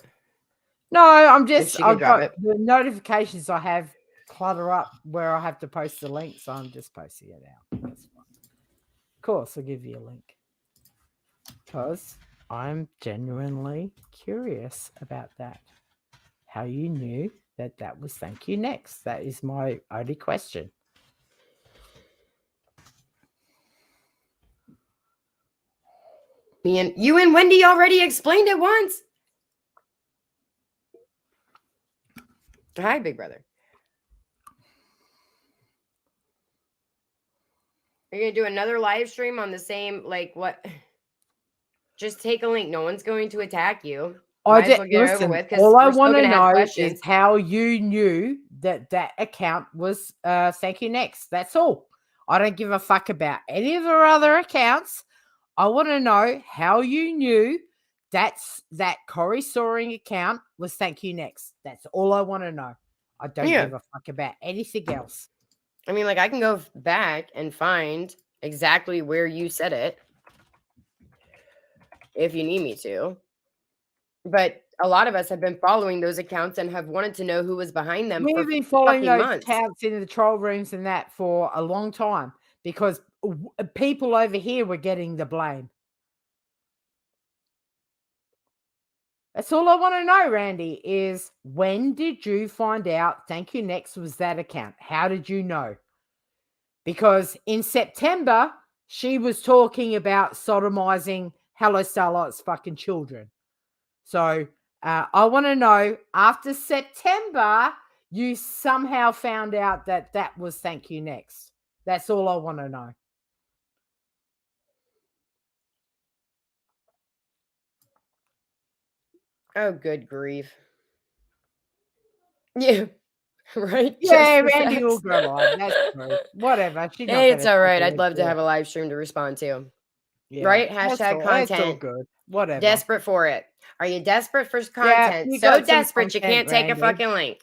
No, I've drop got the notifications I have clutter up where I have to post the link, so I'm just posting it out. That's fine. Of course, I'll give you a link because I'm genuinely curious about that. How you knew that was Thank You Next? That is my only question. You and Wendy already explained it once. Hi, big brother. Are you going to do another live stream on the same, like, what? Just take a link. No one's going to attack you. Might as well get it over with, all I we're still want to gonna have know questions. is how you knew that account was Thank You Next. That's all. I don't give a fuck about any of her other accounts. I want to know how you knew that Corey Soaring account was Thank You Next. That's all I want to know. I don't give a fuck about anything else. I mean, like, I can go back and find exactly where you said it if you need me to. But a lot of us have been following those accounts and have wanted to know who was behind them. We've for been following those months. accounts in the troll rooms and that for a long time because people over here were getting the blame. That's all I want to know, Randy, is when did you find out Thank You Next was that account? How did you know? Because in September, she was talking about sodomizing Hello Starlight's fucking children. So I want to know, after September, you somehow found out that was Thank You Next. That's all I want to know. Oh, good grief. Yeah. Right? Yeah, Randy will grow up. That's true. Whatever. Hey, it's all right. I'd love to have a live stream to respond to. Yeah, right? Hashtag content. That's all good. Whatever. Desperate for it. Are you desperate for content? Yeah, so desperate content, you can't take a fucking link.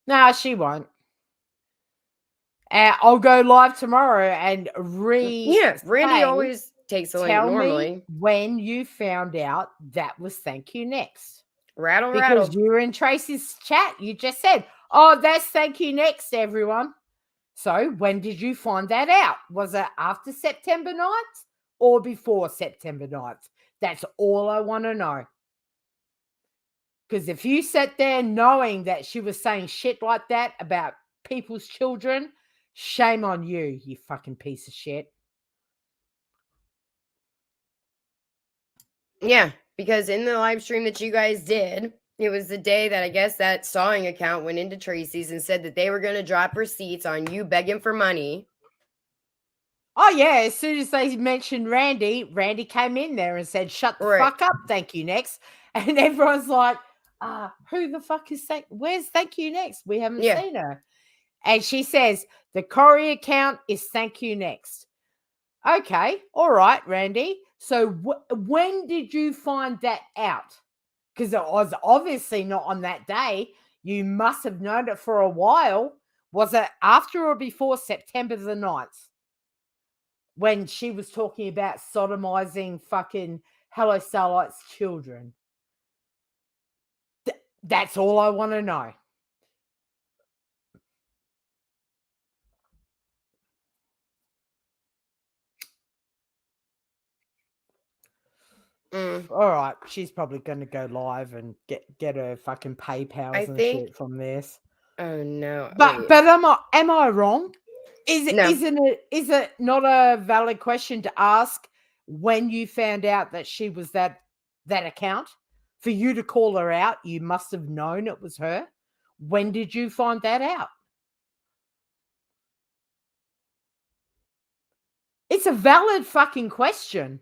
No, she won't. I'll go live tomorrow and Yeah, Randy always takes a link normally. Me when you found out that was Thank You Next. Rattle. Because you were in Tracy's chat. You just said, oh, that's Thank You Next, everyone. So when did you find that out? Was it after September 9th or before September 9th? That's all I want to know. Because if you sat there knowing that she was saying shit like that about people's children, shame on you, you fucking piece of shit. Yeah, because in the live stream that you guys did, it was the day that I guess that sawing account went into Tracy's and said that they were going to drop receipts on you begging for money. Oh, yeah. As soon as they mentioned Randy came in there and said, shut the fuck up, Thank You Next. And everyone's like, who the fuck is where's Thank You Next? We haven't seen her. And she says, the Corey account is Thank You Next. Okay. All right, Randy. So when did you find that out? Because it was obviously not on that day. You must have known it for a while. Was it after or before September the 9th? When she was talking about sodomizing fucking Hello Starlight's children. That's all I want to know. All right, she's probably going to go live and get her fucking PayPals and shit from this. Oh no! But am I wrong? Is it not a valid question to ask when you found out that she was that account? For you to call her out, you must have known it was her. When did you find that out? It's a valid fucking question.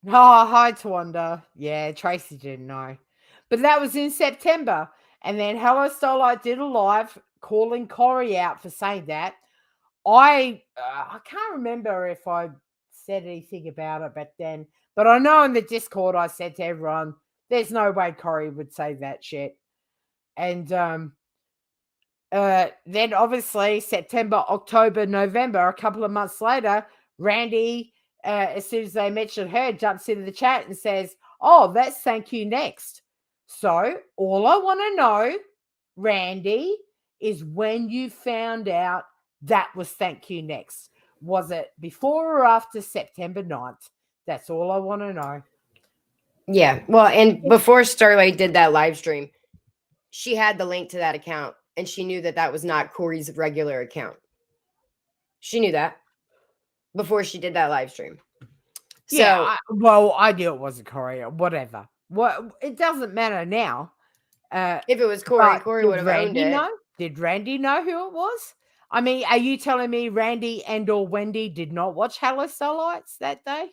Oh, hi, Twanda. Yeah, Tracy didn't know. But that was in September. And then Hello Starlight did a live calling Corey out for saying that. I can't remember if I said anything about it back then. But I know in the Discord I said to everyone, there's no way Corey would say that shit. And then obviously September, October, November, a couple of months later, Randy, as soon as they mentioned her, jumps into the chat and says, oh, that's thank you next. So all I want to know, Randy, is when you found out that was thank you next. Was it before or after September 9th? That's all I want to know. Yeah. Well, and before Starlight did that live stream, she had the link to that account and she knew that that was not Corey's regular account. She knew that before she did that live stream. Yeah. I knew it wasn't Corey or whatever. It doesn't matter now. If it was Corey, Corey would have owned it. Did Randy know who it was? I mean, are you telling me Randy and or Wendy did not watch Hello Starlights that day?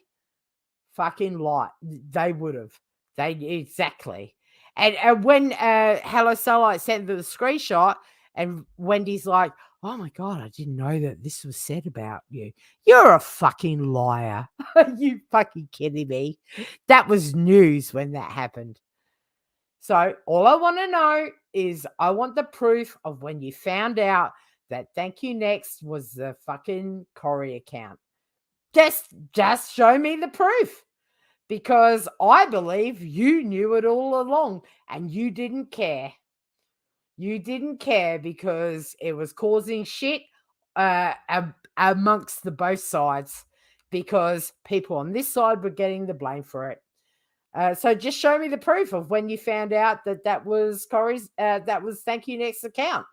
Fucking lie. They would have. Exactly. And when Hello Starlight sent the screenshot and Wendy's like, oh my God, I didn't know that this was said about you. You're a fucking liar. Are you fucking kidding me? That was news when that happened. So all I want to know is I want the proof of when you found out that Thank You Next was the fucking Corey account. Just show me the proof. Because I believe you knew it all along and you didn't care. You didn't care because it was causing shit amongst the both sides because people on this side were getting the blame for it. So just show me the proof of when you found out that was Corey's, that was Thank You Next account.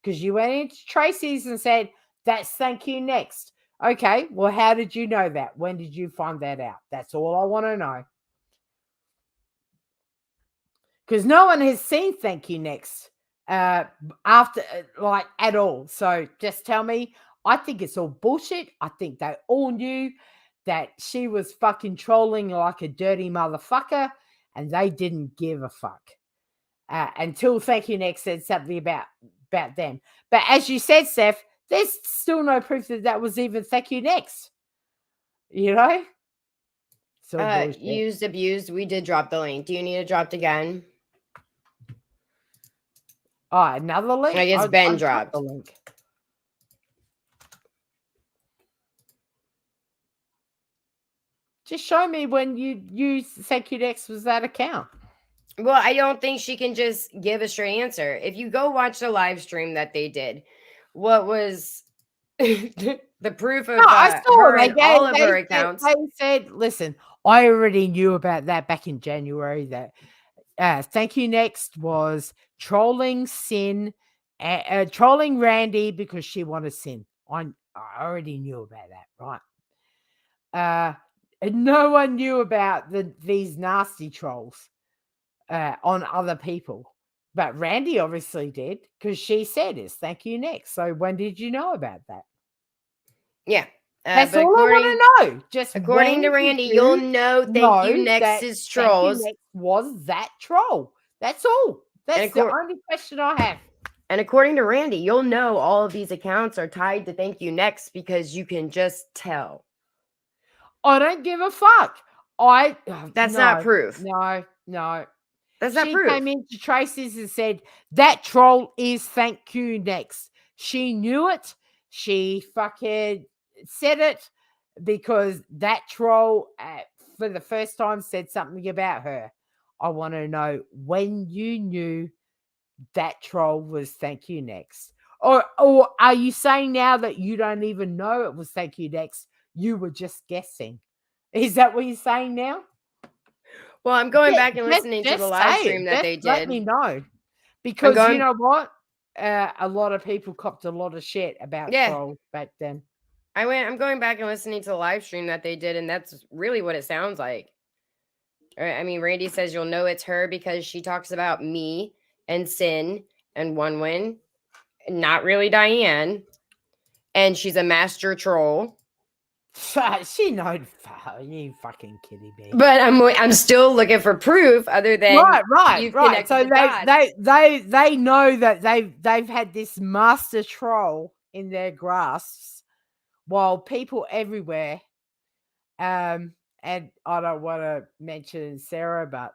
Because you went into Tracy's and said, that's Thank You Next. Okay, well, how did you know that? When did you find that out? That's all I want to know. Because no one has seen Thank You Next after, like, at all. So just tell me, I think it's all bullshit. I think they all knew that she was fucking trolling like a dirty motherfucker, and they didn't give a fuck until Thank You Next said something about them. But as you said, Steph, there's still no proof that was even Thank You Next. You know? So used, abused. We did drop the link. Do you need it dropped again? Oh, another link? I guess Ben dropped the link. Just show me when you used Thank You Next was that account. Well, I don't think she can just give a straight answer. If you go watch the live stream that they did, what was the proof of I saw her and all of her accounts? They said, listen, I already knew about that back in January that Thank You Next was trolling trolling Randy because she wanted Sin. I already knew about that, right? And no one knew about these nasty trolls on other people. But Randy obviously did because she said it's Thank You Next. So when did you know about that? Yeah. That's all I want to know. Just according to Randy, you'll know Thank You Next's trolls. Thank You Next was that troll. That's all. That's the only question I have. And according to Randy, you'll know all of these accounts are tied to Thank You Next because you can just tell. I don't give a fuck. That's not proof. No. That's not proof. She came into Tracy's and said, that troll is Thank You Next. She knew it. She fucking said it because that troll, for the first time, said something about her. I want to know when you knew that troll was Thank You Next. Or are you saying now that you don't even know it was Thank You Next? You were just guessing. Is that what you're saying now? Well, I'm going back and listening to the live stream that they did. Let me know. Because you know what? A lot of people copped a lot of shit about trolls back then. I'm going back and listening to the live stream that they did, and that's really what it sounds like. I mean, Randy says you'll know it's her because she talks about me and Sin and One, not really Diane, and she's a master troll. She knows. You fucking kidding me? But I'm still looking for proof other than right. So they know that they've had this master troll in their grasps, while people everywhere, and I don't want to mention Sarah, but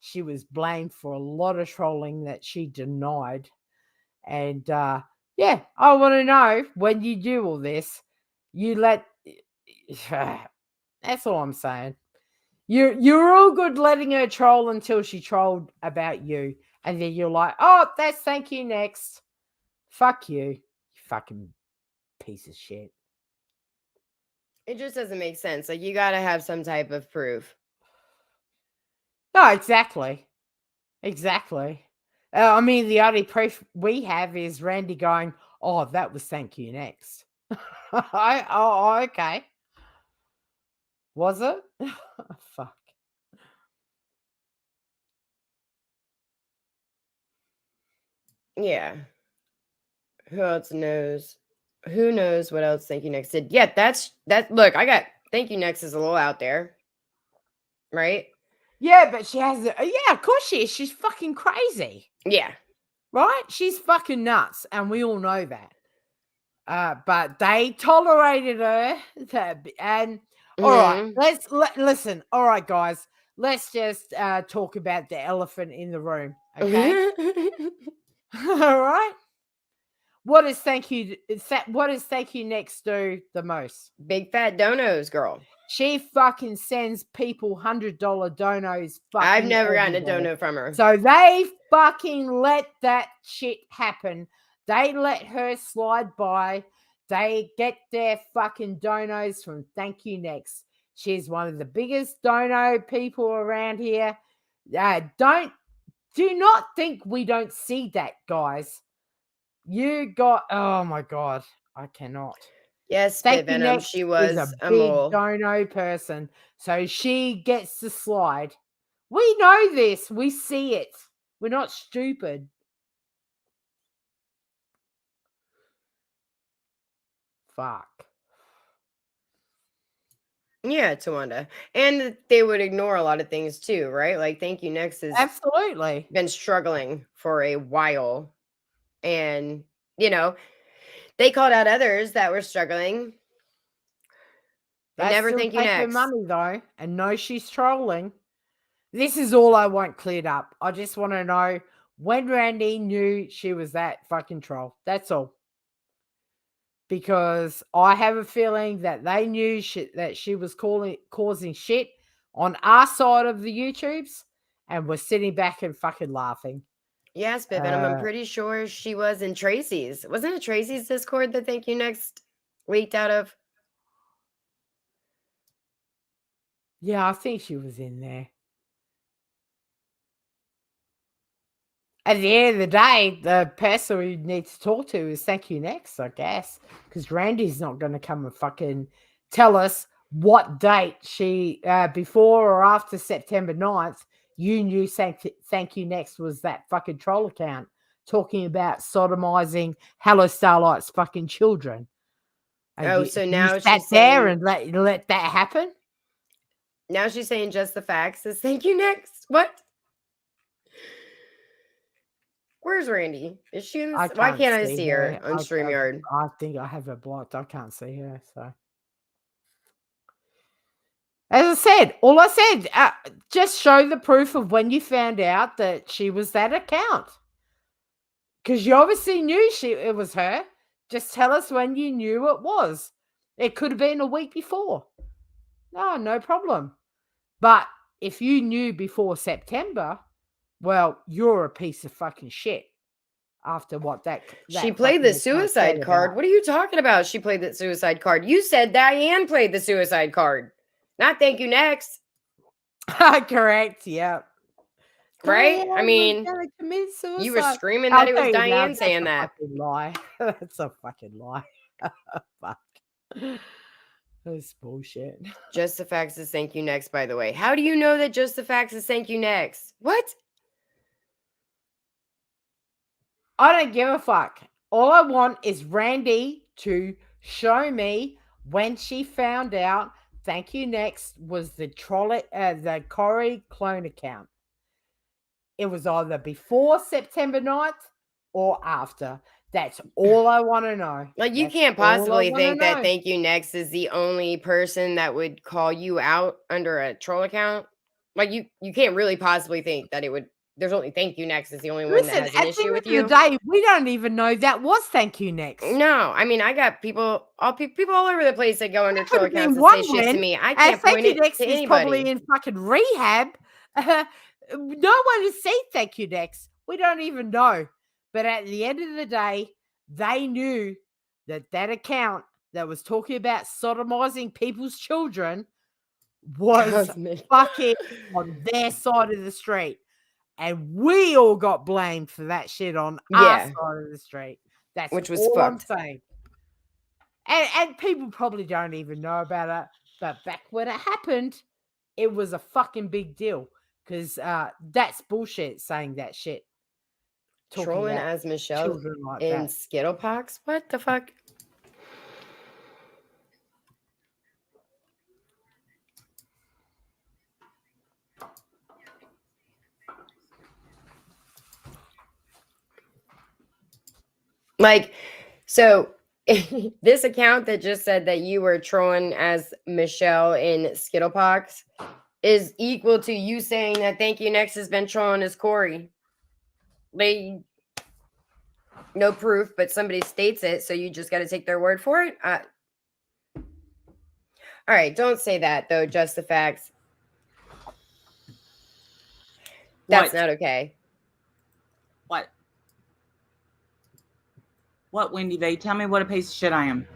she was blamed for a lot of trolling that she denied, and I want to know when you do all this, you let. That's all I'm saying. You're all good letting her troll until she trolled about you, and then you're like, oh, that's Thank You Next. Fuck you fucking piece of shit. It just doesn't make sense. Like, you gotta have some type of proof. No, exactly. I mean, the only proof we have is Randy going, oh, that was Thank You Next. Okay. Was it? Fuck. Yeah. Who else knows? Who knows what else Thank You Next did? Yeah, that. Look, I got Thank You Next is a little out there, right? Yeah, but she has. Of course she is. She's fucking crazy. Yeah. Right? She's fucking nuts, and we all know that. But they tolerated her, and all right, listen. All right, guys, let's just talk about the elephant in the room. Okay. All right. What does Thank You Next do the most? Big fat donos, girl. She fucking sends people $100 donos. I've never gotten a dono from her. So they fucking let that shit happen. They let her slide by. They get their fucking donos from Thank You Next. She's one of the biggest dono people around here. Do not think we don't see that, guys. Oh my God, I cannot. Yes, Spit Venom, she was a big dono person. So she gets to slide. We know this. We see it. We're not stupid. Fuck. Yeah, Tawanda. And they would ignore a lot of things too, right? Like Thank You Next has absolutely been struggling for a while. And, they called out others that were struggling. Never Thank You Next. Money though, and know she's trolling. This is all I want cleared up. I just want to know when Randy knew she was that fucking troll. That's all. Because I have a feeling that they knew that she was causing shit on our side of the YouTubes, and we're sitting back and fucking laughing. Yes, Spit Venom. I'm pretty sure she was in Tracy's. Wasn't it Tracy's Discord that Thank You Next leaked out of? Yeah, I think she was in there. At the end of the day, the person we need to talk to is Thank You Next, I guess. Because Randy's not going to come and fucking tell us what date she, before or after September 9th, you knew Thank You Next was that fucking troll account talking about sodomizing Hello Starlight's fucking children. And so now she's sat there and let that happen? Now she's saying just the facts is Thank You Next. What? Where's Randy? Is she in this? Why can't I see her on StreamYard? I think I have her blocked. I can't see her. So, as I said, all I said, just show the proof of when you found out that she was that account. Because you obviously knew it was her. Just tell us when you knew it was. It could have been a week before. No problem. But if you knew before September, well, you're a piece of fucking shit. After what that she played the suicide card. What are you talking about? She played the suicide card. You said Diane played the suicide card. Not thank you next. Correct. Yeah. Right? I mean, you were screaming that it was Diane saying that. Lie. That's a fucking lie. Fuck. That's bullshit. Just the Facts is thank you next, by the way. How do you know that Just the Facts is thank you next? What? I don't give a fuck. All I want is Randy to show me when she found out thank you next was the Corey clone account. It was either before September 9th or after. That's all I want to know. Like, you can't possibly think that thank you next is the only person that would call you out under a troll account. Like, you can't really possibly think that it would. There's only thank you next is the only one that has an issue with you. At the end of the day, we don't even know that was thank you next. No, I mean, I got people all over the place that go under troll accounts and say shit to me. I can't point it to anybody. Probably in fucking rehab. No one has seen thank you next. We don't even know. But at the end of the day, they knew that account that was talking about sodomizing people's children was fucking on their side of the street. And we all got blamed for that shit on our side of the street. That's which was all fucked. I'm saying. And people probably don't even know about it. But back when it happened, it was a fucking big deal. Because that's bullshit saying that shit. Trolling as Michelle in Skittlepox? What the fuck? Like, so this account that just said that you were trolling as Michelle in Skittlepox is equal to you saying that thank you next has been trolling as Corey. No proof, but somebody states it, so you just got to take their word for it. All right, don't say that though. Just the Facts. That's not okay. What, Wendy V? Tell me what a piece of shit I am.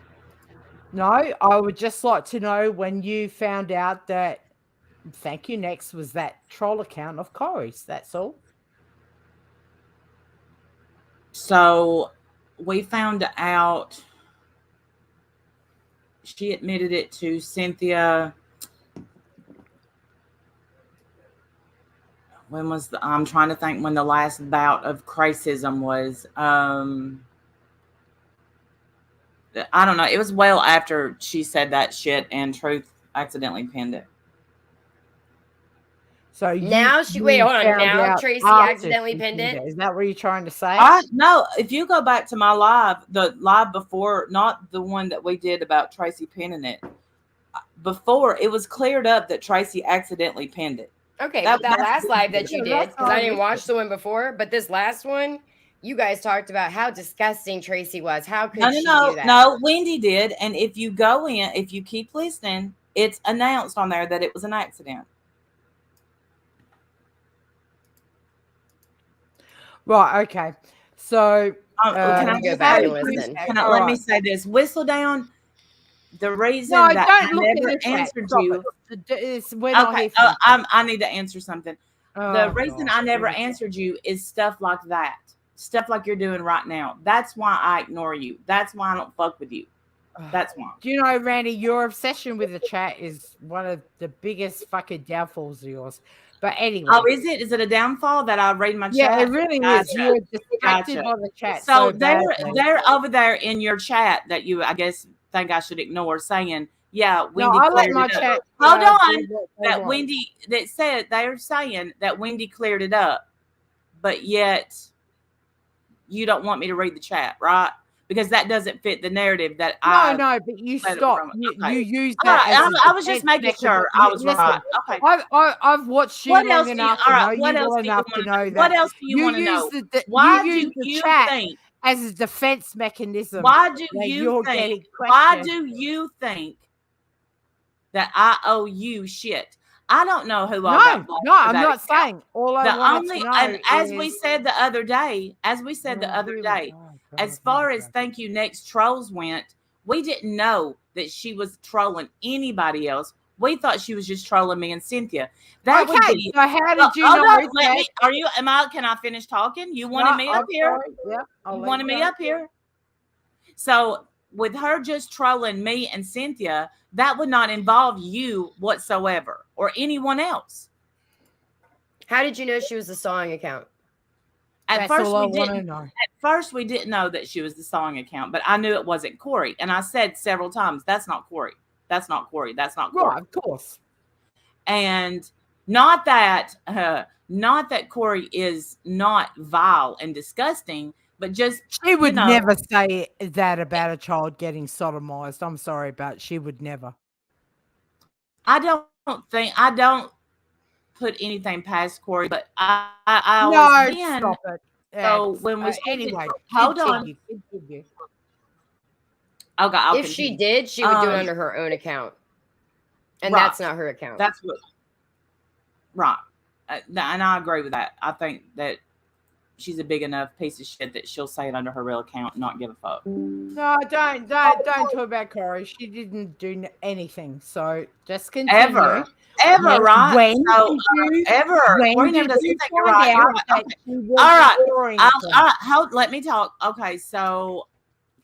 No, I would just like to know when you found out that thank you next was that troll account of Corey's. That's all. So we found out she admitted it to Cynthia. When was I'm trying to think when the last bout of cracism was. I don't know. It was well after she said that shit and Truth accidentally pinned it. So now wait, hold on. Now Tracy accidentally pinned it. Is that what you're trying to say? No. If you go back to my live, the live before, not the one that we did about Tracy pinning it, before it was cleared up that Tracy accidentally pinned it. Okay, that last live that you did, because I didn't watch the one before, but this last one, you guys talked about how disgusting Tracy was. How could she do that? No, Wendy did. And if you go in, if you keep listening, it's announced on there that it was an accident. Right. Okay. So can I go back and listen? Let me say this: Whistle Down. The reason that I never answered you. Okay, I need to answer something. The reason I never answered you is stuff like that. Stuff like you're doing right now. That's why I ignore you. That's why I don't fuck with you. That's why. Do you know, Randy, your obsession with the chat is one of the biggest fucking downfalls of yours. But anyway. Oh, is it? Is it a downfall that I read my chat? Yeah, it really is. You're distracted by the chat. So they're over there in your chat that you, I guess, think I should ignore saying, yeah, Wendy cleared it up. Hold on. That Wendy, that said, they're saying that Wendy cleared it up. But yet you don't want me to read the chat, right? Because that doesn't fit the narrative that No, but you stop. You use that as I was just making sure I was right. Okay. I've watched you long enough to know you well enough to know that. What else do you want to know? Why do you think as a defense mechanism? Why do you think that I owe you shit? I don't know who I got blocked. No, I'm not saying. All I want to know and as we said the other day, as far as thank you next trolls went, we didn't know that she was trolling anybody else. We thought she was just trolling me and Cynthia. That would be, so how did you know? Can I finish talking? You wanted me up here? Yeah. You wanted me up here? So with her just trolling me and Cynthia, that would not involve you whatsoever or anyone else. How did you know she was the sawing account? At first, we didn't know that she was the sawing account, but I knew it wasn't Corey. And I said several times, that's not Corey. That's not Corey. That's not Corey. Right, of course. And not that Corey is not vile and disgusting, but just she would never say that about a child getting sodomized. I'm sorry, but she would never. I don't put anything past Corey, but I always can. Stop it. So when we anyway, hold on. Okay, if she did, she would do it under her own account, and that's not her account. That's what. Right, and I agree with that. I think that she's a big enough piece of shit that she'll say it under her real account and not give a fuck. No, don't talk about Corey. She didn't do anything. So just continue. Ever, right? When When does he think you're right? All right. Let me talk. Okay, so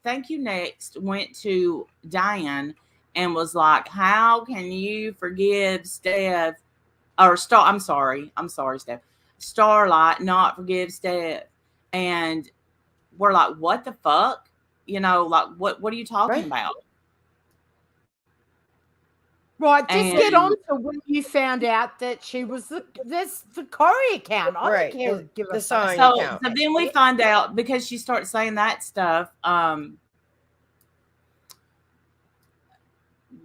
thank you next went to Diane and was like, how can you forgive Steph or Star? I'm sorry, Steph. Starlight not forgive Steph. And we're like, what the fuck? Like what are you talking about? Right, just get on to when you found out that she was the Corey account. I don't care. Give the song account. So then we find out because she starts saying that stuff.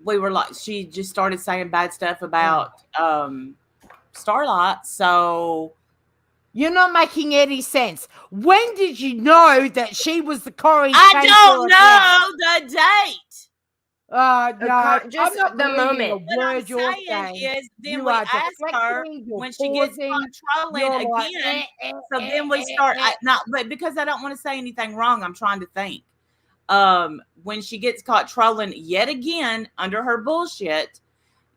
We were like, she just started saying bad stuff about Starlight. So you're not making any sense. When did you know that she was the Corey? I don't know the date. No, just the moment. What I'm saying is, then we ask her when she gets caught trolling again. So then we start. But because I don't want to say anything wrong, I'm trying to think. When she gets caught trolling yet again under her bullshit,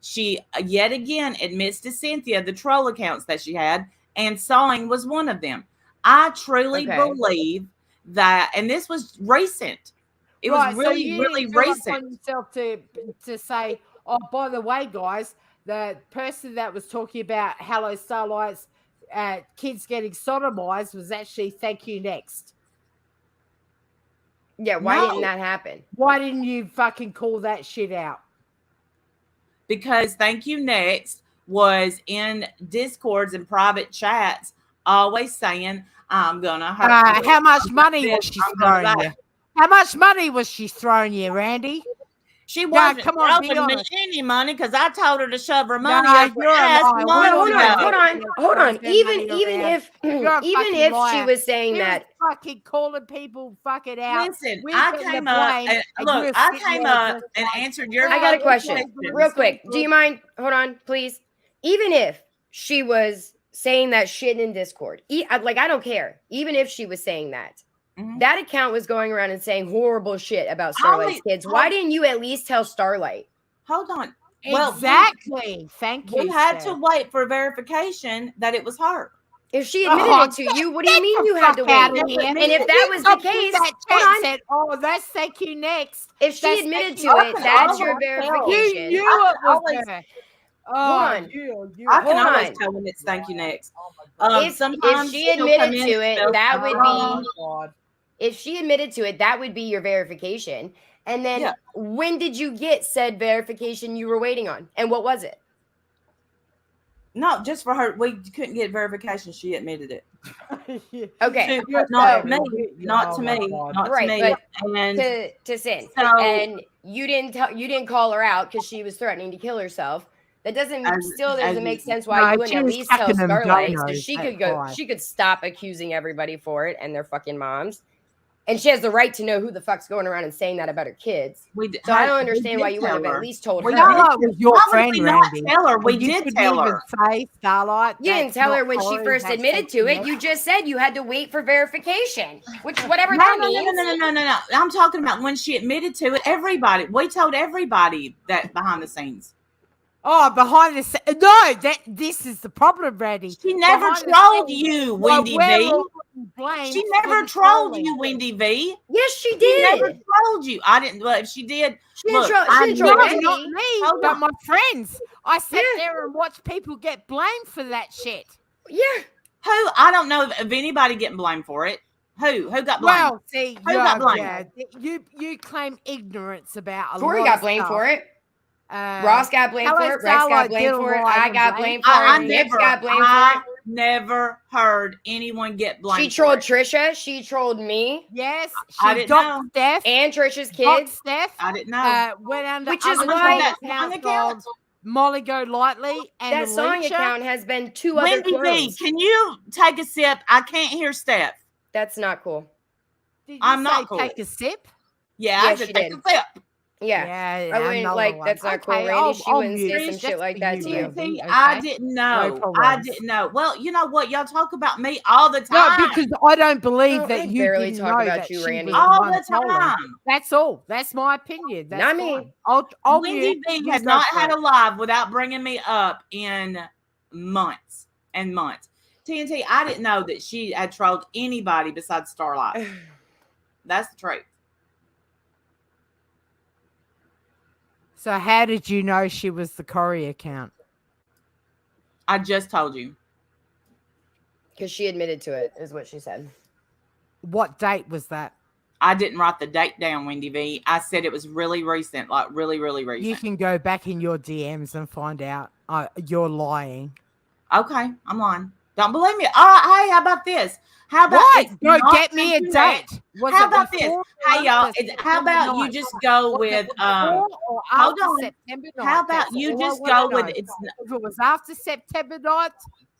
she yet again admits to Cynthia the troll accounts that she had, and sawing was one of them. I truly believe that, and this was recent. It was really, so really recent. Yourself to say, oh, by the way, guys, the person that was talking about Hello Starlight's kids getting sodomized was actually Thank You Next. Yeah, why didn't that happen? Why didn't you fucking call that shit out? Because Thank You Next was in Discords and private chats always saying, I'm gonna hurt how much money was she throwing you? How much money was she throwing you, Randy? She wasn't throwing me any money because I told her to shove her money up her ass. Hold on. Even if she was saying that, fucking calling people fucking out. Listen, I came up and answered your. I got a question, real quick. Do you mind? Hold on, please. Even if she was saying that shit in Discord, I don't care. Even if she was saying that. Mm-hmm. That account was going around and saying horrible shit about Starlight's kids. Why didn't you at least tell Starlight? Hold on. Exactly. Thank you. We had to wait for verification that it was her. If she admitted it to you, what do you mean you had to wait? And if that was the case, said, "Oh, that's Thank You Next." If she admitted to it, that's your verification. You knew it was her. I can always tell when it's Thank You Next. If she admitted to it, that would be. If she admitted to it, that would be your verification. And then when did you get said verification you were waiting on? And what was it? No, just for her. We couldn't get verification. She admitted it. Okay, not to me, not to me, not to me. But and to Sin, so, and you didn't call her out because she was threatening to kill herself. That doesn't make sense why you wouldn't at least tell Starlight so she could stop accusing everybody for it and their fucking moms. And she has the right to know who the fuck's going around and saying that about her kids. So I don't understand why you wouldn't have at least told her. Starlight was your friend, Randy. Tell her. We did tell her. Say Starlight. You didn't tell her when she first admitted to it. You just said you had to wait for verification, whatever that means. No. I'm talking about when she admitted to it. Everybody. We told everybody that behind the scenes. Oh, behind the scenes. No, this is the problem, Randy. She never trolled you, Wendy V. She never trolled you, Wendy V. Yes, she did. She never trolled you. I didn't. Well, if she did, she didn't troll not me, but my friends. I sat there and watched people get blamed for that shit. Yeah. Who? I don't know of anybody getting blamed for it. Who got blamed? Well, see, who got blamed? Yeah, you claim ignorance about a Corey lot got of blamed stuff. for it. Ross got blamed for it. Rex got blamed for it. I got blamed for it. Nick got blamed for it. Never heard anyone get blamed. She trolled Trisha. She trolled me. Yes, I didn't know. Steph and Trisha's kids. Steph. I didn't know. Went under which is why account Molly Go Lightly and that song account has been 2 other Wendy V, can you take a sip? I can't hear Steph. That's not cool. Did you say cool. Take a sip? Yeah, I just take a sip. Yeah, I wouldn't that's not cool, Randy. She wouldn't say some shit like that to you. Okay. I didn't know. I didn't know. Well, you know what? Y'all talk about me all the time. No, because I don't believe that you barely talk about you, Randy. All the time. That's all. That's my opinion. That's not me. Wendy V has not had a live without bringing me up in months and months. TNT, I didn't know that she had trolled anybody besides Starlight. That's the truth. So how did you know she was the Corey account? I just told you. Because she admitted to it, is what she said. What date was that? I didn't write the date down, Wendy V. I said it was really recent, like really, really recent. You can go back in your DMs and find out you're lying. Okay, I'm lying. Don't believe me. Hey, how about this? How about no? Get me a date. How about this? Hey, y'all. How about you just go with hold on. How about you just go with it's? If it was after September 9th,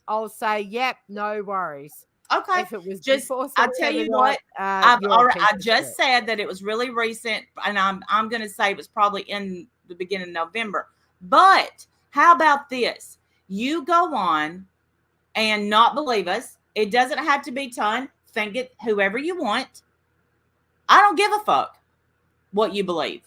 I'll say yep, no worries. Okay. If it was just, I tell you what, I just said that it was really recent, and I'm going to say it was probably in the beginning of November. But how about this? You go on and not believe us. It doesn't have to be ton. Think it whoever you want. I don't give a fuck what you believe.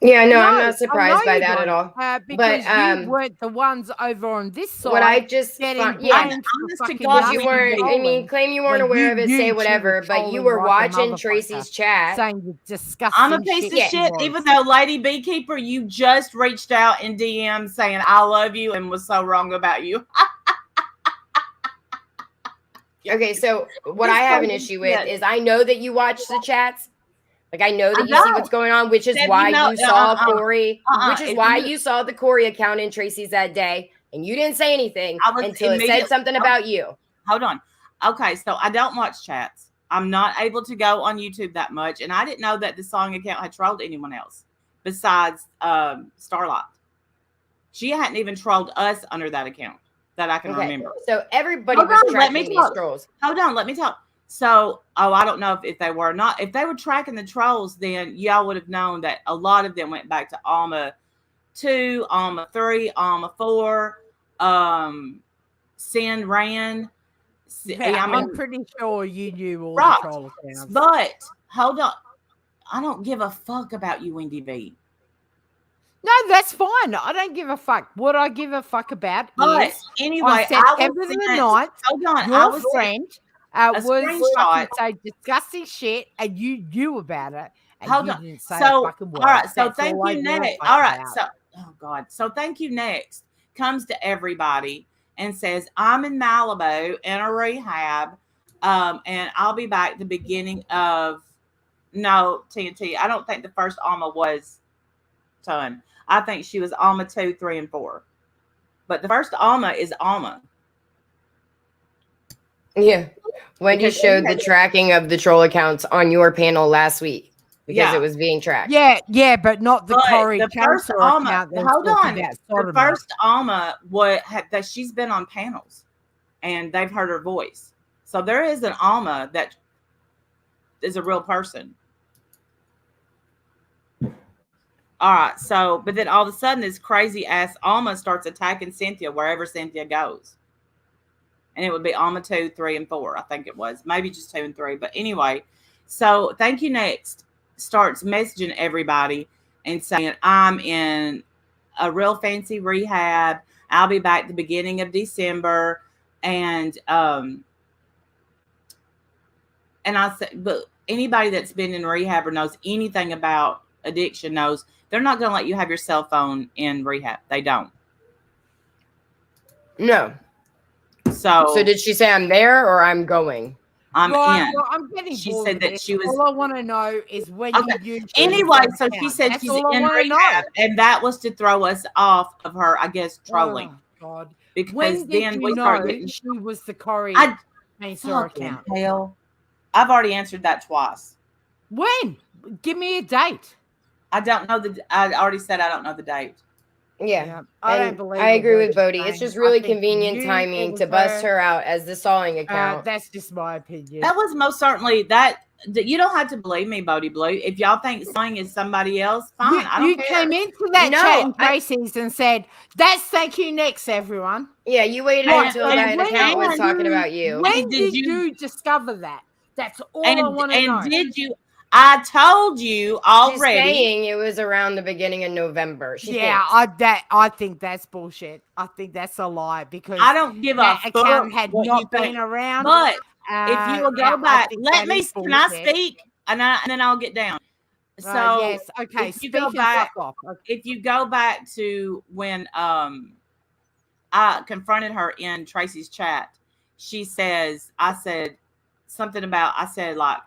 Yeah, no, I'm not surprised by that at all. Because you weren't the ones over on this side. What I just getting honest to God, you weren't. I mean, claim you weren't aware of it, say whatever, but you were watching Tracy's chat. Saying you disgusting. I'm a piece of shit. Even though Lady Beekeeper, you just reached out in DM saying I love you and was so wrong about you. Okay, so what I have an issue with is I know that you watch the chats. Like, I know that you see what's going on, which is why you saw Corey, which is why you saw the Corey account in Tracy's that day, and you didn't say anything until it said something about you. Hold on. Okay, so I don't watch chats. I'm not able to go on YouTube that much, and I didn't know that the song account had trolled anyone else besides Starlight. She hadn't even trolled us under that account that I can remember. So everybody was tracking these trolls. Hold on, let me talk. So, I don't know if they were not. If they were tracking the trolls, then y'all would have known that a lot of them went back to Alma 2, Alma 3, Alma 4, Sin Ran. Yeah, I'm pretty sure you knew all the troll accounts. But, hold on. I don't give a fuck about you, Wendy V. No, that's fine. I don't give a fuck. What I give a fuck about is anyway, on September the 9th, hold on, your friend was say disgusting shit, and you knew about it. And hold you on. Didn't say so, fucking word. all right. So that's thank you next. All right. So, oh God. So thank you next comes to everybody and says, I'm in Malibu in a rehab, and I'll be back the beginning of TNT. I don't think the first Alma was Ton. I think she was Alma 2, 3, and 4. But the first Alma is Alma. Yeah. Wendy showed the tracking of the troll accounts on your panel last week because it was being tracked. Yeah, but not the Corey the first Alma. Hold on. The first Alma that she's been on panels, and they've heard her voice. So there is an Alma that is a real person. All right. So, but then all of a sudden, this crazy ass Alma starts attacking Cynthia wherever Cynthia goes. And it would be Alma 2, 3, and 4. I think it was maybe just 2 and 3. But anyway, so Thank You Next starts messaging everybody and saying, I'm in a real fancy rehab. I'll be back the beginning of December. And I said, but anybody that's been in rehab or knows anything about addiction knows they're not going to let you have your cell phone in rehab. They don't. No. So did she say I'm there or I'm going? I'm in. Well, I'm getting she said that she was. All I want to know is when you do. Anyway, so she said she's in rehab, and that was to throw us off of her, I guess, trolling. Oh, God. Because when then did we know getting, she was the Corey account? Hell, I've already answered that twice. When? Give me a date. I don't know I already said I don't know the date. Yeah, I don't believe. I agree with Bodie. It's just really convenient timing to bust her out as the stalling account. That's just my opinion. That was most certainly that. You don't have to believe me, Bodie Blue. If y'all think stalling is somebody else, fine. I don't care. You came into that chat in Tracy's and said, "That's Thank You Next, everyone." Yeah, you waited until that account was talking about you. When did you discover that? That's all I want to know. And did you? I told you already. She's saying it was around the beginning of November. I think that's bullshit. I think that's a lie because I don't give a fuck. Account had not been around. But if you will go back, let me. Can I speak? And then I'll get down. So yes, okay. If you go back, if you go back to when I confronted her in Tracy's chat, she says, I said something about. I said like.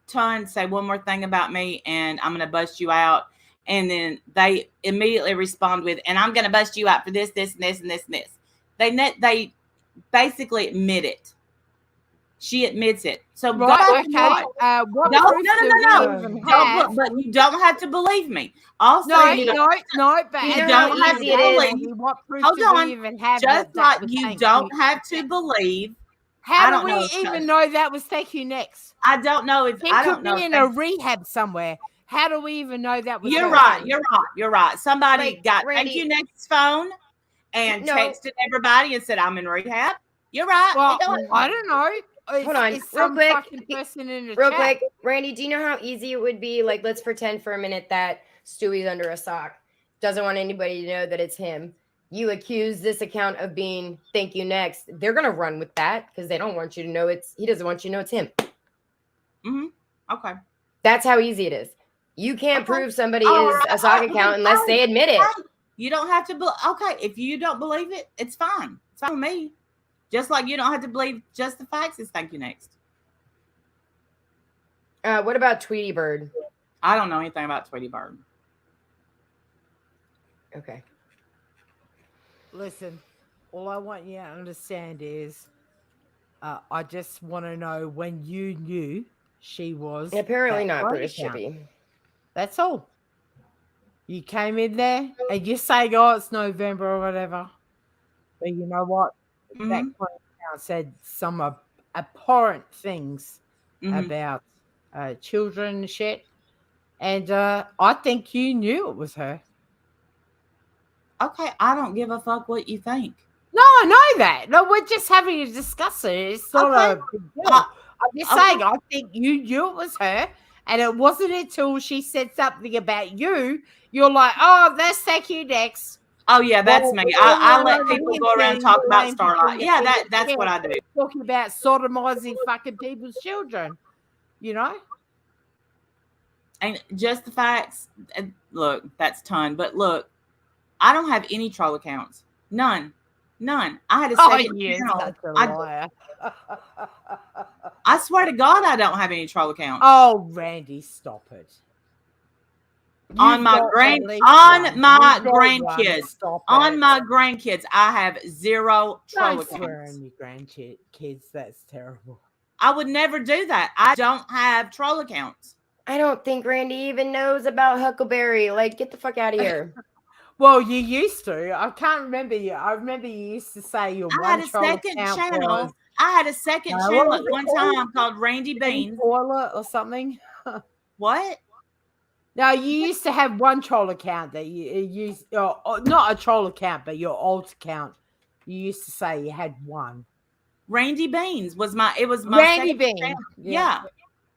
Ton say one more thing about me and I'm gonna bust you out, and then they immediately respond with, and I'm gonna bust you out for this, this, and this, and this, and this. They basically admit it. She admits it. So go back and watch. No. But you don't have to believe me. Also, but you don't have to believe. Hold on, just like you don't have to believe. How do we even know that was Thank You Next? I don't know if I don't know. Be in a rehab somewhere. How do we even know that was? You're right. Somebody got Thank You Next phone and texted everybody and said, "I'm in rehab." You're right. Well, I don't know. Hold on, real quick. Randy, do you know how easy it would be? Like, let's pretend for a minute that Stewie's under a sock. Doesn't want anybody to know that it's him. You accuse this account of being Thank You Next. They're going to run with that because they don't want you to know he doesn't want you to know it's him. Mm-hmm. Okay. That's how easy it is. You can't prove somebody is a sock account unless they admit it. You don't have to. Okay. If you don't believe it, it's fine. It's fine with me. Just like you don't have to believe just the facts is Thank You Next. What about Tweety Bird? I don't know anything about Tweety Bird. Okay. Listen, all I want you to understand is I just want to know when you knew she was. Apparently not British Chippy. That's all. You came in there and you say, "Oh, it's November or whatever." But you know what? Mm-hmm. That account said some abhorrent things about children and shit. And I think you knew it was her. Okay, I don't give a fuck what you think. No, I know that. No, we're just having a discussion. It's not a big deal. I'm just saying, I think you knew it was her, and it wasn't until she said something about you, you're like, "Oh, that's Thank You Next." Oh yeah, that's me. I let people go around and talk about Starlight. Yeah, that's what I do. Talking about sodomizing fucking people's children, you know. And just the facts. Look, that's ton. But look, I don't have any troll accounts. None. I had a second channel. I swear to God, I don't have any troll accounts. Oh, Randy, stop it. On my grandkids. On my grandkids, I have 0 troll accounts. On your grandkids, that's terrible. I would never do that. I don't have troll accounts. I don't think Randy even knows about Huckleberry. Like, get the fuck out of here. Well, you used to. I can't remember you. I remember you used to say your one troll account was... I had a second channel at one time called Randy Beans. Toilet or something. What? No, you used to have one troll account that you used, not a troll account, but your alt account. You used to say you had one. Randy Beans was my. It was my Randy Beans. Yeah.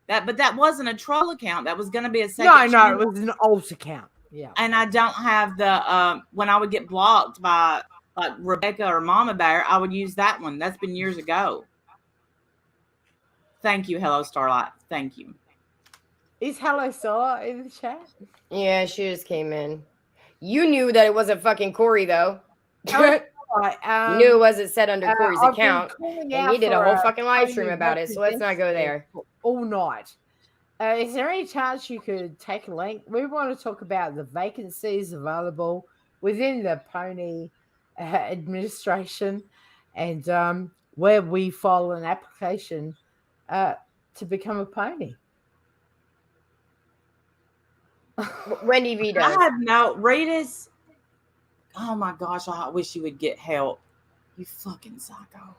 But that wasn't a troll account. That was going to be a second. No, it was an alt account. Yeah. And I don't have the when I would get blocked by like Rebecca or Mama Bear, I would use that one. That's been years ago. Thank you, Hello Starlight. Thank you. Is Hello Star in the chat? Yeah, she just came in. You knew that it wasn't fucking Corey, though. You knew it wasn't set under Corey's account. And he did a whole fucking live stream about it, so let's not go there. All night. Is there any chance you could take a link? We want to talk about the vacancies available within the pony administration and where we file an application to become a pony. Wendy V does. I have no Rita's. Oh my gosh, I wish you would get help. You fucking psycho.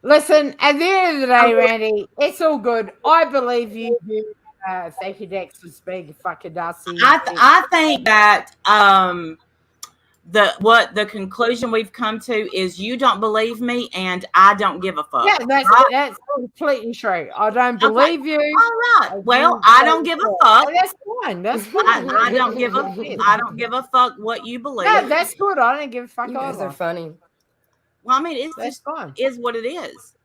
Listen, at the end of the day, Randy, it's all good. I believe you. Thank you, Dex, for being fucking nasty. I think that the conclusion we've come to is you don't believe me and I don't give a fuck. Yeah, that's completely true. I don't believe you. All right. Well, I don't give a fuck. That's fine. That's fine. I don't give a fuck what you believe. No, that's good. I don't give a fuck. You guys are funny. Well, I mean, it's that's just fine. Is what it is.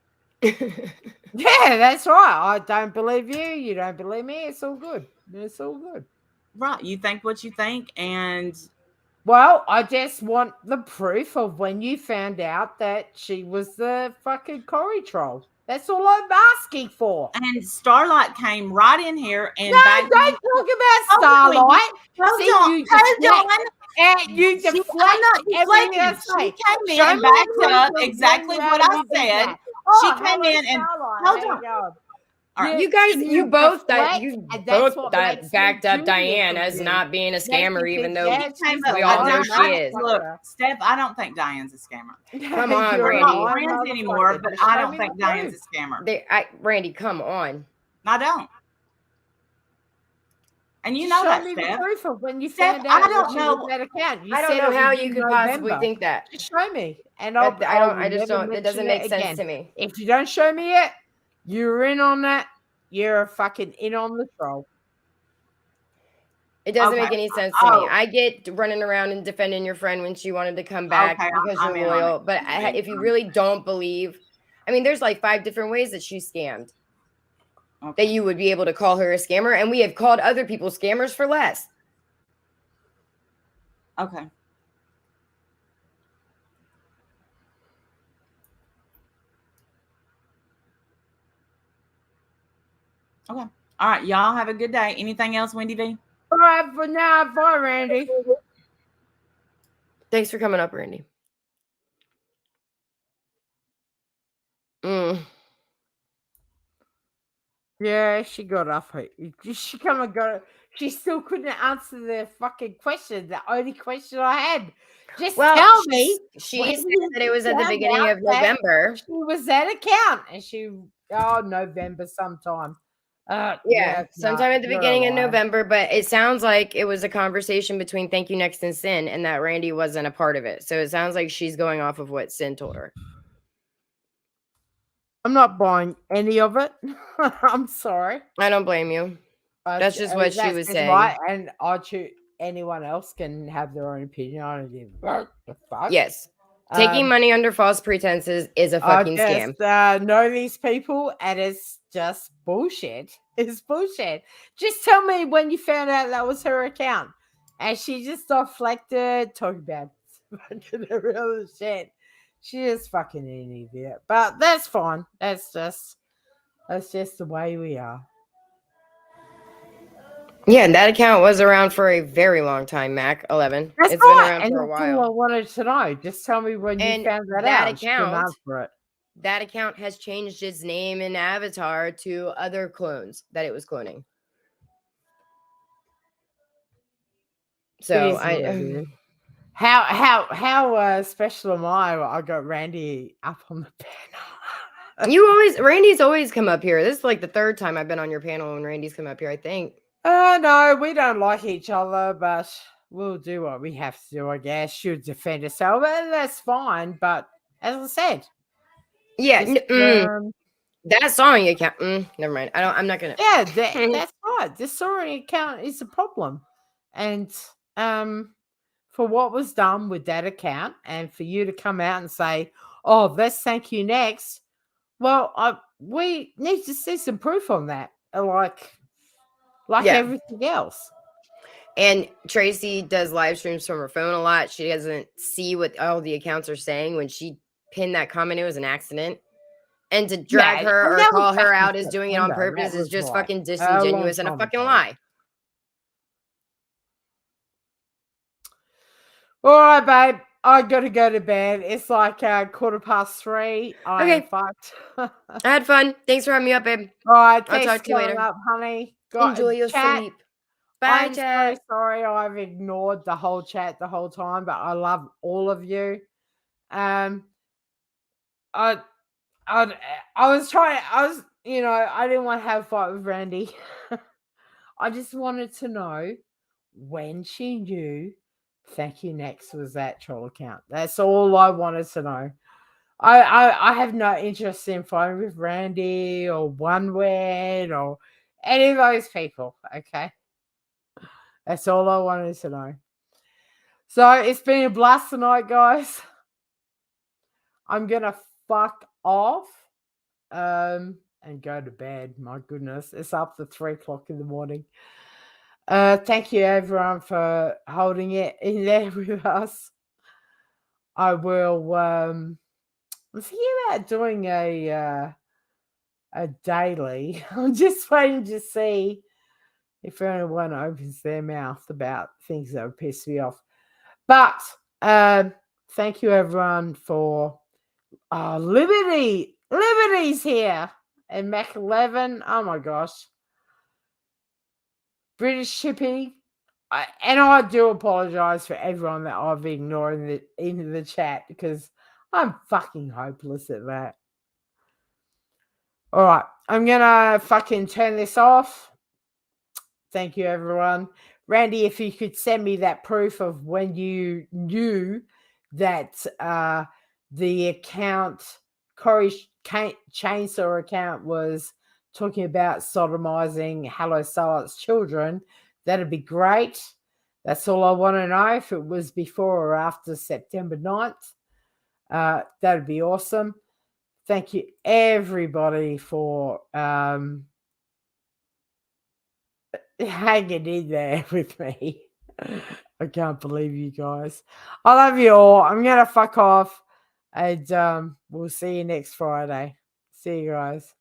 Yeah, that's right. I don't believe you. You don't believe me. It's all good. It's all good. Right. You think what you think. And well, I just want the proof of when you found out that she was the fucking Corey troll. That's all I'm asking for. And Starlight came right in here and don't talk about Starlight. You deflect everything I say. She came in and backed up exactly what I said. She came in and hold on. You guys, you both backed up Diane as not being a scammer, even though we all know she is. Look, Steph, I don't think Diane's a scammer. Come on, We're Randy. not friends anymore, but I don't think Diane's a scammer. Randy, come on. I don't. And you know that, Steph. Proof of when you Steph, found out I don't know. I don't know how you could possibly think that. Just show me, and I just don't. It doesn't make sense to me. If you don't show me it, you're in on that. You're fucking in on the troll. It doesn't make any sense to me. I get running around and defending your friend when she wanted to come back because you're loyal. But if you really don't believe, I mean, there's like 5 different ways that she's scammed. That you would be able to call her a scammer, and we have called other people scammers for less. Okay. Okay. All right. Y'all have a good day. Anything else, Wendy V? All right, for now. Bye, Randy. Thanks for coming up, Randy. Yeah, she got off her. She still couldn't answer the fucking question. The only question I had. Just tell me. She said that it was at the beginning of November. She was at account, and November sometime. Sometime at the beginning of November. But it sounds like it was a conversation between Thank You Next and Sin, and that Randy wasn't a part of it. So it sounds like she's going off of what Sin told her. I'm not buying any of it. I'm sorry. I don't blame you. That's just what she was saying. Right, and anyone else can have their own opinion. I don't give a fuck. Yes. Taking money under false pretenses is a fucking scam. I know these people, and it's just bullshit. It's bullshit. Just tell me when you found out that was her account. And she just deflected, talking about fucking every other shit. She is fucking an idiot. But that's fine. That's just the way we are. Yeah, and that account was around for a very long time, Mac 11. That's It's right. been around And for a that's all I while. wanted to know. Just tell me when And you found that that out. that account has changed its name and avatar to other clones that it was cloning. So how special am I? I got Randy up on the panel. Randy's always come up here. This is like the third time I've been on your panel and Randy's come up here, I think. No, we don't like each other, but we'll do what we have to do, I guess. Should defend ourselves, and that's fine. But as I said, yeah, that sawing account. Never mind. I'm not gonna. Yeah, that's right. The sawing account is a problem, and for what was done with that account, and for you to come out and say, "Oh, let's thank you next." Well, we need to see some proof on that, like everything else. And Tracy does live streams from her phone a lot. She doesn't see what all the accounts are saying. When she pinned that comment, it was an accident. And to drag her or call her out as doing it on purpose is just fucking disingenuous and a fucking lie. All right, babe. I got to go to bed. It's like 3:15. Okay. Fucked. I had fun. Thanks for having me up, babe. All right. I'll talk to you later. Up, honey. Enjoy your sleep. Bye, I'm chat. so sorry I've ignored the whole chat the whole time, but I love all of you. I was trying. I didn't want to have a fight with Randy. I just wanted to know when she knew Thank You Next was that troll account. That's all I wanted to know. I have no interest in fighting with Randy or OneWed or any of those people. Okay. That's all I wanted to know. So it's been a blast tonight, guys. I'm gonna fuck off and go to bed. My goodness, it's up to 3:00 in the morning. Thank you everyone for holding it in there with us. I will I'm thinking about doing a daily. I'm just waiting to see if anyone opens their mouth about things that would piss me off. But thank you everyone for Liberty's here. And Mac 11. Oh my gosh. British shipping. And I do apologize for everyone that I've ignored in the chat because I'm fucking hopeless at that. All right. I'm going to fucking turn this off. Thank you, everyone. Randy, if you could send me that proof of when you knew that the account, Corey's Chainsaw account, was talking about sodomizing Hello Silence children, that'd be great. That's all I want to know. If it was before or after September 9th, that'd be awesome. Thank you, everybody, for hanging in there with me. I can't believe you guys. I love you all. I'm going to fuck off. And we'll see you next Friday. See you guys.